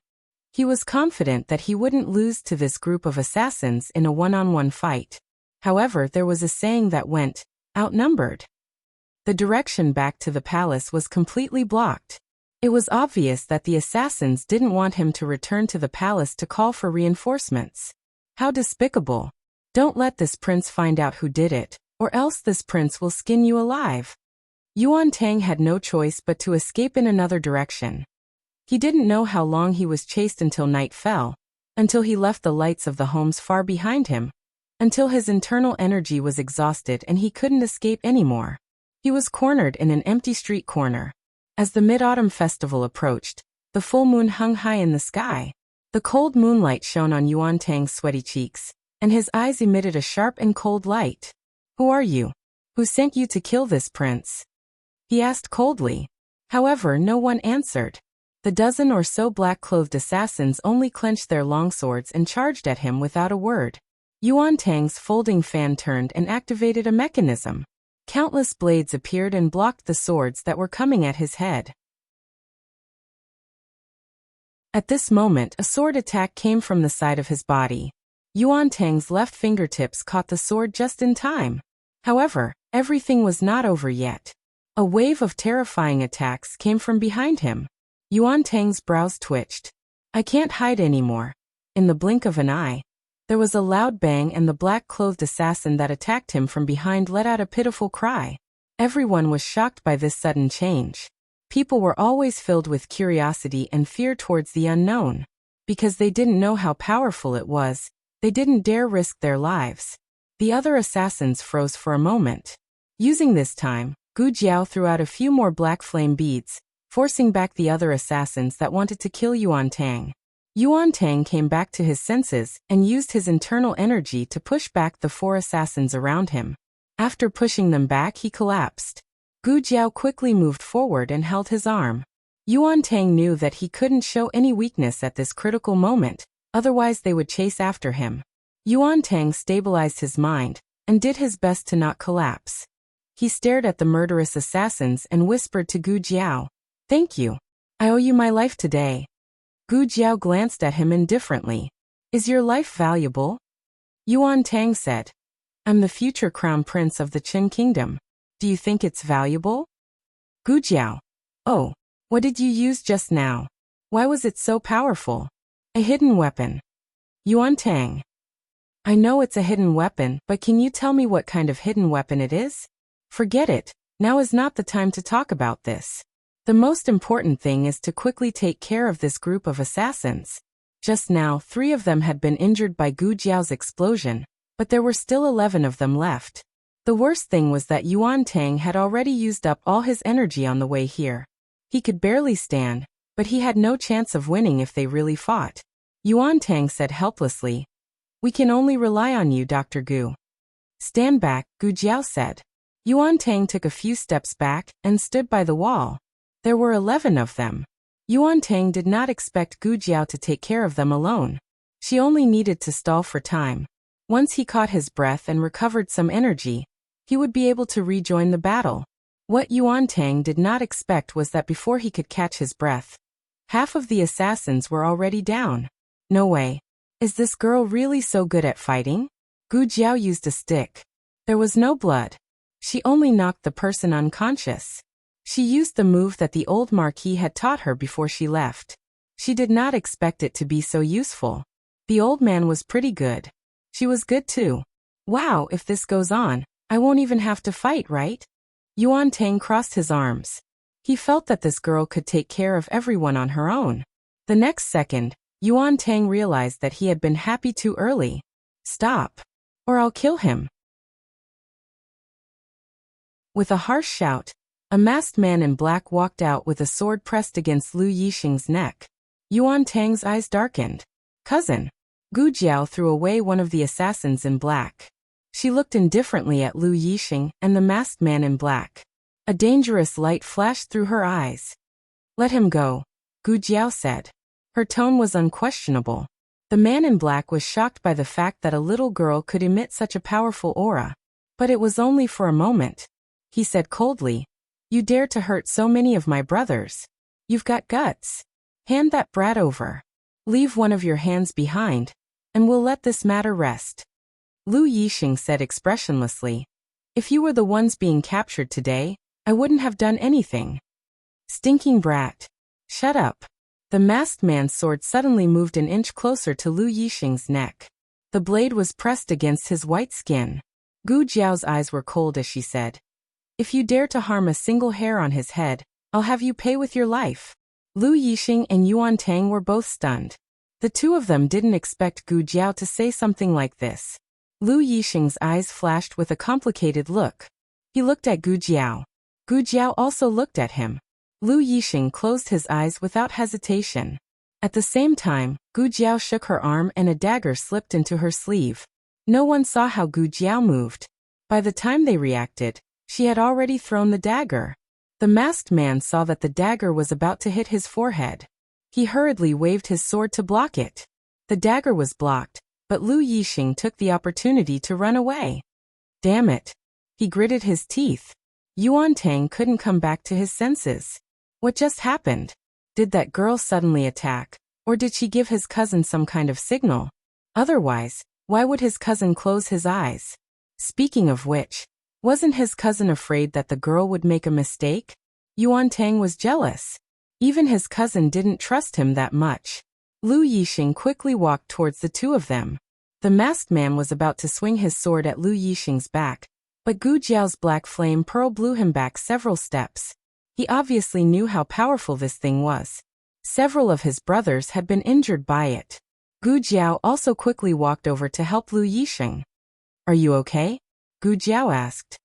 He was confident that he wouldn't lose to this group of assassins in a one-on-one fight. However, there was a saying that went, outnumbered. The direction back to the palace was completely blocked. It was obvious that the assassins didn't want him to return to the palace to call for reinforcements. How despicable. Don't let this prince find out who did it, or else this prince will skin you alive. Yuan Tang had no choice but to escape in another direction. He didn't know how long he was chased until night fell, until he left the lights of the homes far behind him, until his internal energy was exhausted and he couldn't escape anymore. He was cornered in an empty street corner. As the Mid-Autumn Festival approached, the full moon hung high in the sky. The cold moonlight shone on Yuan Tang's sweaty cheeks, and his eyes emitted a sharp and cold light. "Who are you? Who sent you to kill this prince?" he asked coldly. However, no one answered. The dozen or so black-clothed assassins only clenched their longswords and charged at him without a word. Yuan Tang's folding fan turned and activated a mechanism. Countless blades appeared and blocked the swords that were coming at his head. At this moment, a sword attack came from the side of his body. Yuan Tang's left fingertips caught the sword just in time. However, everything was not over yet. A wave of terrifying attacks came from behind him. Yuan Tang's brows twitched. "I can't hide anymore." In the blink of an eye, there was a loud bang and the black-clothed assassin that attacked him from behind let out a pitiful cry. Everyone was shocked by this sudden change. People were always filled with curiosity and fear towards the unknown. Because they didn't know how powerful it was, they didn't dare risk their lives. The other assassins froze for a moment. Using this time, Gu Jiao threw out a few more black flame beads, forcing back the other assassins that wanted to kill Yuan Tang. Yuan Tang came back to his senses and used his internal energy to push back the 4 assassins around him. After pushing them back, he collapsed. Gu Jiao quickly moved forward and held his arm. Yuan Tang knew that he couldn't show any weakness at this critical moment, otherwise they would chase after him. Yuan Tang stabilized his mind and did his best to not collapse. He stared at the murderous assassins and whispered to Gu Jiao, "Thank you. I owe you my life today." Gu Jiao glanced at him indifferently. "Is your life valuable?" Yuan Tang said, "I'm the future crown prince of the Qin kingdom. Do you think it's valuable?" Gu Jiao, "Oh, what did you use just now? Why was it so powerful?" "A hidden weapon." Yuan Tang, "I know it's a hidden weapon, but can you tell me what kind of hidden weapon it is?" "Forget it. Now is not the time to talk about this. The most important thing is to quickly take care of this group of assassins." Just now, 3 of them had been injured by Gu Jiao's explosion, but there were still 11 of them left. The worst thing was that Yuan Tang had already used up all his energy on the way here. He could barely stand, but he had no chance of winning if they really fought. Yuan Tang said helplessly, "We can only rely on you, Dr. Gu." "Stand back," Gu Jiao said. Yuan Tang took a few steps back and stood by the wall. There were 11 of them. Yuan Tang did not expect Gu Jiao to take care of them alone. She only needed to stall for time. Once he caught his breath and recovered some energy, he would be able to rejoin the battle. What Yuan Tang did not expect was that before he could catch his breath, half of the assassins were already down. No way. Is this girl really so good at fighting? Gu Jiao used a stick. There was no blood. She only knocked the person unconscious. She used the move that the old Marquis had taught her before she left. She did not expect it to be so useful. The old man was pretty good. She was good too. Wow, if this goes on, I won't even have to fight, right? Yuan Tang crossed his arms. He felt that this girl could take care of everyone on her own. The next second, Yuan Tang realized that he had been happy too early. "Stop, or I'll kill him." With a harsh shout, a masked man in black walked out with a sword pressed against Lu Yixing's neck. Yuan Tang's eyes darkened. Cousin. Gu Jiao threw away one of the assassins in black. She looked indifferently at Lu Yixing and the masked man in black. A dangerous light flashed through her eyes. Let him go, Gu Jiao said. Her tone was unquestionable. The man in black was shocked by the fact that a little girl could emit such a powerful aura. But it was only for a moment. He said coldly, "You dare to hurt so many of my brothers. You've got guts. Hand that brat over. Leave one of your hands behind, and we'll let this matter rest." Lu Yixing said expressionlessly, "If you were the ones being captured today, I wouldn't have done anything." Stinking brat. Shut up. The masked man's sword suddenly moved an inch closer to Lu Yixing's neck. The blade was pressed against his white skin. Gu Jiao's eyes were cold as she said, "If you dare to harm a single hair on his head, I'll have you pay with your life." Lu Yixing and Yuan Tang were both stunned. The two of them didn't expect Gu Jiao to say something like this. Lu Yixing's eyes flashed with a complicated look. He looked at Gu Jiao. Gu Jiao also looked at him. Lu Yixing closed his eyes without hesitation. At the same time, Gu Jiao shook her arm and a dagger slipped into her sleeve. No one saw how Gu Jiao moved. By the time they reacted, she had already thrown the dagger. The masked man saw that the dagger was about to hit his forehead. He hurriedly waved his sword to block it. The dagger was blocked, but Lu Yixing took the opportunity to run away. Damn it. He gritted his teeth. Yuan Tang couldn't come back to his senses. What just happened? Did that girl suddenly attack, or did she give his cousin some kind of signal? Otherwise, why would his cousin close his eyes? Speaking of which, wasn't his cousin afraid that the girl would make a mistake? Yuan Tang was jealous. Even his cousin didn't trust him that much. Lu Yixing quickly walked towards the two of them. The masked man was about to swing his sword at Lu Yixing's back, but Gu Jiao's black flame pearl blew him back several steps. He obviously knew how powerful this thing was. Several of his brothers had been injured by it. Gu Jiao also quickly walked over to help Lu Yixing. "Are you okay?" Gu Jiao asked.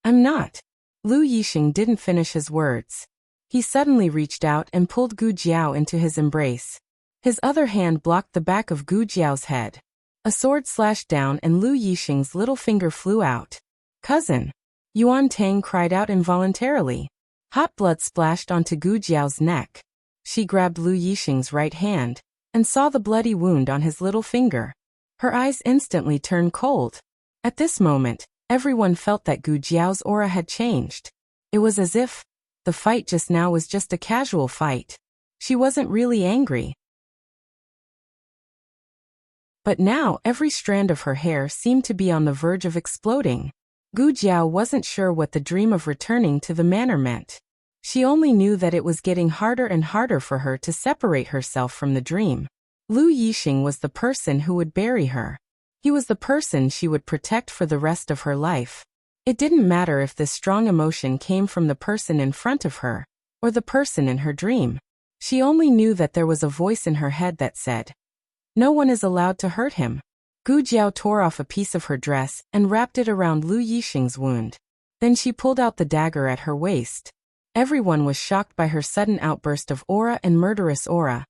"I'm not." Lu Yixing didn't finish his words. He suddenly reached out and pulled Gu Jiao into his embrace. His other hand blocked the back of Gu Jiao's head. A sword slashed down and Lu Yixing's little finger flew out. "Cousin!" Yuan Tang cried out involuntarily. Hot blood splashed onto Gu Jiao's neck. She grabbed Lu Yixing's right hand and saw the bloody wound on his little finger. Her eyes instantly turned cold. At this moment, everyone felt that Gu Jiao's aura had changed. It was as if the fight just now was just a casual fight. She wasn't really angry. But now every strand of her hair seemed to be on the verge of exploding. Gu Jiao wasn't sure what the dream of returning to the manor meant. She only knew that it was getting harder and harder for her to separate herself from the dream. Lu Yixing was the person who would bury her. He was the person she would protect for the rest of her life. It didn't matter if this strong emotion came from the person in front of her, or the person in her dream. She only knew that there was a voice in her head that said, "No one is allowed to hurt him." Gu Jiao tore off a piece of her dress and wrapped it around Lu Yixing's wound. Then she pulled out the dagger at her waist. Everyone was shocked by her sudden outburst of aura and murderous aura,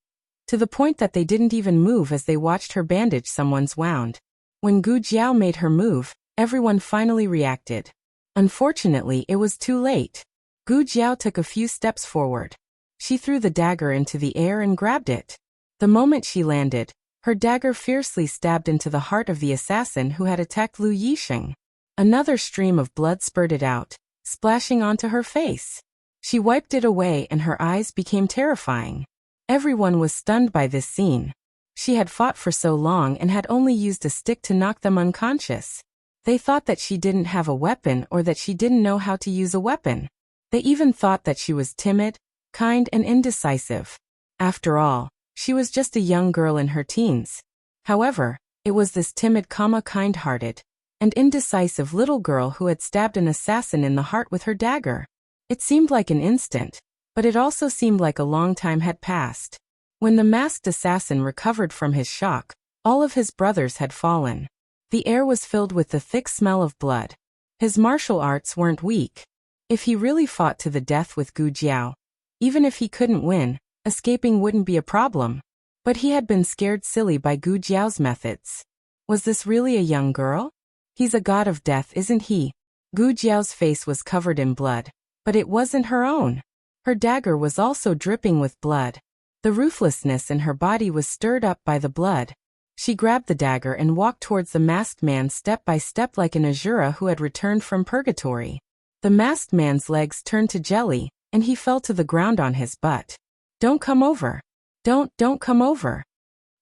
to the point that they didn't even move as they watched her bandage someone's wound. When Gu Jiao made her move, everyone finally reacted. Unfortunately, it was too late. Gu Jiao took a few steps forward. She threw the dagger into the air and grabbed it. The moment she landed, her dagger fiercely stabbed into the heart of the assassin who had attacked Lu Yixing. Another stream of blood spurted out, splashing onto her face. She wiped it away and her eyes became terrifying. Everyone was stunned by this scene. She had fought for so long and had only used a stick to knock them unconscious. They thought that she didn't have a weapon or that she didn't know how to use a weapon. They even thought that she was timid, kind and indecisive. After all, she was just a young girl in her teens. However, it was this timid, kind-hearted, and indecisive little girl who had stabbed an assassin in the heart with her dagger. It seemed like an instant, but it also seemed like a long time had passed. When the masked assassin recovered from his shock, all of his brothers had fallen. The air was filled with the thick smell of blood. His martial arts weren't weak. If he really fought to the death with Gu Jiao, even if he couldn't win, Escaping wouldn't be a problem. But he had been scared silly by Gu Jiao's methods. Was this really a young girl? He's a god of death, isn't he? Gu Jiao's face was covered in blood. But it wasn't her own. Her dagger was also dripping with blood. The ruthlessness in her body was stirred up by the blood. She grabbed the dagger and walked towards the masked man step by step like an Asura who had returned from purgatory. The masked man's legs turned to jelly, and he fell to the ground on his butt. Don't come over. Don't come over.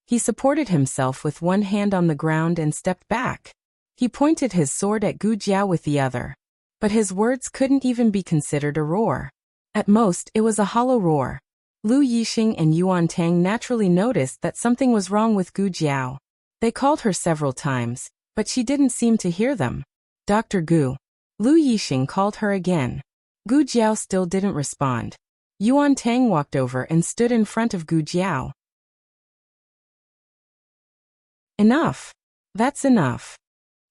He supported himself with one hand on the ground and stepped back. He pointed his sword at Gu Jiao with the other. But his words couldn't even be considered a roar. At most, it was a hollow roar. Lu Yixing and Yuan Tang naturally noticed that something was wrong with Gu Jiao. They called her several times, but she didn't seem to hear them. Dr. Gu. Lu Yixing called her again. Gu Jiao still didn't respond. Yuan Tang walked over and stood in front of Gu Jiao. Enough. That's enough.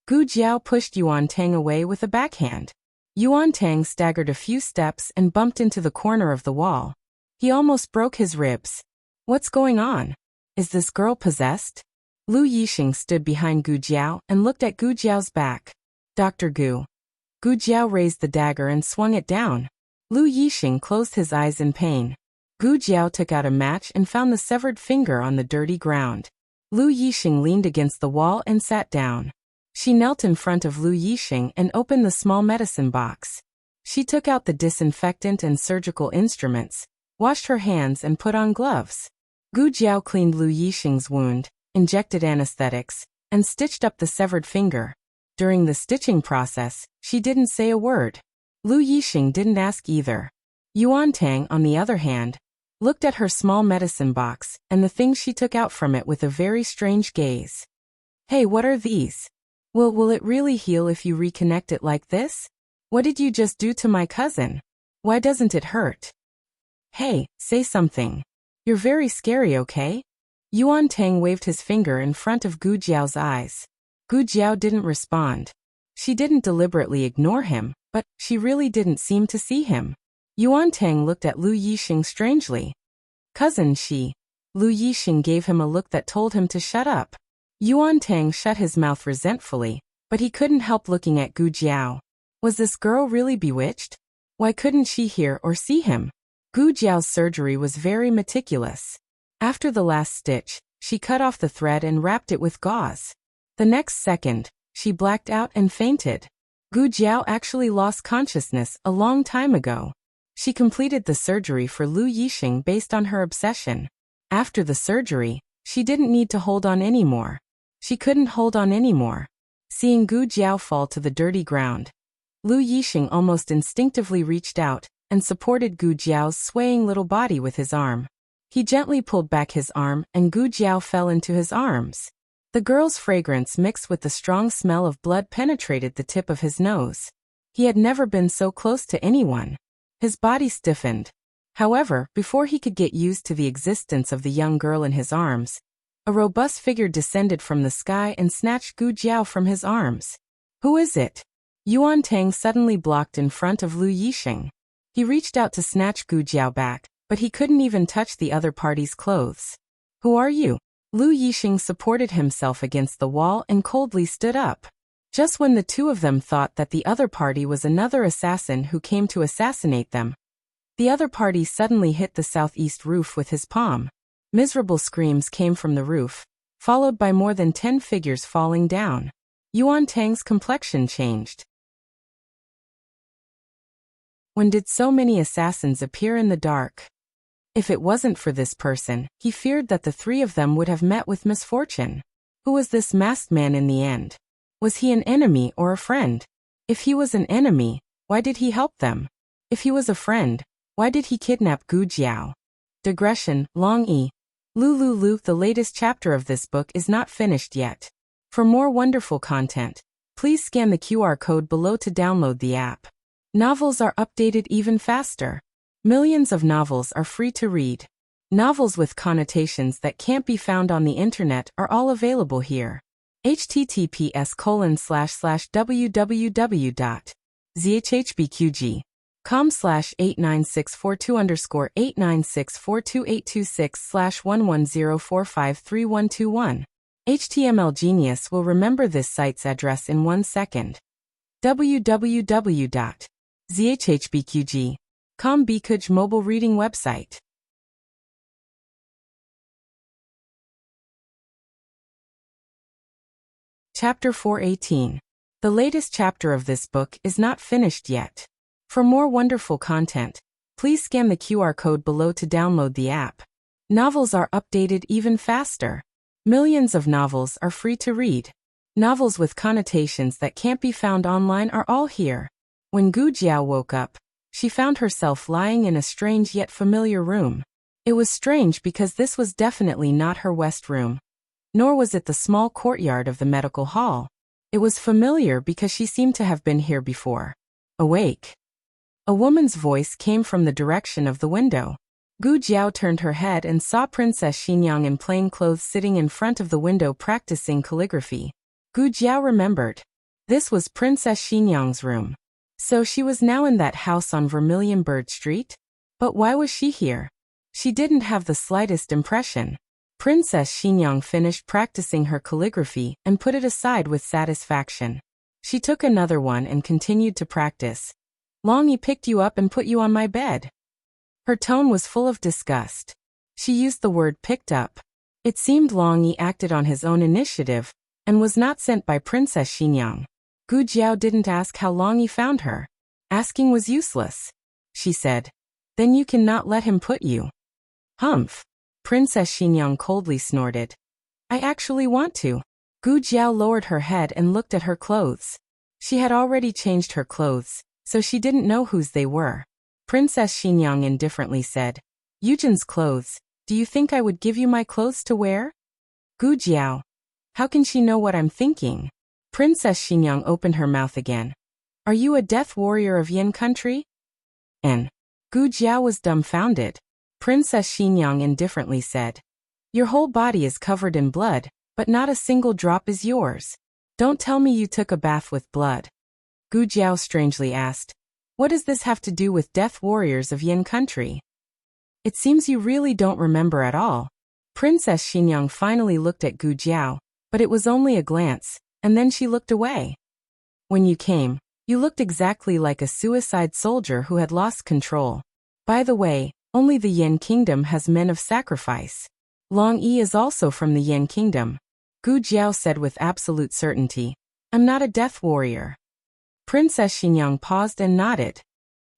Gu Jiao pushed Yuan Tang away with a backhand. Yuan Tang staggered a few steps and bumped into the corner of the wall. He almost broke his ribs. What's going on? Is this girl possessed? Lu Yixing stood behind Gu Jiao and looked at Gu Jiao's back. Dr. Gu. Gu Jiao raised the dagger and swung it down. Lu Yixing closed his eyes in pain. Gu Jiao took out a match and found the severed finger on the dirty ground. Lu Yixing leaned against the wall and sat down. She knelt in front of Lu Yixing and opened the small medicine box. She took out the disinfectant and surgical instruments, washed her hands and put on gloves. Gu Jiao cleaned Lu Yixing's wound, injected anesthetics, and stitched up the severed finger. During the stitching process, she didn't say a word. Lu Yixing didn't ask either. Yuan Tang, on the other hand, looked at her small medicine box and the things she took out from it with a very strange gaze. Hey, what are these? Will it really heal if you reconnect it like this? What did you just do to my cousin? Why doesn't it hurt? Hey, say something. You're very scary, okay? Yuan Tang waved his finger in front of Gu Jiao's eyes. Gu Jiao didn't respond. She didn't deliberately ignore him, but she really didn't seem to see him. Yuan Tang looked at Lu Yixing strangely. Cousin, she. Lu Yixing gave him a look that told him to shut up. Yuan Tang shut his mouth resentfully, but he couldn't help looking at Gu Jiao. Was this girl really bewitched? Why couldn't she hear or see him? Gu Jiao's surgery was very meticulous. After the last stitch, she cut off the thread and wrapped it with gauze. The next second, she blacked out and fainted. Gu Jiao actually lost consciousness a long time ago. She completed the surgery for Lu Yixing based on her obsession. After the surgery, she didn't need to hold on anymore. She couldn't hold on anymore. Seeing Gu Jiao fall to the dirty ground, Lu Yixing almost instinctively reached out and supported Gu Jiao's swaying little body with his arm. He gently pulled back his arm and Gu Jiao fell into his arms. The girl's fragrance mixed with the strong smell of blood penetrated the tip of his nose. He had never been so close to anyone. His body stiffened. However, before he could get used to the existence of the young girl in his arms, a robust figure descended from the sky and snatched Gu Jiao from his arms. Who is it? Yuan Tang suddenly blocked in front of Lu Yixing. He reached out to snatch Gu Jiao back, but he couldn't even touch the other party's clothes. Who are you? Lu Yixing supported himself against the wall and coldly stood up. Just when the two of them thought that the other party was another assassin who came to assassinate them, the other party suddenly hit the southeast roof with his palm. Miserable screams came from the roof, followed by more than 10 figures falling down. Yuan Tang's complexion changed. When did so many assassins appear in the dark? If it wasn't for this person, he feared that the three of them would have met with misfortune. Who was this masked man in the end? Was he an enemy or a friend? If he was an enemy, why did he help them? If he was a friend, why did he kidnap Gu Jiao? Digression, long E. Lulu, the latest chapter of this book is not finished yet. For more wonderful content, please scan the QR code below to download the app. Novels are updated even faster. Millions of novels are free to read. Novels with connotations that can't be found on the internet are all available here. https://www.zhhbqg com/89642_896422826/110453121. HTML Genius will remember this site's address in 1 second. www.zhhbqg.com Bkuj mobile reading website. Chapter 418. The latest chapter of this book is not finished yet. For more wonderful content, please scan the QR code below to download the app. Novels are updated even faster. Millions of novels are free to read. Novels with connotations that can't be found online are all here. When Gu Jiao woke up, she found herself lying in a strange yet familiar room. It was strange because this was definitely not her West room. Nor was it the small courtyard of the medical hall. It was familiar because she seemed to have been here before. Awake. A woman's voice came from the direction of the window. Gu Jiao turned her head and saw Princess Xinyang in plain clothes sitting in front of the window practicing calligraphy. Gu Jiao remembered. This was Princess Xinyang's room. So she was now in that house on Vermilion Bird Street? But why was she here? She didn't have the slightest impression. Princess Xinyang finished practicing her calligraphy and put it aside with satisfaction. She took another one and continued to practice. Long Yi picked you up and put you on my bed. Her tone was full of disgust. She used the word picked up. It seemed Long Yi acted on his own initiative and was not sent by Princess Xinyang. Gu Jiao didn't ask how Long Yi found her. Asking was useless. She said, "Then you cannot let him put you." Humph. Princess Xinyang coldly snorted. "I actually want to." Gu Jiao lowered her head and looked at her clothes. She had already changed her clothes, so she didn't know whose they were. Princess Xinyang indifferently said, "Yujin's clothes. Do you think I would give you my clothes to wear?" Gu Jiao. How can she know what I'm thinking? Princess Xinyang opened her mouth again. "Are you a death warrior of Yin country?" And Gu Jiao was dumbfounded. Princess Xinyang indifferently said, "Your whole body is covered in blood, but not a single drop is yours. Don't tell me you took a bath with blood." Gu Jiao strangely asked, "What does this have to do with death warriors of Yin country?" "It seems you really don't remember at all." Princess Xinyang finally looked at Gu Jiao, but it was only a glance, and then she looked away. "When you came, you looked exactly like a suicide soldier who had lost control. By the way, only the Yin Kingdom has men of sacrifice. Long Yi is also from the Yin Kingdom." Gu Jiao said with absolute certainty, "I'm not a death warrior." Princess Xinyang paused and nodded.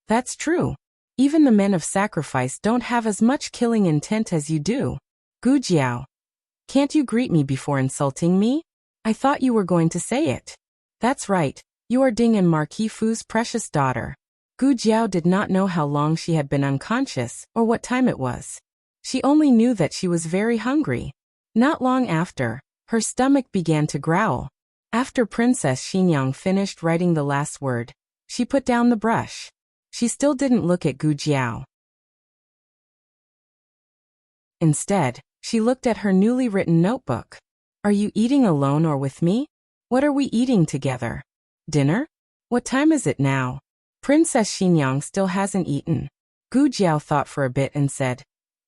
"That's true. Even the men of sacrifice don't have as much killing intent as you do." Gu Jiao. "Can't you greet me before insulting me? I thought you were going to say it." "That's right, you are Ding and Marquis Fu's precious daughter." Gu Jiao did not know how long she had been unconscious or what time it was. She only knew that she was very hungry. Not long after, her stomach began to growl. After Princess Xinyang finished writing the last word, she put down the brush. She still didn't look at Gu Jiao. Instead, she looked at her newly written notebook. "Are you eating alone or with me? What are we eating together? Dinner? What time is it now?" Princess Xinyang still hasn't eaten. Gu Jiao thought for a bit and said,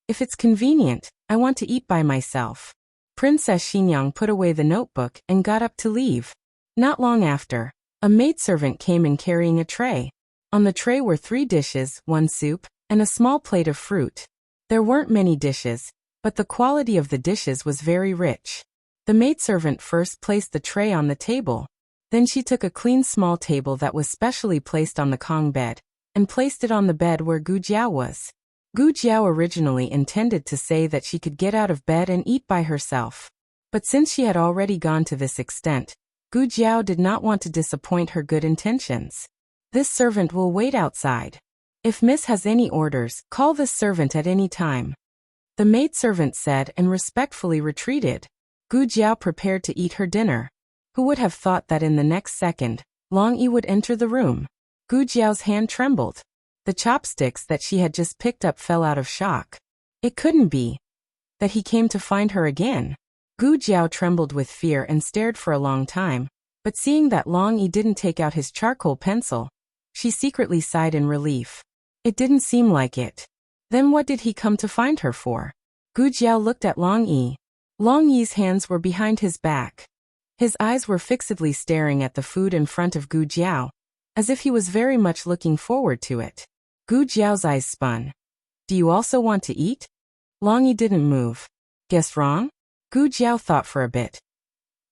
"If it's convenient, I want to eat by myself." Princess Xinyang put away the notebook and got up to leave. Not long after, a maidservant came in carrying a tray. On the tray were 3 dishes, 1 soup, and a small plate of fruit. There weren't many dishes, but the quality of the dishes was very rich. The maidservant first placed the tray on the table. Then she took a clean small table that was specially placed on the Kong bed, and placed it on the bed where Gu Jiao was. Gu Jiao originally intended to say that she could get out of bed and eat by herself. But since she had already gone to this extent, Gu Jiao did not want to disappoint her good intentions. "This servant will wait outside. If Miss has any orders, call this servant at any time." The maidservant said and respectfully retreated. Gu Jiao prepared to eat her dinner. Who would have thought that in the next second, Long Yi would enter the room? Gu Jiao's hand trembled. The chopsticks that she had just picked up fell out of shock. It couldn't be that he came to find her again. Gu Jiao trembled with fear and stared for a long time, but seeing that Long Yi didn't take out his charcoal pencil, She secretly sighed in relief. It didn't seem like it. Then what did he come to find her for? Gu Jiao looked at Long Yi. Long Yi's hands were behind his back. His eyes were fixedly staring at the food in front of Gu Jiao, as if he was very much looking forward to it. Gu Jiao's eyes spun. Do you also want to eat? Long Yi didn't move. Guess wrong? Gu Jiao thought for a bit.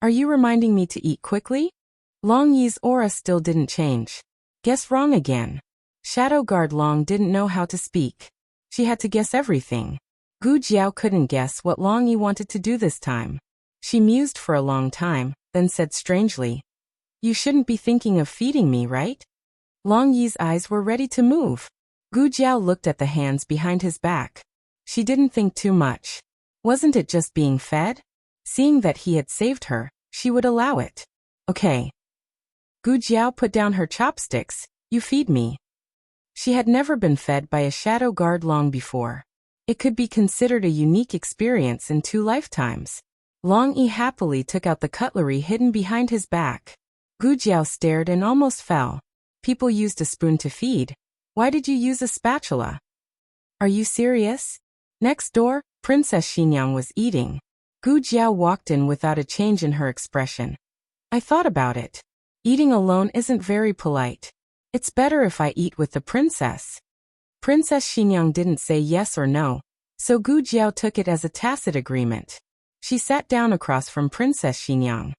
Are you reminding me to eat quickly? Long Yi's aura still didn't change. Guess wrong again. Shadow Guard Long didn't know how to speak. She had to guess everything. Gu Jiao couldn't guess what Long Yi wanted to do this time. She mused for a long time, then said strangely, You shouldn't be thinking of feeding me, right? Long Yi's eyes were ready to move. Gu Jiao looked at the hands behind his back. She didn't think too much. Wasn't it just being fed? Seeing that he had saved her, she would allow it. Okay. Gu Jiao put down her chopsticks. You feed me. She had never been fed by a shadow guard Long before. It could be considered a unique experience in 2 lifetimes. Long Yi happily took out the cutlery hidden behind his back. Gu Jiao stared and almost fell. People used a spoon to feed. Why did you use a spatula? Are you serious? Next door, Princess Xinyang was eating. Gu Jiao walked in without a change in her expression. I thought about it. Eating alone isn't very polite. It's better if I eat with the princess. Princess Xinyang didn't say yes or no, so Gu Jiao took it as a tacit agreement. She sat down across from Princess Xinyang.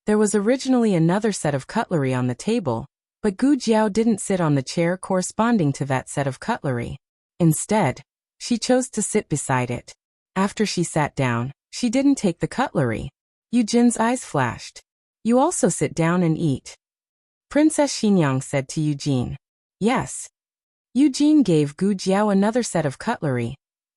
There was originally another set of cutlery on the table, but Gu Jiao didn't sit on the chair corresponding to that set of cutlery. Instead, she chose to sit beside it. After she sat down, she didn't take the cutlery. Eugène's eyes flashed. You also sit down and eat. Princess Xinyang said to Eugène. Yes. Eugène gave Gu Jiao another set of cutlery,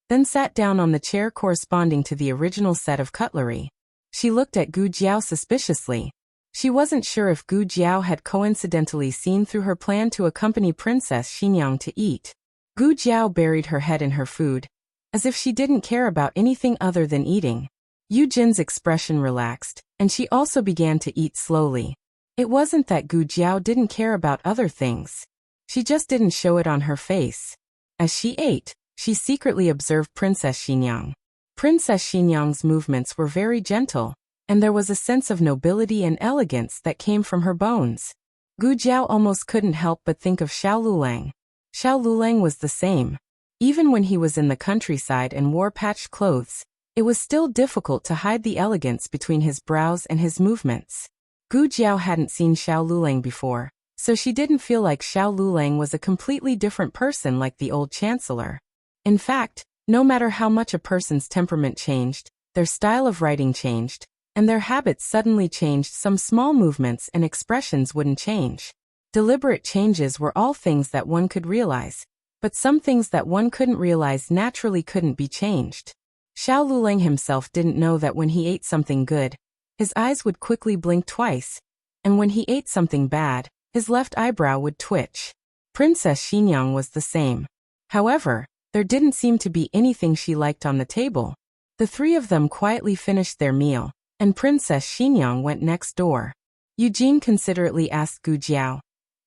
then sat down on the chair corresponding to the original set of cutlery. She looked at Gu Jiao suspiciously. She wasn't sure if Gu Jiao had coincidentally seen through her plan to accompany Princess Xinyang to eat. Gu Jiao buried her head in her food, as if she didn't care about anything other than eating. Eugène's expression relaxed, and she also began to eat slowly. It wasn't that Gu Jiao didn't care about other things. She just didn't show it on her face. As she ate, she secretly observed Princess Xinyang. Princess Xinyang's movements were very gentle, and there was a sense of nobility and elegance that came from her bones. Gu Jiao almost couldn't help but think of Xiao Lulang. Xiao Lulang was the same. Even when he was in the countryside and wore patched clothes, it was still difficult to hide the elegance between his brows and his movements. Gu Jiao hadn't seen Xiao Lulang before, so she didn't feel like Xiao Lulang was a completely different person like the old chancellor. In fact, no matter how much a person's temperament changed, their style of writing changed, and their habits suddenly changed, some small movements and expressions wouldn't change. Deliberate changes were all things that one could realize, but some things that one couldn't realize naturally couldn't be changed. Xiao Lulang himself didn't know that when he ate something good, his eyes would quickly blink twice, and when he ate something bad, his left eyebrow would twitch. Princess Xinyang was the same. However, there didn't seem to be anything she liked on the table. The 3 of them quietly finished their meal, and Princess Xinyang went next door. Eugène considerately asked Gu Jiao,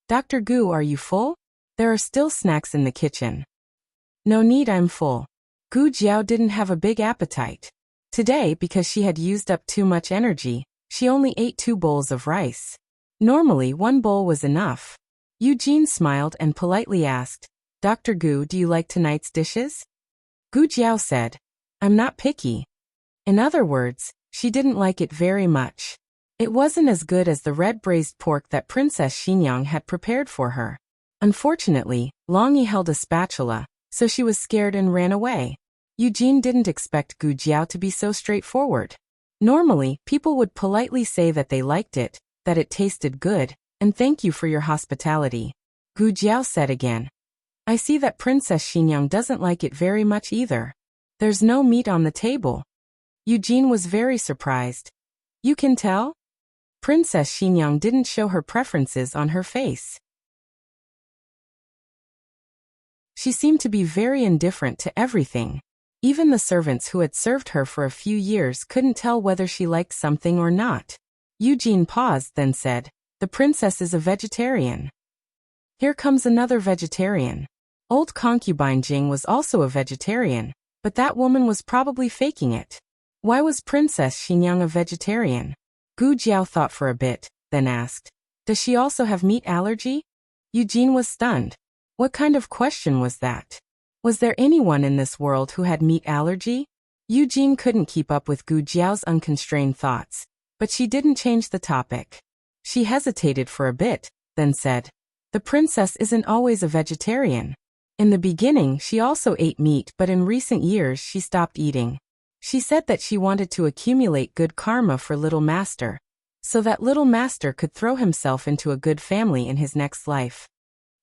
Dr. Gu, are you full? There are still snacks in the kitchen. No need, I'm full. Gu Jiao didn't have a big appetite. Today, because she had used up too much energy, she only ate 2 bowls of rice. Normally 1 bowl was enough. Eugène smiled and politely asked, Dr. Gu, do you like tonight's dishes? Gu Jiao said, I'm not picky. In other words, she didn't like it very much. It wasn't as good as the red braised pork that Princess Xinyang had prepared for her. Unfortunately, Long Yi held a spatula, so she was scared and ran away. Eugène didn't expect Gu Jiao to be so straightforward. Normally, people would politely say that they liked it, that it tasted good, and thank you for your hospitality. Gu Jiao said again, I see that Princess Xinyang doesn't like it very much either. There's no meat on the table. Eugène was very surprised. You can tell? Princess Xinyang didn't show her preferences on her face. She seemed to be very indifferent to everything. Even the servants who had served her for a few years couldn't tell whether she liked something or not. Eugène paused, then said, The princess is a vegetarian. Here comes another vegetarian. Old concubine Jing was also a vegetarian, but that woman was probably faking it. Why was Princess Xinyang a vegetarian? Gu Jiao thought for a bit, then asked, does she also have meat allergy? Eugene was stunned. What kind of question was that? Was there anyone in this world who had meat allergy? Eugene couldn't keep up with Gu Jiao's unconstrained thoughts, but she didn't change the topic. She hesitated for a bit, then said, the princess isn't always a vegetarian. In the beginning, she also ate meat, but in recent years she stopped eating. She said that she wanted to accumulate good karma for Little Master, so that Little Master could throw himself into a good family in his next life.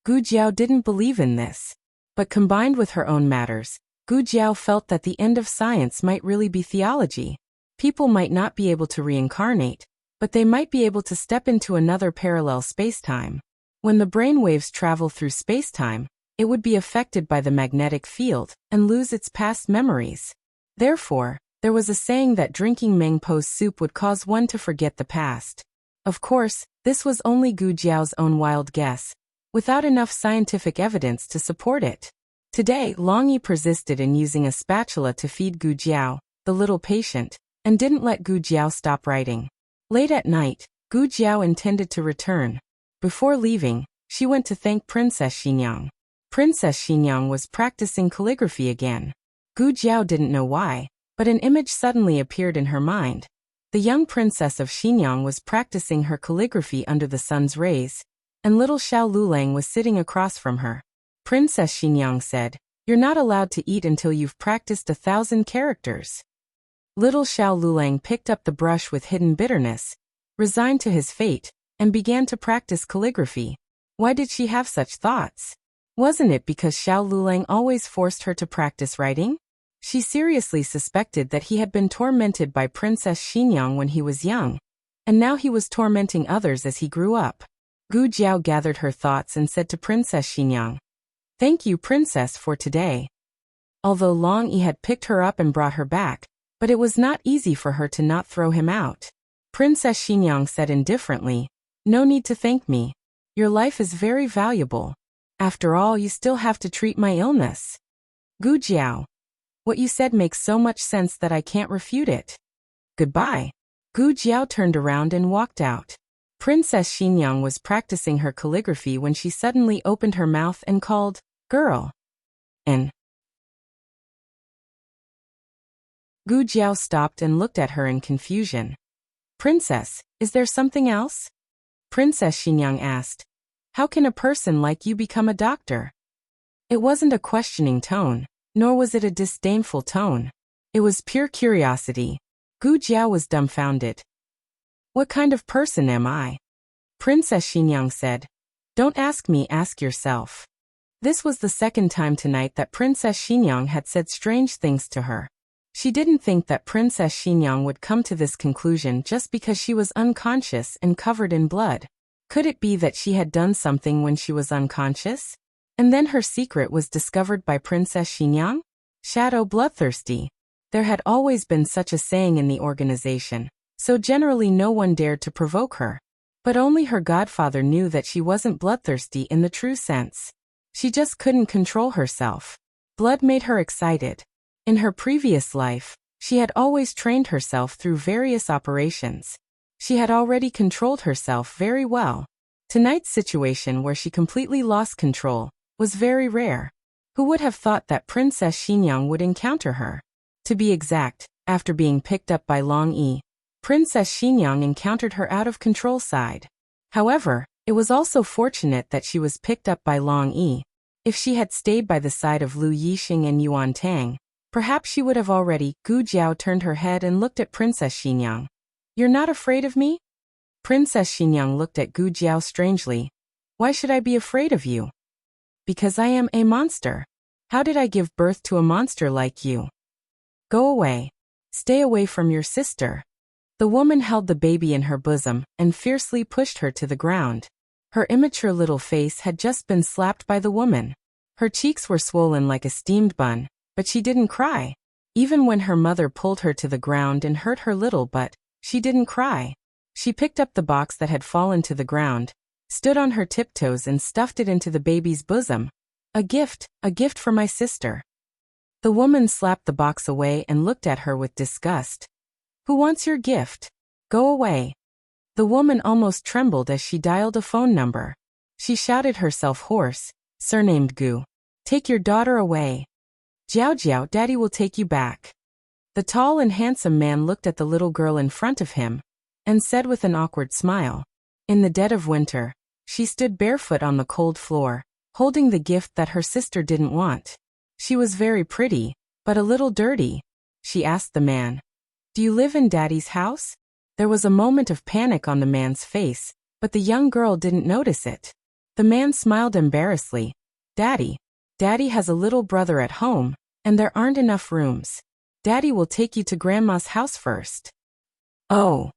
Gu Jiao didn't believe in this, but combined with her own matters, Gu Jiao felt that the end of science might really be theology. People might not be able to reincarnate, but they might be able to step into another parallel spacetime. When the brainwaves travel through spacetime, it would be affected by the magnetic field and lose its past memories. Therefore, there was a saying that drinking Mengpo's soup would cause one to forget the past. Of course, this was only Gu Jiao's own wild guess, without enough scientific evidence to support it. Today, Long Yi persisted in using a spatula to feed Gu Jiao, the little patient, and didn't let Gu Jiao stop writing. Late at night, Gu Jiao intended to return. Before leaving, she went to thank Princess Xinyang. Princess Xinyang was practicing calligraphy again. Gu Jiao didn't know why, but an image suddenly appeared in her mind. The young princess of Xinyang was practicing her calligraphy under the sun's rays, and little Xiao Lulang was sitting across from her. Princess Xinyang said, you're not allowed to eat until you've practiced 1,000 characters. Little Xiao Lulang picked up the brush with hidden bitterness, resigned to his fate, and began to practice calligraphy. Why did she have such thoughts? Wasn't it because Xiao Lulang always forced her to practice writing? She seriously suspected that he had been tormented by Princess Xinyang when he was young, and now he was tormenting others as he grew up. Gu Jiao gathered her thoughts and said to Princess Xinyang, thank you, Princess, for today. Although Long Yi had picked her up and brought her back, but it was not easy for her to not throw him out. Princess Xinyang said indifferently, no need to thank me. Your life is very valuable. After all, you still have to treat my illness. Gu Jiao, what you said makes so much sense that I can't refute it. Goodbye. Gu Jiao turned around and walked out. Princess Xinyang was practicing her calligraphy when she suddenly opened her mouth and called, girl. And Gu Jiao stopped and looked at her in confusion. Princess, is there something else? Princess Xinyang asked, how can a person like you become a doctor? It wasn't a questioning tone, nor was it a disdainful tone. It was pure curiosity. Gu Jiao was dumbfounded. What kind of person am I? Princess Xinyang said, don't ask me, ask yourself. This was the second time tonight that Princess Xinyang had said strange things to her. She didn't think that Princess Xinyang would come to this conclusion just because she was unconscious and covered in blood. Could it be that she had done something when she was unconscious? And then her secret was discovered by Princess Xinyang? Shadow bloodthirsty. There had always been such a saying in the organization, so generally no one dared to provoke her. But only her godfather knew that she wasn't bloodthirsty in the true sense. She just couldn't control herself. Blood made her excited. In her previous life, she had always trained herself through various operations. She had already controlled herself very well. Tonight's situation where she completely lost control was very rare. Who would have thought that Princess Xinyang would encounter her? To be exact, after being picked up by Long Yi, Princess Xinyang encountered her out-of-control side. However, it was also fortunate that she was picked up by Long Yi. If she had stayed by the side of Lu Yixing and Yuan Tang, perhaps she would have already. Gu Jiao turned her head and looked at Princess Xinyang. You're not afraid of me? Princess Xinyang looked at Gu Jiao strangely. Why should I be afraid of you? Because I am a monster. How did I give birth to a monster like you? Go away. Stay away from your sister. The woman held the baby in her bosom and fiercely pushed her to the ground. Her immature little face had just been slapped by the woman. Her cheeks were swollen like a steamed bun, but she didn't cry. Even when her mother pulled her to the ground and hurt her little butt, she didn't cry. She picked up the box that had fallen to the ground, stood on her tiptoes and stuffed it into the baby's bosom. A gift for my sister. The woman slapped the box away and looked at her with disgust. Who wants your gift? Go away. The woman almost trembled as she dialed a phone number. She shouted herself hoarse, surnamed Gu. Take your daughter away. Jiao Jiao, Daddy will take you back. The tall and handsome man looked at the little girl in front of him and said with an awkward smile. In the dead of winter, she stood barefoot on the cold floor, holding the gift that her sister didn't want. She was very pretty, but a little dirty. She asked the man, "Do you live in Daddy's house?" There was a moment of panic on the man's face, but the young girl didn't notice it. The man smiled embarrassedly. Daddy has a little brother at home, and there aren't enough rooms. Daddy will take you to Grandma's house first. Oh.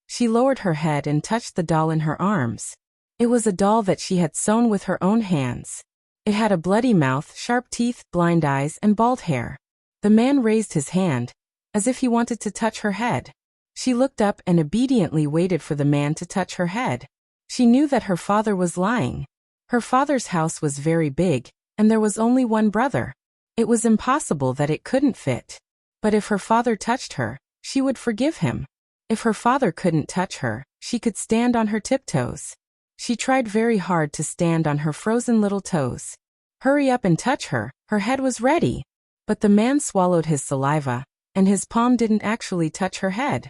She lowered her head and touched the doll in her arms. It was a doll that she had sewn with her own hands. It had a bloody mouth, sharp teeth, blind eyes, and bald hair. The man raised his hand, as if he wanted to touch her head. She looked up and obediently waited for the man to touch her head. She knew that her father was lying. Her father's house was very big, and there was only one brother. It was impossible that it couldn't fit. But if her father touched her, she would forgive him. If her father couldn't touch her, she could stand on her tiptoes. She tried very hard to stand on her frozen little toes. Hurry up and touch her, her head was ready. But the man swallowed his saliva, and his palm didn't actually touch her head.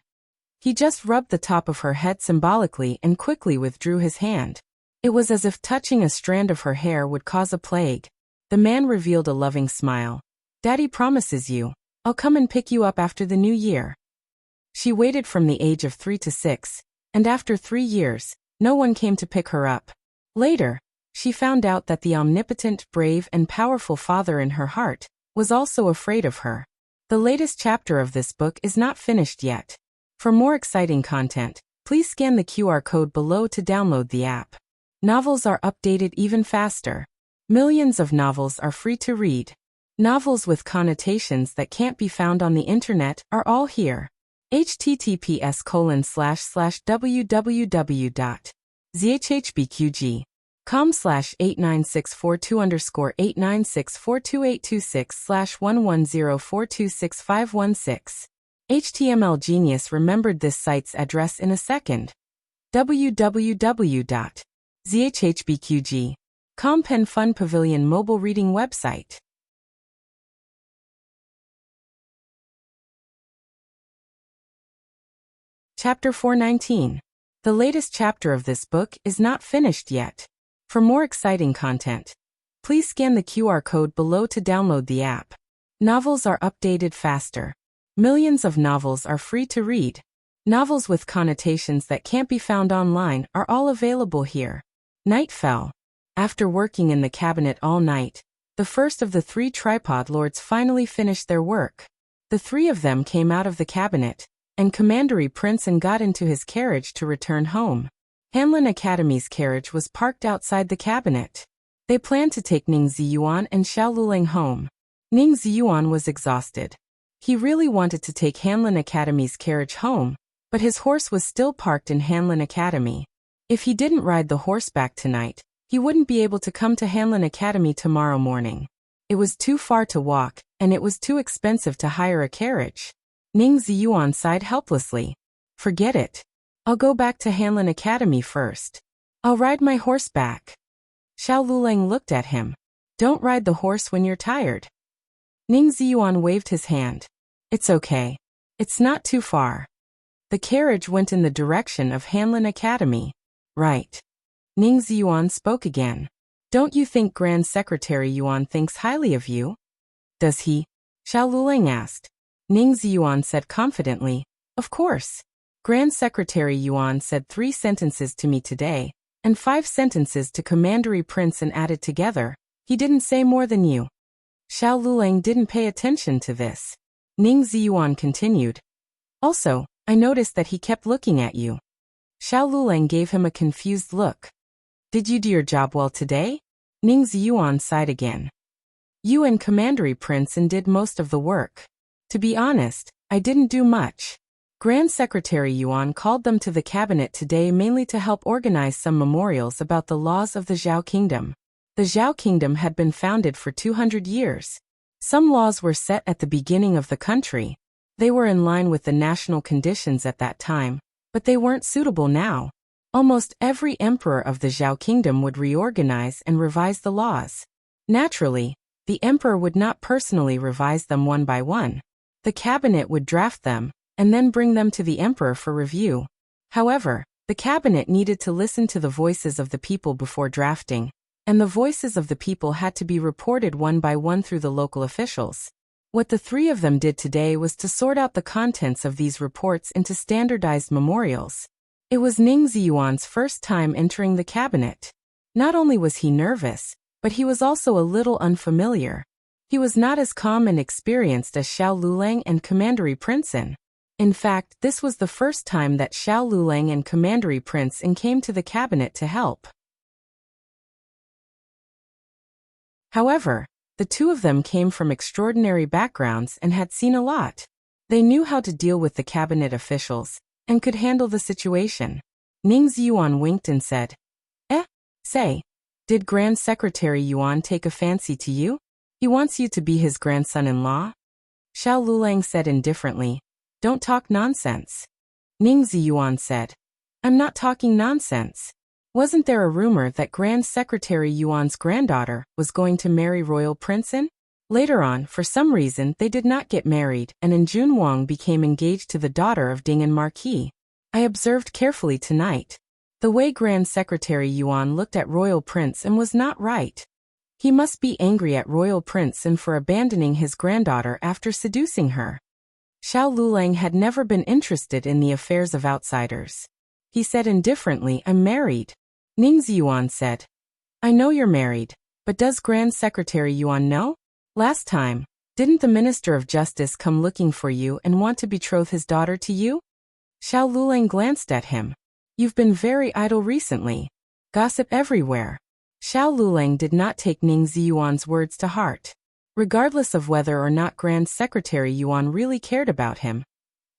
He just rubbed the top of her head symbolically and quickly withdrew his hand. It was as if touching a strand of her hair would cause a plague. The man revealed a loving smile. Daddy promises you, I'll come and pick you up after the new year. She waited from the age of 3 to 6, and after 3 years, no one came to pick her up. Later, she found out that the omnipotent, brave, and powerful father in her heart was also afraid of her. The latest chapter of this book is not finished yet. For more exciting content, please scan the QR code below to download the app. Novels are updated even faster. Millions of novels are free to read. Novels with connotations that can't be found on the internet are all here. https://www.zhhbqg.com/89642_8964226/110426516. HTML Genius remembered this site's address in a second. www.zhhbqg.com Pen Fun Pavilion mobile reading website. Chapter 419. The latest chapter of this book is not finished yet. For more exciting content, please scan the QR code below to download the app. Novels are updated faster. Millions of novels are free to read. Novels with connotations that can't be found online are all available here. Night fell. After working in the cabinet all night, the first of the 3 tripod lords finally finished their work. The 3 of them came out of the cabinet, and Commandery Prince got into his carriage to return home. Hanlin Academy's carriage was parked outside the cabinet. They planned to take Ning Ziyuan and Xiao Luling home. Ning Ziyuan was exhausted. He really wanted to take Hanlin Academy's carriage home, but his horse was still parked in Hanlin Academy. If he didn't ride the horse back tonight, he wouldn't be able to come to Hanlin Academy tomorrow morning. It was too far to walk, and it was too expensive to hire a carriage. Ning Ziyuan sighed helplessly. Forget it. I'll go back to Hanlin Academy first. I'll ride my horse back. Xiao Luling looked at him. Don't ride the horse when you're tired. Ning Ziyuan waved his hand. It's okay. It's not too far. The carriage went in the direction of Hanlin Academy. Right. Ning Ziyuan spoke again. Don't you think Grand Secretary Yuan thinks highly of you? Does he? Xiao Luling asked. Ning Ziyuan said confidently, Of course. Grand Secretary Yuan said 3 sentences to me today, and 5 sentences to Commandery Prince and added together. He didn't say more than you. Xiao Luling didn't pay attention to this. Ning Ziyuan continued. Also, I noticed that he kept looking at you. Xiao Luling gave him a confused look. Did you do your job well today? Ning Ziyuan sighed again. You and Commandery Prince did most of the work. To be honest, I didn't do much. Grand Secretary Yuan called them to the cabinet today mainly to help organize some memorials about the laws of the Zhao Kingdom. The Zhao Kingdom had been founded for 200 years. Some laws were set at the beginning of the country. They were in line with the national conditions at that time, but they weren't suitable now. Almost every emperor of the Zhao Kingdom would reorganize and revise the laws. Naturally, the emperor would not personally revise them one by one. The cabinet would draft them, and then bring them to the emperor for review. However, the cabinet needed to listen to the voices of the people before drafting, and the voices of the people had to be reported one by one through the local officials. What the three of them did today was to sort out the contents of these reports into standardized memorials. It was Ning Ziyuan's first time entering the cabinet. Not only was he nervous, but he was also a little unfamiliar. He was not as calm and experienced as Xiao Lulang and Commandery Princein. In fact, this was the first time that Xiao Lulang and Commandery Princein came to the cabinet to help. However, the two of them came from extraordinary backgrounds and had seen a lot. They knew how to deal with the cabinet officials and could handle the situation. Ning Ziyuan winked and said, Say, did Grand Secretary Yuan take a fancy to you? He wants you to be his grandson-in-law? Xiao Lulang said indifferently, Don't talk nonsense. Ning Ziyuan said, I'm not talking nonsense. Wasn't there a rumor that Grand Secretary Yuan's granddaughter was going to marry Royal Princein? Later on, for some reason, they did not get married, and Jun Wang became engaged to the daughter of Ding'an Marquis. I observed carefully tonight. The way Grand Secretary Yuan looked at Royal Princein was not right. He must be angry at Royal Princein for abandoning his granddaughter after seducing her. Xiao Lulang had never been interested in the affairs of outsiders. He said indifferently, I'm married. Ning Ziyuan said, I know you're married, but does Grand Secretary Yuan know? Last time, didn't the Minister of Justice come looking for you and want to betroth his daughter to you? Xiao Lulang glanced at him. You've been very idle recently. Gossip everywhere. Xiao Lulang did not take Ning Ziyuan's words to heart. Regardless of whether or not Grand Secretary Yuan really cared about him,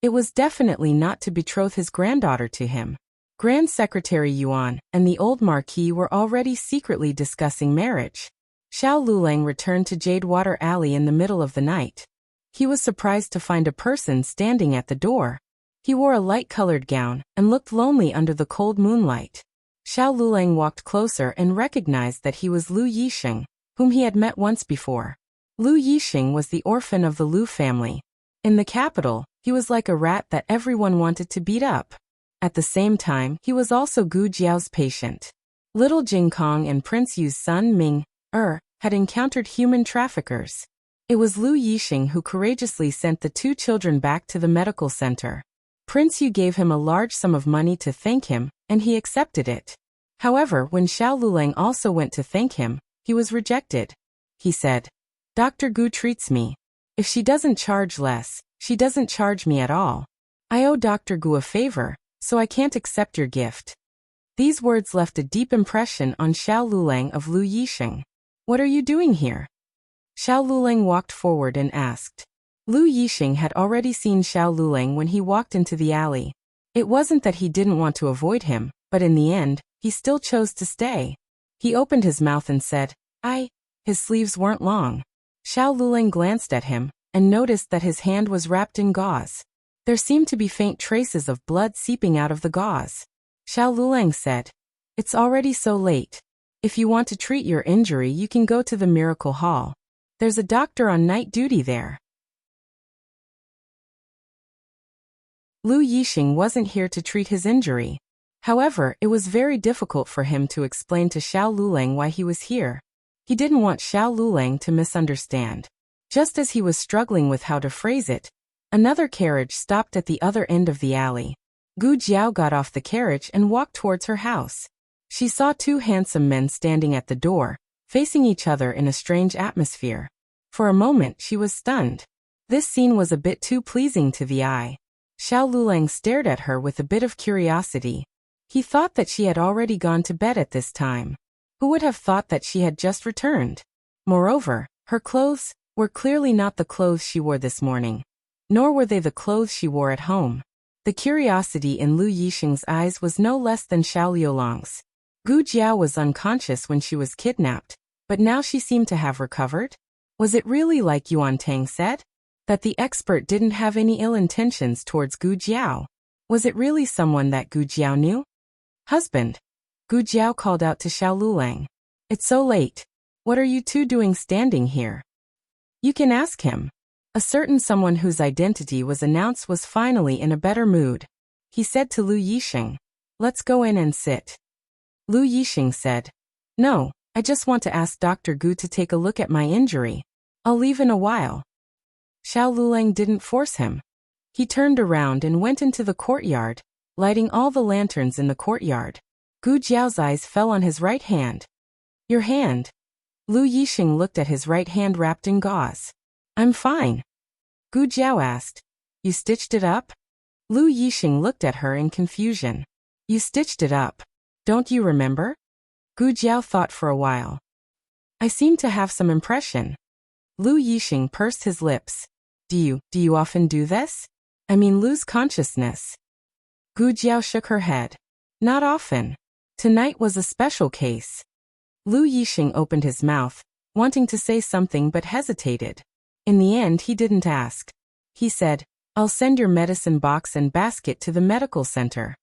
it was definitely not to betroth his granddaughter to him. Grand Secretary Yuan and the old Marquis were already secretly discussing marriage. Xiao Lulang returned to Jadewater Alley in the middle of the night. He was surprised to find a person standing at the door. He wore a light-colored gown and looked lonely under the cold moonlight. Xiao Lulang walked closer and recognized that he was Lu Yixing, whom he had met once before. Lu Yixing was the orphan of the Lu family. In the capital, he was like a rat that everyone wanted to beat up. At the same time, he was also Gu Jiao's patient. Little Jing Kong and Prince Yu's son Ming had encountered human traffickers. It was Lu Yixing who courageously sent the two children back to the medical center. Prince Yu gave him a large sum of money to thank him, and he accepted it. However, when Xiao Lulang also went to thank him, he was rejected. He said, Dr. Gu treats me. If she doesn't charge less, she doesn't charge me at all. I owe Dr. Gu a favor, so I can't accept your gift. These words left a deep impression on Xiao Lulang of Lu Yixing. What are you doing here? Xiao Lulang walked forward and asked. Lu Yixing had already seen Xiao Lulang when he walked into the alley. It wasn't that he didn't want to avoid him, but in the end, he still chose to stay. He opened his mouth and said, His sleeves weren't long. Xiao Lulang glanced at him and noticed that his hand was wrapped in gauze. There seemed to be faint traces of blood seeping out of the gauze. Xiao Lulang said, It's already so late. If you want to treat your injury, you can go to the Miracle Hall. There's a doctor on night duty there. Lu Yixing wasn't here to treat his injury. However, it was very difficult for him to explain to Xiao Lulang why he was here. He didn't want Xiao Lulang to misunderstand. Just as he was struggling with how to phrase it, another carriage stopped at the other end of the alley. Gu Jiao got off the carriage and walked towards her house. She saw two handsome men standing at the door, facing each other in a strange atmosphere. For a moment she was stunned. This scene was a bit too pleasing to the eye. Xiao Lulang stared at her with a bit of curiosity. He thought that she had already gone to bed at this time. Who would have thought that she had just returned? Moreover, her clothes were clearly not the clothes she wore this morning. Nor were they the clothes she wore at home. The curiosity in Lu Yixing's eyes was no less than Xiao Liulang's. Gu Jiao was unconscious when she was kidnapped, but now she seemed to have recovered? Was it really like Yuan Tang said? That the expert didn't have any ill intentions towards Gu Jiao? Was it really someone that Gu Jiao knew? Husband. Gu Jiao called out to Xiao Liulang. It's so late. What are you two doing standing here? You can ask him. A certain someone whose identity was announced was finally in a better mood. He said to Lu Yixing, let's go in and sit. Lu Yixing said, no, I just want to ask Dr. Gu to take a look at my injury. I'll leave in a while. Xiao Liulang didn't force him. He turned around and went into the courtyard, lighting all the lanterns in the courtyard. Gu Jiao's eyes fell on his right hand. Your hand? Lu Yixing looked at his right hand wrapped in gauze. I'm fine. Gu Jiao asked. You stitched it up? Lu Yixing looked at her in confusion. You stitched it up. Don't you remember? Gu Jiao thought for a while. I seem to have some impression. Lu Yixing pursed his lips. Do you often do this? I mean lose consciousness. Gu Jiao shook her head. Not often. Tonight was a special case. Lu Yixing opened his mouth, wanting to say something but hesitated. In the end he didn't ask. He said, I'll send your medicine box and basket to the medical center.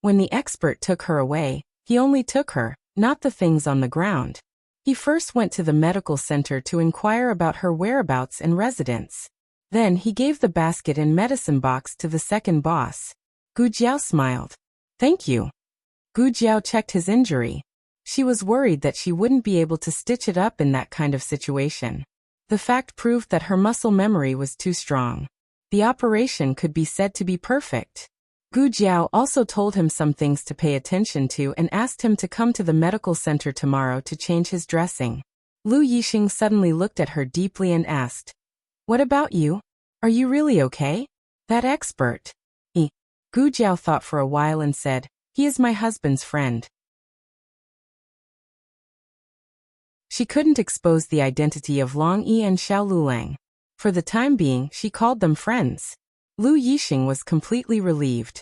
When the expert took her away, he only took her, not the things on the ground. He first went to the medical center to inquire about her whereabouts and residence. Then he gave the basket and medicine box to the second boss. Gu Jiao smiled. Thank you. Gu Jiao checked his injury. She was worried that she wouldn't be able to stitch it up in that kind of situation. The fact proved that her muscle memory was too strong. The operation could be said to be perfect. Gu Jiao also told him some things to pay attention to and asked him to come to the medical center tomorrow to change his dressing. Lu Yixing suddenly looked at her deeply and asked, what about you? Are you really okay? That expert. Gu Jiao thought for a while and said, he is my husband's friend. She couldn't expose the identity of Long Yi and Xiao Liulang. For the time being, she called them friends. Lu Yixing was completely relieved.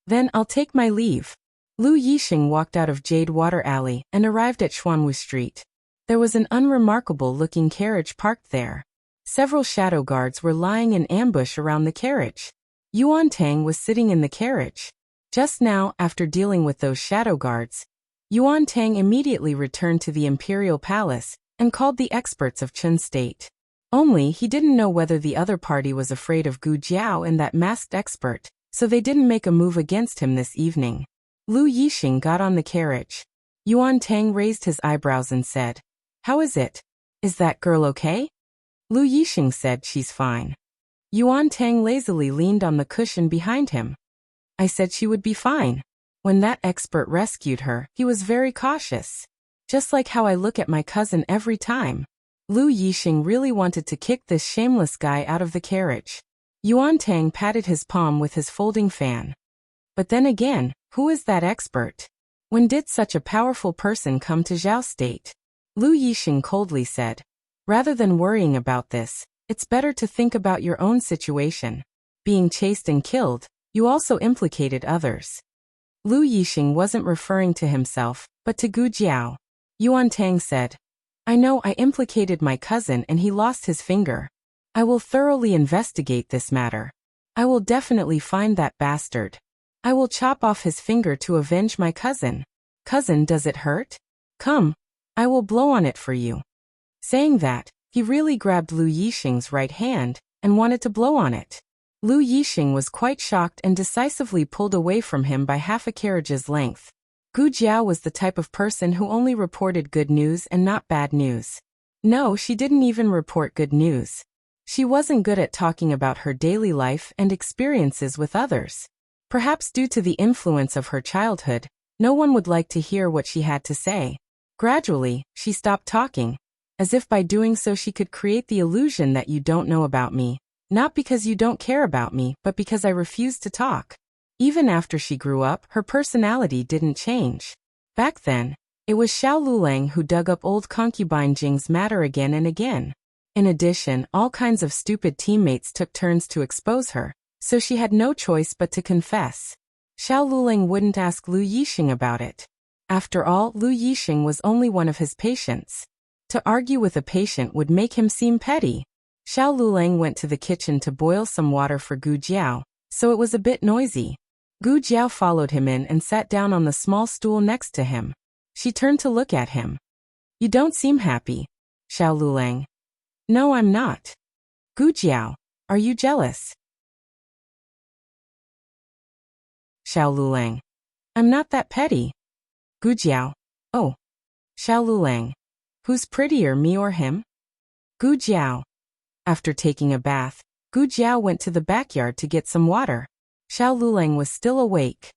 Then I'll take my leave. Lu Yixing walked out of Jade Water Alley and arrived at Xuanwu Street. There was an unremarkable-looking carriage parked there. Several shadow guards were lying in ambush around the carriage. Yuan Tang was sitting in the carriage. Just now, after dealing with those shadow guards, Yuan Tang immediately returned to the Imperial Palace and called the experts of Chen State. Only he didn't know whether the other party was afraid of Gu Jiao and that masked expert, so they didn't make a move against him this evening. Lu Yixing got on the carriage. Yuan Tang raised his eyebrows and said, how is it? Is that girl okay? Lu Yixing said she's fine. Yuan Tang lazily leaned on the cushion behind him. I said she would be fine. When that expert rescued her, he was very cautious. Just like how I look at my cousin every time. Lu Yixing really wanted to kick this shameless guy out of the carriage. Yuan Tang patted his palm with his folding fan. But then again, who is that expert? When did such a powerful person come to Zhao State? Lu Yixing coldly said, rather than worrying about this, it's better to think about your own situation. Being chased and killed, you also implicated others. Lu Yixing wasn't referring to himself, but to Gu Jiao. Yuan Tang said, I know I implicated my cousin and he lost his finger. I will thoroughly investigate this matter. I will definitely find that bastard. I will chop off his finger to avenge my cousin. Cousin, does it hurt? Come, I will blow on it for you. Saying that, he really grabbed Lu Yixing's right hand and wanted to blow on it. Lu Yixing was quite shocked and decisively pulled away from him by half a carriage's length. Gu Jiao was the type of person who only reported good news and not bad news. No, she didn't even report good news. She wasn't good at talking about her daily life and experiences with others. Perhaps due to the influence of her childhood, no one would like to hear what she had to say. Gradually, she stopped talking, as if by doing so she could create the illusion that you don't know about me. Not because you don't care about me, but because I refuse to talk. Even after she grew up, her personality didn't change. Back then, it was Xiao Liulang who dug up old concubine Jing's matter again and again. In addition, all kinds of stupid teammates took turns to expose her, so she had no choice but to confess. Xiao Luling wouldn't ask Lu Yixing about it. After all, Lu Yixing was only one of his patients. To argue with a patient would make him seem petty. Xiao Luling went to the kitchen to boil some water for Gu Jiao, so it was a bit noisy. Gu Jiao followed him in and sat down on the small stool next to him. She turned to look at him. "You don't seem happy, Xiao Luling." "No, I'm not." "Gu Jiao, are you jealous?" Xiao Luling. "I'm not that petty." Gu Jiao. "Oh." Xiao Luling. "Who's prettier, me or him?" Gu Jiao. After taking a bath, Gu Jiao went to the backyard to get some water. Xiao Luling was still awake.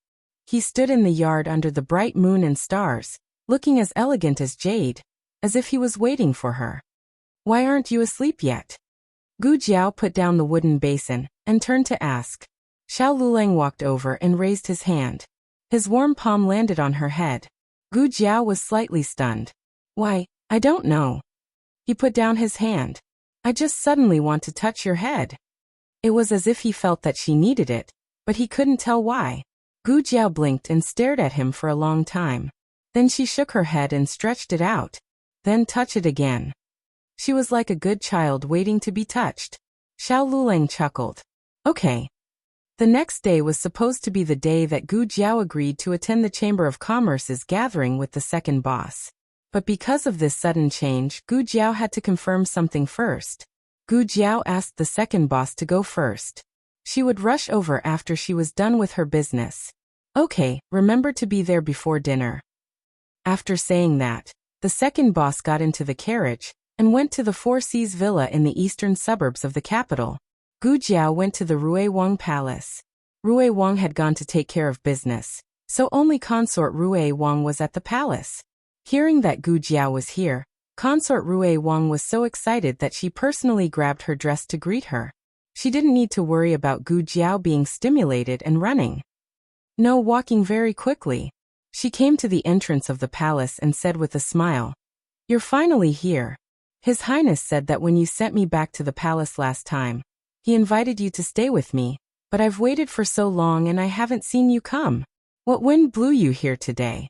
He stood in the yard under the bright moon and stars, looking as elegant as jade, as if he was waiting for her. "Why aren't you asleep yet?" Gu Jiao put down the wooden basin and turned to ask. Xiao Luling walked over and raised his hand. His warm palm landed on her head. Gu Jiao was slightly stunned. "Why, I don't know." He put down his hand. "I just suddenly want to touch your head." It was as if he felt that she needed it, but he couldn't tell why. Gu Jiao blinked and stared at him for a long time. Then she shook her head and stretched it out. "Then touch it again." She was like a good child waiting to be touched. Xiao Luling chuckled. "Okay." The next day was supposed to be the day that Gu Jiao agreed to attend the Chamber of Commerce's gathering with the second boss. But because of this sudden change, Gu Jiao had to confirm something first. Gu Jiao asked the second boss to go first. She would rush over after she was done with her business. "Okay, remember to be there before dinner." After saying that, the second boss got into the carriage and went to the Four Seas Villa in the eastern suburbs of the capital. Gu Jiao went to the Rui Wang Palace. Rui Wang had gone to take care of business, so only consort Rui Wang was at the palace. Hearing that Gu Jiao was here, consort Rui Wang was so excited that she personally grabbed her dress to greet her. She didn't need to worry about Gu Jiao being stimulated and running. No, walking very quickly. She came to the entrance of the palace and said with a smile, "You're finally here. His Highness said that when you sent me back to the palace last time, he invited you to stay with me, but I've waited for so long and I haven't seen you come. What wind blew you here today?"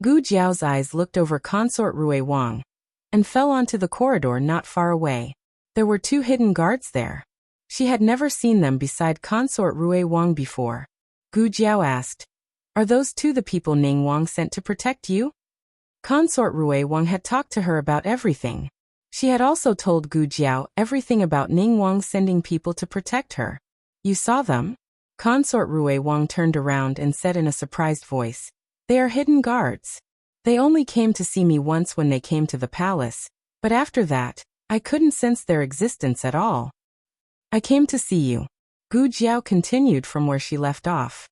Gu Jiao's eyes looked over consort Rui Wang and fell onto the corridor not far away. There were 2 hidden guards there. She had never seen them beside consort Rui Wang before. Gu Jiao asked, "Are those 2 the people Ning Wang sent to protect you?" Consort Rui Wang had talked to her about everything. She had also told Gu Jiao everything about Ning Wang sending people to protect her. "You saw them?" Consort Rui Wang turned around and said in a surprised voice, "They are hidden guards. They only came to see me once when they came to the palace, but after that, I couldn't sense their existence at all." "I came to see you." Gu Jiao continued from where she left off.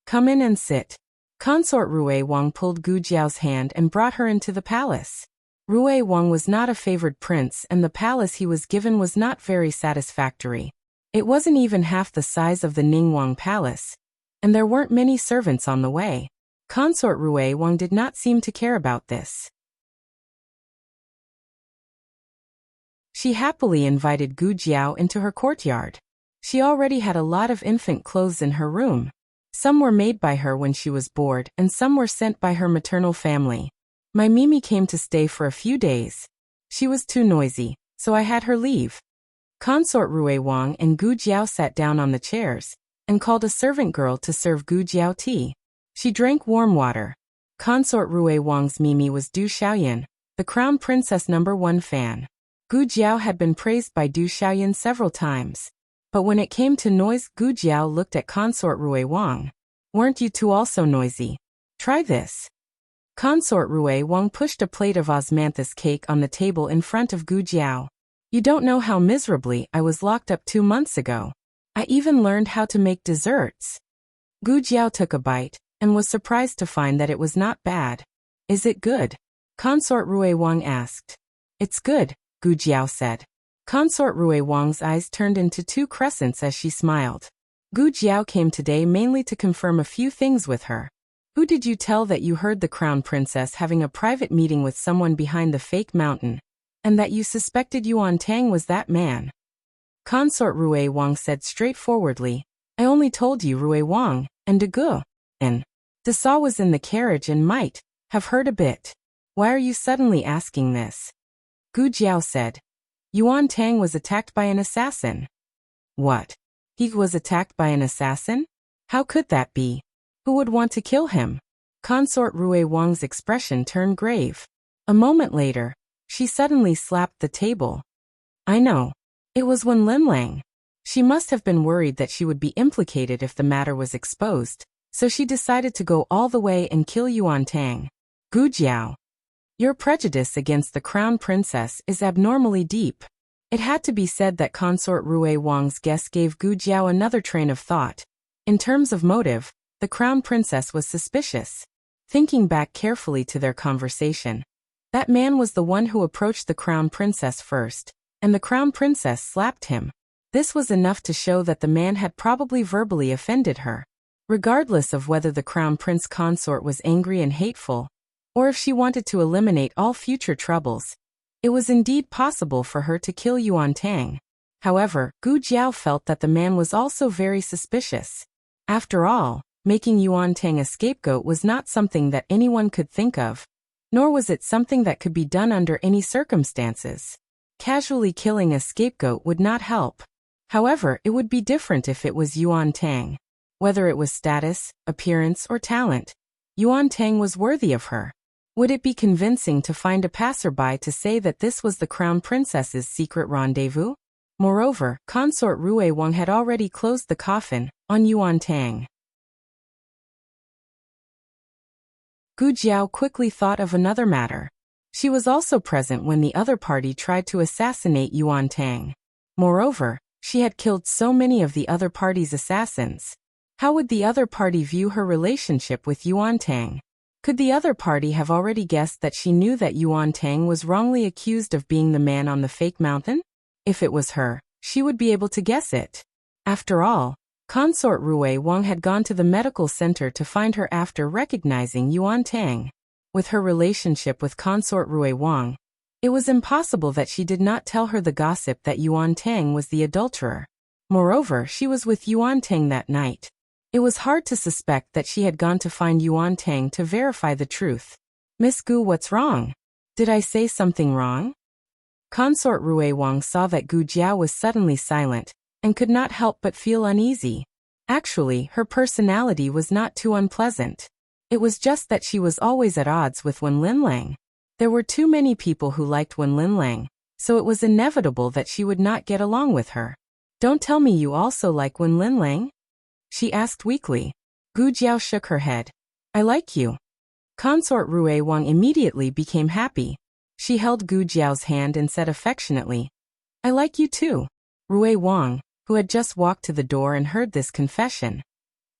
"Come in and sit." Consort Rui Wang pulled Gu Jiao's hand and brought her into the palace. Rui Wang was not a favored prince and the palace he was given was not very satisfactory. It wasn't even half the size of the Ningguang Palace, and there weren't many servants on the way. Consort Rui Wang did not seem to care about this. She happily invited Gu Jiao into her courtyard. She already had a lot of infant clothes in her room. Some were made by her when she was bored, and some were sent by her maternal family. My Mimi came to stay for a few days. She was too noisy, so I had her leave. Consort Rui Wang and Gu Jiao sat down on the chairs and called a servant girl to serve Gu Jiao tea. She drank warm water. Consort Rui Wang's Mimi was Du Xiaoyan, the Crown Princess #1 fan. Gu Jiao had been praised by Du Xiaoyan several times. But when it came to noise, Gu Jiao looked at Consort Rui Wang. "Weren't you two also noisy? Try this." Consort Rui Wang pushed a plate of osmanthus cake on the table in front of Gu Jiao. "You don't know how miserably I was locked up 2 months ago. I even learned how to make desserts." Gu Jiao took a bite and was surprised to find that it was not bad. "Is it good?" Consort Rui Wang asked. "It's good," Gu Jiao said. Consort Rui Wang's eyes turned into 2 crescents as she smiled. Gu Jiao came today mainly to confirm a few things with her. "Who did you tell that you heard the Crown Princess having a private meeting with someone behind the fake mountain, and that you suspected Yuan Tang was that man?" Consort Rui Wang said straightforwardly, I only told you Rui Wang and De Gu and De Sa was in the carriage and might have heard a bit. Why are you suddenly asking this? Gu Jiao said. Yuan Tang was attacked by an assassin. What? He was attacked by an assassin? How could that be? Who would want to kill him? Consort Rui Wang's expression turned grave. A moment later, she suddenly slapped the table. I know. It was Wen Linlang. She must have been worried that she would be implicated if the matter was exposed, so she decided to go all the way and kill Yuan Tang. Gu Jiao. Your prejudice against the crown princess is abnormally deep. It had to be said that Consort Rui Wang's guess gave Gu Jiao another train of thought. In terms of motive, the crown princess was suspicious. Thinking back carefully to their conversation, that man was the one who approached the crown princess first, and the crown princess slapped him. This was enough to show that the man had probably verbally offended her. Regardless of whether the crown prince consort was angry and hateful, or if she wanted to eliminate all future troubles, it was indeed possible for her to kill Yuan Tang. However, Gu Jiao felt that the man was also very suspicious. After all, making Yuan Tang a scapegoat was not something that anyone could think of, nor was it something that could be done under any circumstances. Casually killing a scapegoat would not help. However, it would be different if it was Yuan Tang. Whether it was status, appearance, or talent, Yuan Tang was worthy of her. Would it be convincing to find a passerby to say that this was the crown princess's secret rendezvous? Moreover, Consort Rui Wang had already closed the coffin on Yuan Tang. Gu Jiao quickly thought of another matter. She was also present when the other party tried to assassinate Yuan Tang. Moreover, she had killed so many of the other party's assassins. How would the other party view her relationship with Yuan Tang? Could the other party have already guessed that she knew that Yuan Tang was wrongly accused of being the man on the fake mountain? If it was her, she would be able to guess it. After all, Consort Rui Wang had gone to the medical center to find her after recognizing Yuan Tang. With her relationship with Consort Rui Wang, it was impossible that she did not tell her the gossip that Yuan Tang was the adulterer. Moreover, she was with Yuan Tang that night. It was hard to suspect that she had gone to find Yuan Tang to verify the truth. Miss Gu, what's wrong? Did I say something wrong? Consort Rui Wang saw that Gu Jiao was suddenly silent, and could not help but feel uneasy. Actually, her personality was not too unpleasant. It was just that she was always at odds with Wen Linlang. There were too many people who liked Wen Linlang, so it was inevitable that she would not get along with her. Don't tell me you also like Wen Linlang? She asked weakly. Gu Jiao shook her head. I like you. Consort Rui Wang immediately became happy. She held Gu Jiao's hand and said affectionately, I like you too. Rui Wang, who had just walked to the door and heard this confession.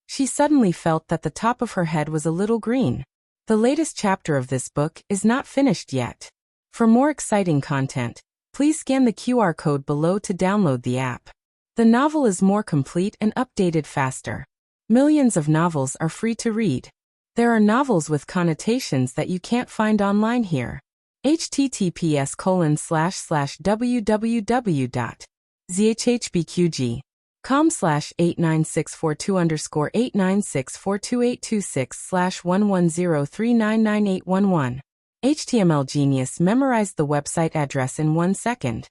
She suddenly felt that the top of her head was a little green. The latest chapter of this book is not finished yet. For more exciting content, please scan the QR code below to download the app. The novel is more complete and updated faster. Millions of novels are free to read. There are novels with connotations that you can't find online here. https://www.zhbqg.com/89642_896428226/110399811. HTML Genius memorized the website address in 1 second.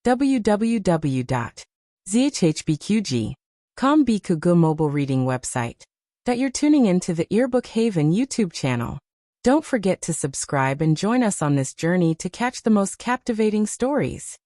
www.zhbqg.com Bikugu mobile reading website. That you're tuning into the Earbook Haven YouTube channel. Don't forget to subscribe and join us on this journey to catch the most captivating stories.